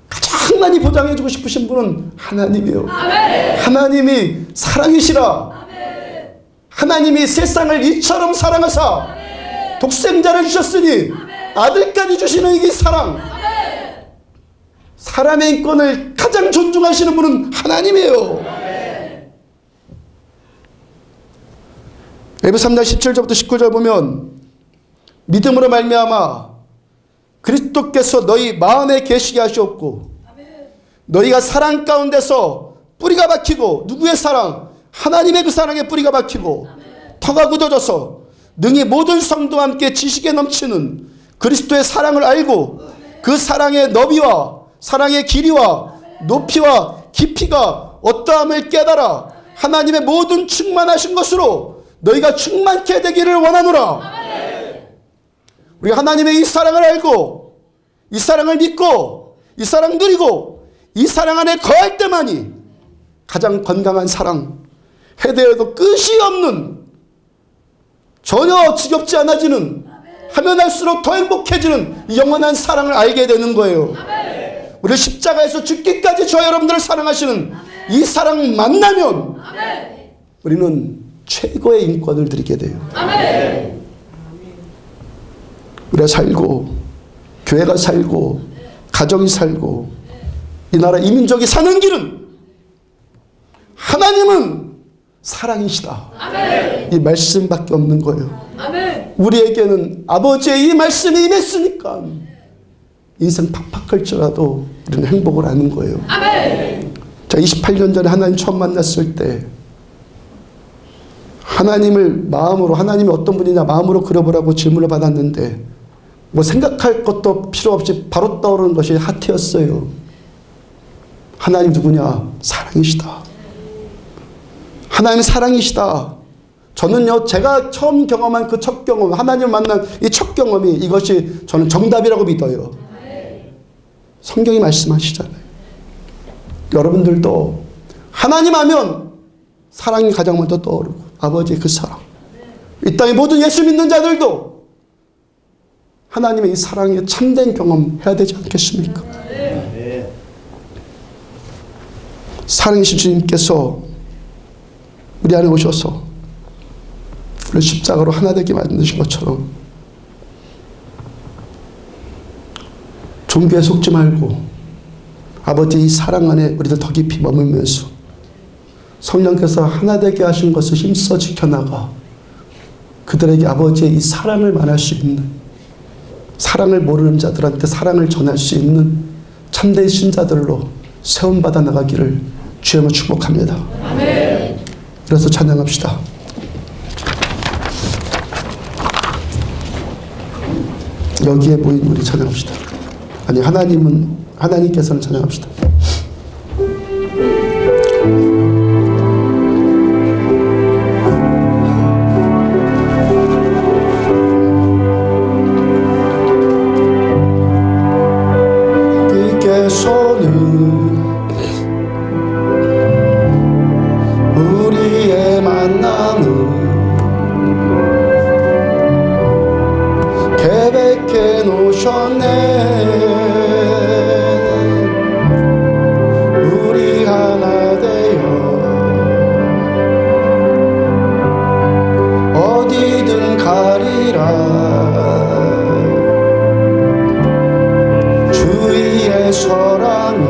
A: 가장 많이 보장해주고 싶으신 분은 하나님이요.
B: 아멘.
A: 하나님이 사랑이시라.
B: 아멘.
A: 하나님이 세상을 이처럼 사랑하사
B: 아멘.
A: 독생자를 주셨으니
B: 아멘.
A: 아들까지 주시는 이게 사랑.
B: 아멘.
A: 사람의 인권을 가장 존중하시는 분은 하나님이에요. 에베소 3장 17절부터 19절 보면 믿음으로 말미암아 그리스도께서 너희 마음에 계시게 하시옵고 너희가 사랑 가운데서 뿌리가 박히고 누구의 사랑? 하나님의 그 사랑에 뿌리가 박히고 터가 굳어져서 능히 모든 성도와 함께 지식에 넘치는 그리스도의 사랑을 알고 그 사랑의 너비와 사랑의 길이와 높이와 깊이가 어떠함을 깨달아 하나님의 모든 충만하신 것으로 너희가 충만케 되기를 원하노라. 우리가 하나님의 이 사랑을 알고 이 사랑을 믿고 이 사랑 누리고 이 사랑 안에 거할 때만이 가장 건강한 사랑, 해대에도 끝이 없는 전혀 지겹지 않아지는 하면 할수록 더 행복해지는 영원한 사랑을 알게 되는 거예요. 우리 십자가에서 죽기까지 저 여러분들을 사랑하시는 이 사랑 만나면 우리는 최고의 인권을 드리게 돼요.
B: 아멘.
A: 우리가 살고 교회가 살고 가정이 살고 이 나라 이 민족이 사는 길은 하나님은 사랑이시다.
B: 아멘.
A: 이 말씀밖에 없는 거예요.
B: 아멘.
A: 우리에게는 아버지의 이 말씀이 임했으니까 인생 팍팍할지라도 우리는 행복을 하는 거예요.
B: 아멘.
A: 자, 28년 전에 하나님 처음 만났을 때 하나님을 마음으로 하나님이 어떤 분이냐 마음으로 그려보라고 질문을 받았는데 뭐 생각할 것도 필요 없이 바로 떠오르는 것이 하트였어요. 하나님 누구냐? 사랑이시다. 하나님 사랑이시다. 저는요, 제가 처음 경험한 그 첫 경험, 하나님 만난 이 첫 경험이 이것이 저는 정답이라고 믿어요. 성경이 말씀하시잖아요. 여러분들도 하나님 하면 사랑이 가장 먼저 떠오르고, 아버지의 그 사랑. 이 땅의 모든 예수 믿는 자들도 하나님의 이 사랑에 참된 경험 해야 되지 않겠습니까? 사랑이신 주님께서 우리 안에 오셔서 우리 십자가로 하나 되게 만드신 것처럼 종교에 속지 말고 아버지의 사랑 안에 우리들 더 깊이 머물면서 성령께서 하나 되게 하신 것을 힘써 지켜나가 그들에게 아버지의 이 사랑을 말할 수 있는, 사랑을 모르는 자들한테 사랑을 전할 수 있는 참된 신자들로 세움받아 나가기를 주님을 축복합니다. 아멘. 그래서 찬양합시다. 여기에 모인 우리 찬양합시다. 아니, 하나님께서는 찬양합시다.
C: 우리의 만남을 계획해 놓으셨네. 우리 하나 되어 어디든 가리라. 주위에 서라며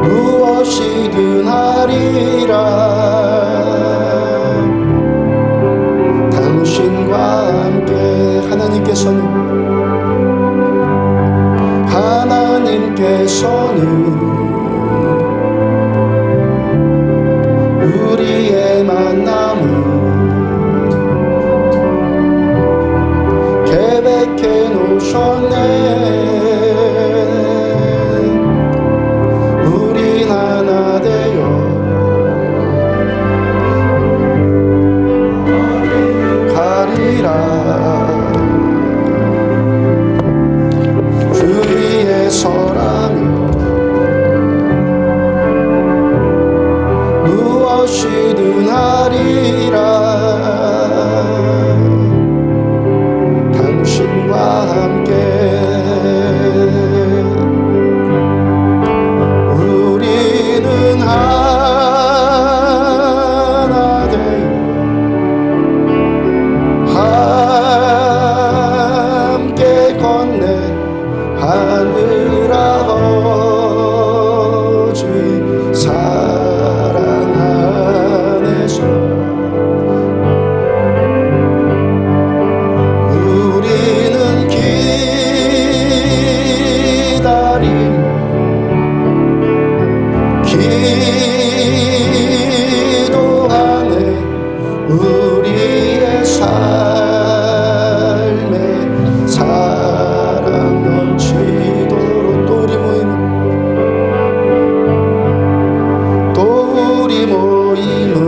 C: 무엇이든 하리라. 당신과 함께 하나님께서는 우리의 만남을 계획해 놓으셨네. 우린 하나 되어 가리라. 주위에 서라며 무엇이든 하리라. 당신과 함께 우리는 하나 되어 함께 건네 하늘 아버지 사랑 안에서 우리는 기다리며 기도하네. 우리의 삶에 사랑 넘치도록 또 우리 모임은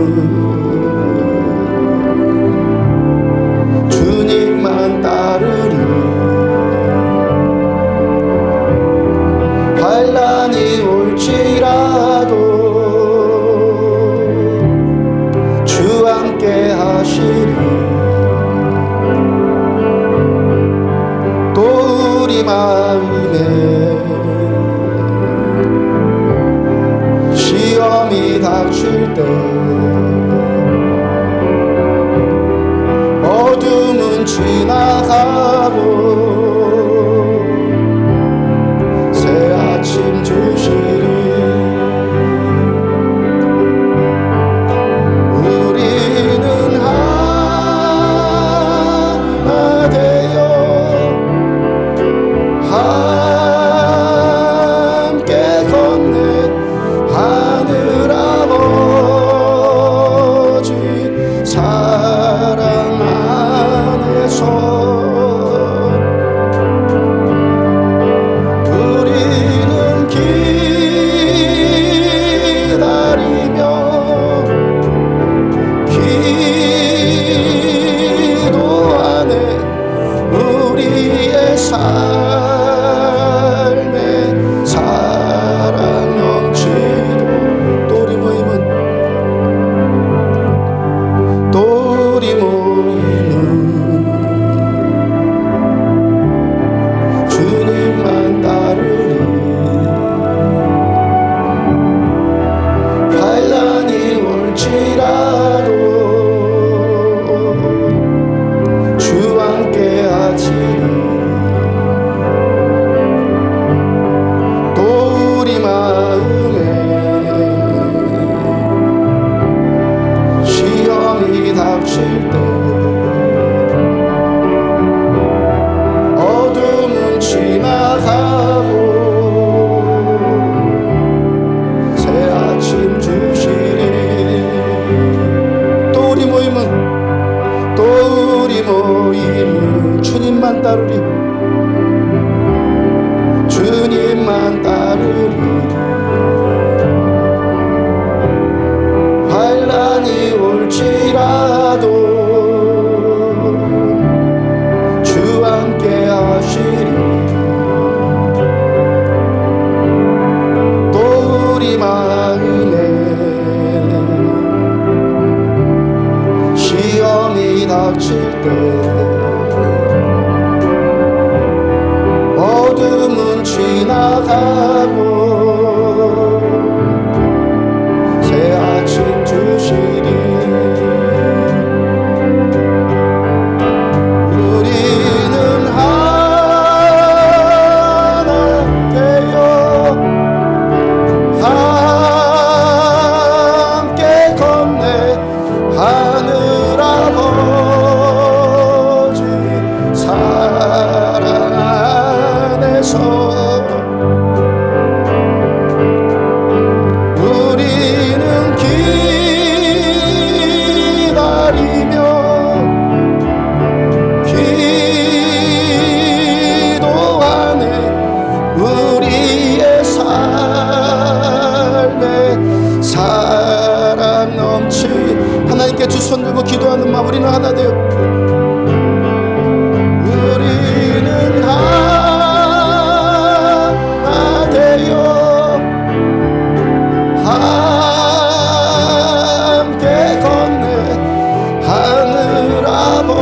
C: 주님만 따르리. 환난이 올지라도 주 함께 하시리. 또 우리 마음에 시험이 닥칠 때 어둠은 지나가고 새 아침 주시리. 우리는 하나 되어 함께 건네 하늘 아버지 사랑 안에서 우리는 기다리며 삶에 사랑 넘치도록 또 우리 모임은 주님만 따르리. 환난이 올지라도 주 함께 하시리. 또 우리 마음에 시험이 닥칠 때 어둠은 지나가고 새 아침 주시리. 또 우리 모임은 주님만 따르리. 주님만 따르리. 환난이 올지라도 주 함께 하시리. 또 우리 마음에 시험이 닥칠 때 어둠은 지나가고 새 아침 주시리. 우리는 하나 되어 함께 건네 하늘 아버지 사랑 안에서 우리는 기다리며 기도하네. 우리의 삶에 사랑 넘치. 하나님께 두 손 들고 기도하는 마음. 우리는 하나 되어 우리는 하나 되어 함께 건네 하늘 아버지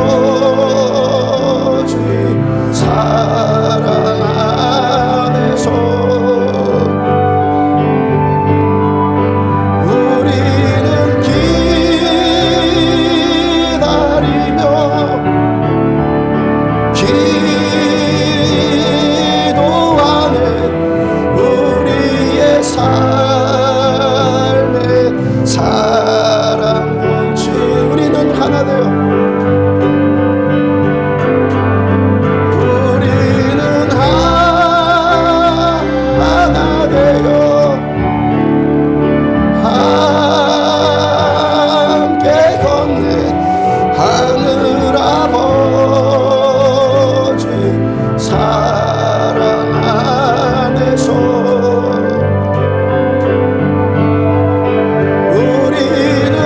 C: 사랑 안에서 우리는 기다리며 기도하네. 우리의 삶에 사랑 넘치. 우리는 하나 되어 우리는 하나 되어 함께 건네 하늘 아버지 사랑 안에서 우리는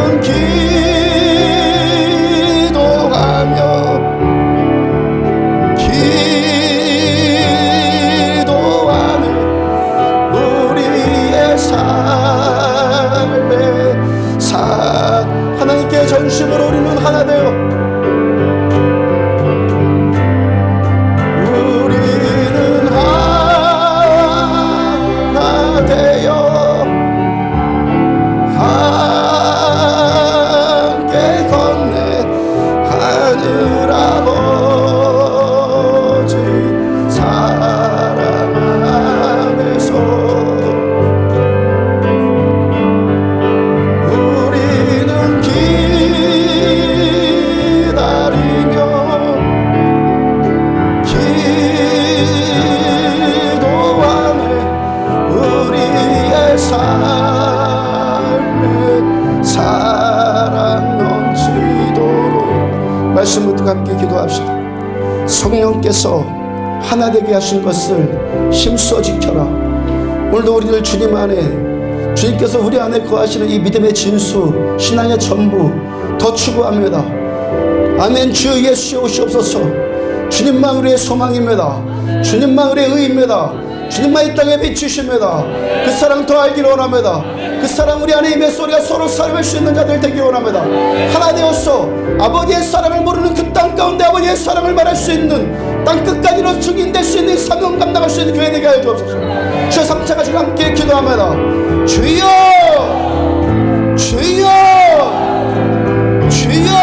C: 기도하며 기도하는 우리의 삶에 하나님께 전심으로 우리는 하나 되어 우리는 하나 되어 함께 건네 하늘 아버지 사랑 안에서 우리는 기다리며 기도하네. 우리의 삶에 사랑 넘치도록 말씀 붙들고 함께 기도합시다. 성령께서 하나 되게 하신 것을 힘써 지켜라. 오늘도 우리들 주님 안에 주님께서 우리 안에 거하시는 이 믿음의 진수 신앙의 전부 더 추구합니다. 아멘. 주 예수 오시옵소서. 주님만 우리의 소망입니다. 주님만 우리의 의입니다. 주님만 이 땅에 비치십니다. 그 사랑 더 알기를 원합니다. 그 사랑 우리 안에 임해서 우리가 서로 살아갈 수 있는 자들 되기 원합니다. 하나 되어서 아버지의 사랑을 모르는 그 땅 가운데 아버지의 사랑을 말할 수 있는 땅 끝까지로 증인될 수 있는 사명 감당할 수 있는 교회 되게 하여 주옵소서. 주여 3차 가지고 함께 기도합니다. 주여 주여 주여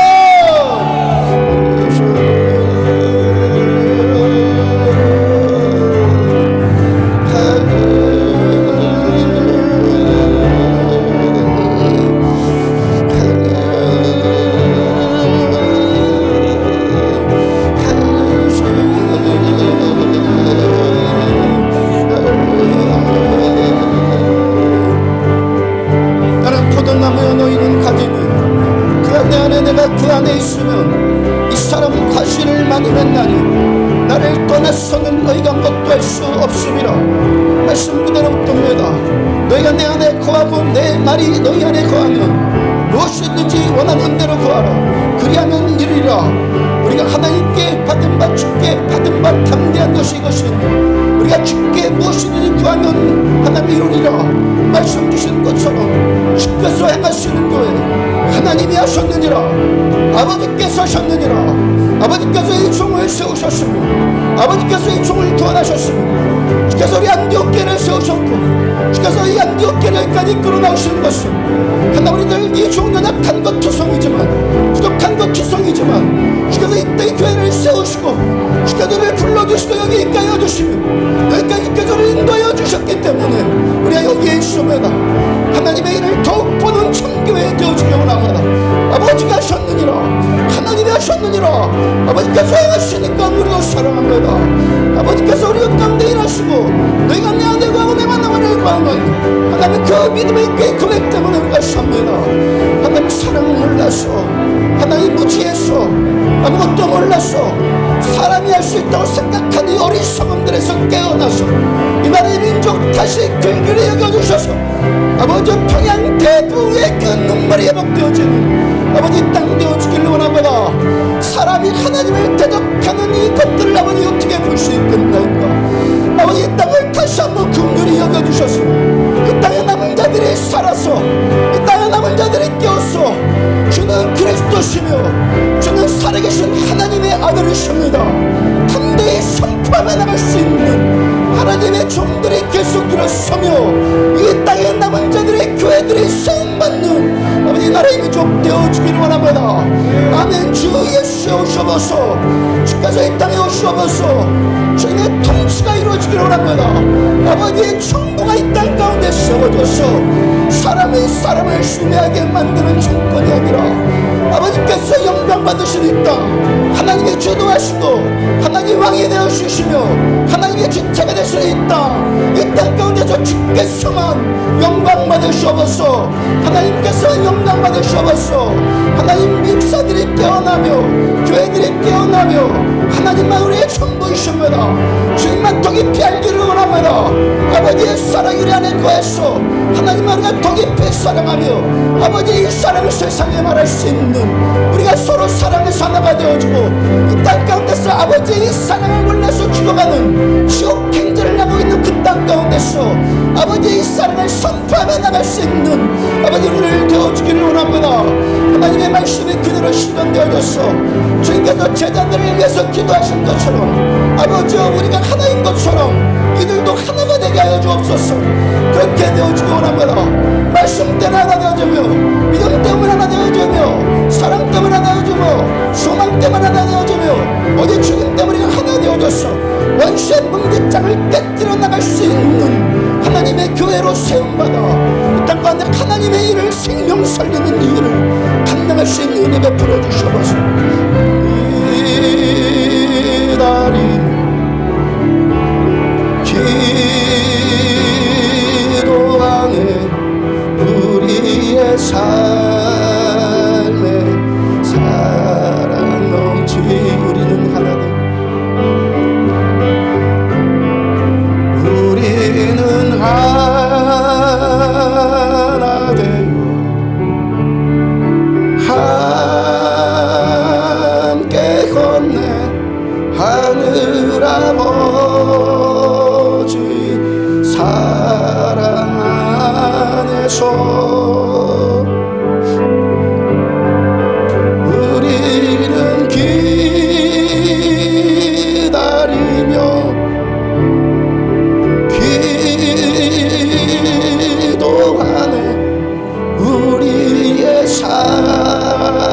C: 그 안에 있으면 이 사람은 과실을 많이 맺나니 나를 떠나서는 너희가 아무것도 할 수 없음이라. 말씀 그대로 듭니다. 너희가 내 안에 거하고 내 말이 너희 안에 거하면 무엇이든지 원하는 대로 구하라. 그리하면 이르리라. 우리가 하나님께 받은 바 주께 받은 바 담대한 것이 이것이 우리가 주께 무엇이든지 구하면 하나님이 이루리라. 말씀 주신 것처럼 주께서 행하시는 교회 하나님이 하셨느니라. 아버지께서 하셨느니라. 아버지께서 이 종을 세우셨으며 아버지께서 이 종을 구원하셨으며 주께서 우리 안디옥교회를 세우셨고 주께서 이 안디옥교회를 여기까지 끌어나오시는 것은 하나 우리들 이 종 연약한 것 투성이지만 부족한 것 투성이지만 주께서 이때 이 교회를 세우시고 주께서 우리를 불러주시고 여기 있게 하여 주시며 여기까지 우리를 인도하여 주셨기 때문에 우리가 여기에 있음에다 하나님의 일을 더욱 보는 참교회 되어주기 원합니다. 아버지가 하셨느니라. 하나님이 하셨느니라. 아버지께서 행하시니까 우리도 사랑합니다. 아버지께서 우리 가운데 일하시고 너희가 내 안에 구하고 내가 나만을 구하면 하나님 그 믿음의 그 고백 때문에 우리가 삽니다. 하나님 사랑을 몰라서 하나님 무지해서 아무것도 몰라서 사람이 할 수 있다고 생각하는 어리석음들에서 깨어나서 이 나라의 민족 다시 긍휼히 여겨주셔서 아버지 평양 대부의 그 눈물이 회복되어지는 아버지 땅 되어주기를 원합니다. 사람이 하나님을 대적하는 이 것들을 아버지 어떻게 볼 수 있겠나이까. 아버지 이 땅을 다시 한번 긍휼히 여겨주셔서 이 땅에 남은 자들이 살아서 이 땅에 남은 자들이 깨어서 주는 그리스도시며 주는 살아계신 하나님의 아들이십니다. 담대히 선포하며 나갈 수 있는 하나님의 종들이 계속 일어서며 이 땅에 남은 자들의 교회들이 세움받는 아버지 나라의 민족 되어주기를 원합니다. 아멘. 주 예수에 오셔서 주께서 이 땅에 오셔서 주님의 통치가 이루어지기를 원합니다. 아버지의 정부가 이 땅 가운데 세워져서 사람이 사람을 순회하게 만드는 정권이 아니라 아버지께서 영광 받으신 이 땅 하나님이 주도하시고 하나님 왕이 되어주시며 하나님의 주체가 되시는 이 땅 가운데서 주께서만 영광 받으시옵소서. 하나님께서 영광 받으시옵소서. 하나님 목사들이 깨어나며 교회들이 깨어나며 하나님만 우리의 전부이십니다. 주님만 더 깊이 알기를 원합니다. 아버지의 사랑이 우리 안에 거해서 하나님만 우리가 더 깊이 사랑하며 아버지 이 사랑을 세상에 말할 수 있는 우리가 서로 사랑해서 하나가 되어주고 이 땅 가운데서 아버지의 이 사랑을 몰라서 죽어가는 지옥 행진을 하고 있는 그 땅 가운데서 아버지의 이 사랑을 선포하며 나갈 수 있는 아버지 우리를 되어주기를 원합니다. 하나님의 말씀이 그대로 실현되어져서 주님께서 제자들을 위해서 기도하신 것처럼 아버지 우리가 하나인 것처럼 이들도 하나가 되게 하여 주옵소서. 그렇게 되어주기 원합니다. 말씀 때문에 하나 되어주며 믿음 때문에 하나 되어주며 사랑 때문에 하나 되어주며 소망 때문에 하나 되어주며 어디 주님 때문에 하나 되어줘서 원수의 뭉대장을 깨뜨려 나갈 수 있는 하나님의 교회로 세움받아 이 땅 가운데 하나님의 일을 생명 살리는 일을 감당할 수 있는 은혜 베풀어 주셔서 이 날이 기도하네 우리의 삶에 사랑 넘치 우리는 하나 돼 우리는 하나 되어 함께 건네 하늘 아버지 안에서 우리는 기다리며 기도하네. 우리의 삶에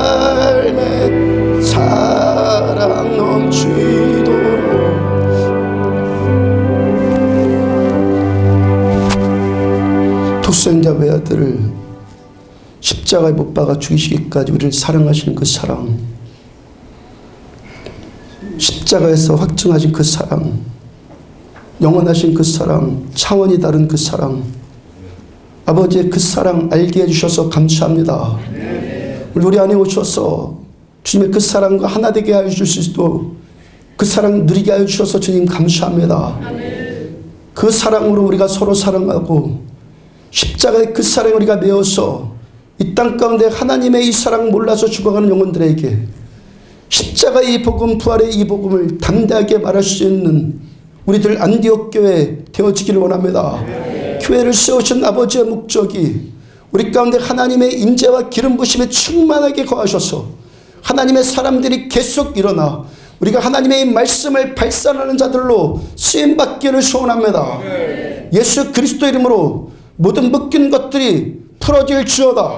C: 사랑 넘치도록 독생자 외아들을 십자가에 못 박아 죽이시기까지 우리를 사랑하시는 그 사랑, 십자가에서 확증하신 그 사랑, 영원하신 그 사랑, 차원이 다른 그 사랑, 아버지의 그 사랑 알게 해주셔서 감사합니다. 우리 안에 오셔서 주님의 그 사랑과 하나 되게 하여 주시고 그 사랑 누리게 하여 주셔서 주님 감사합니다. 그 사랑으로 우리가 서로 사랑하고 십자가의 그 사랑을 우리가 메어서 이 땅 가운데 하나님의 이 사랑 몰라서 죽어가는 영혼들에게 십자가의 이 복음, 부활의 이 복음을 담대하게 말할 수 있는 우리들 안디옥 교회 되어지기를 원합니다. 교회를 세우신 아버지의 목적이 우리 가운데 하나님의 인재와 기름 부심에 충만하게 거하셔서 하나님의 사람들이 계속 일어나 우리가 하나님의 말씀을 발산하는 자들로 쓰임받기를 소원합니다. 예수 그리스도 이름으로 모든 묶인 것들이 풀어질지어다.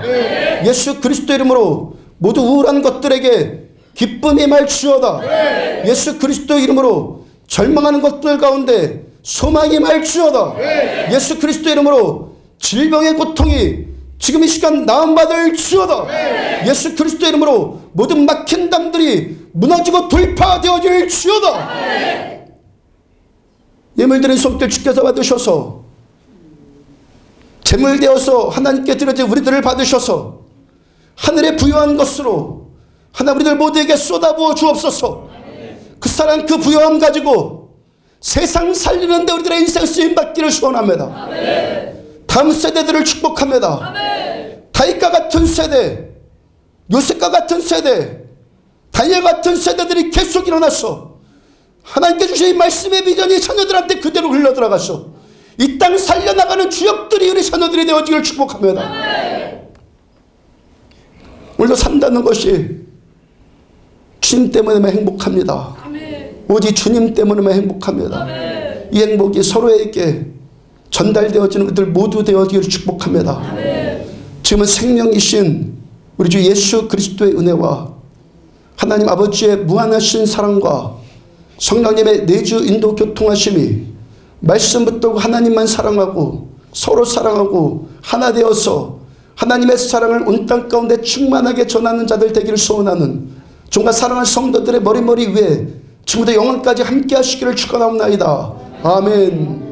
C: 예수 그리스도 이름으로 모두 우울한 것들에게 기쁨이 말지어다. 예수 그리스도 이름으로 절망하는 것들 가운데 소망이 말지어다. 예수 그리스도 이름으로 질병의 고통이 지금 이 시간 나음받을지어다. 예수 그리스도 이름으로 모든 막힌 담들이 무너지고 돌파되어질지어다. 예물드린 손길 주께서 받으셔서 제물되어서 하나님께 드려진 우리들을 받으셔서 하늘에 부여한 것으로 하나 우리들 모두에게 쏟아부어 주옵소서. 그 사랑 그 부여함 가지고 세상 살리는데 우리들의 인생 쓰임받기를 소원합니다. 다음 세대들을 축복합니다. 다윗과 같은 세대, 요셉과 같은 세대, 다니엘 같은 세대들이 계속 일어나서 하나님께 주신 이 말씀의 비전이 자녀들한테 그대로 흘러들어가서 이 땅 살려나가는 주역들이 우리 자녀들이 되어지기를 축복합니다. 오늘도 산다는 것이 주님 때문에만 행복합니다. 오직 주님 때문에만 행복합니다. 이 행복이 서로에게 전달되어지는 것들 모두 되어지기를 축복합니다. 지금은 생명이신 우리 주 예수 그리스도의 은혜와 하나님 아버지의 무한하신 사랑과 성령님의 내주 인도 교통하심이 말씀 붙들고 하나님만 사랑하고 서로 사랑하고 하나 되어서 하나님의 사랑을 온 땅 가운데 충만하게 전하는 자들 되기를 소원하는 종과 사랑하는 성도들의 머리머리 위에 지금부터 영원까지 함께 하시기를 축원하옵나이다. 아멘.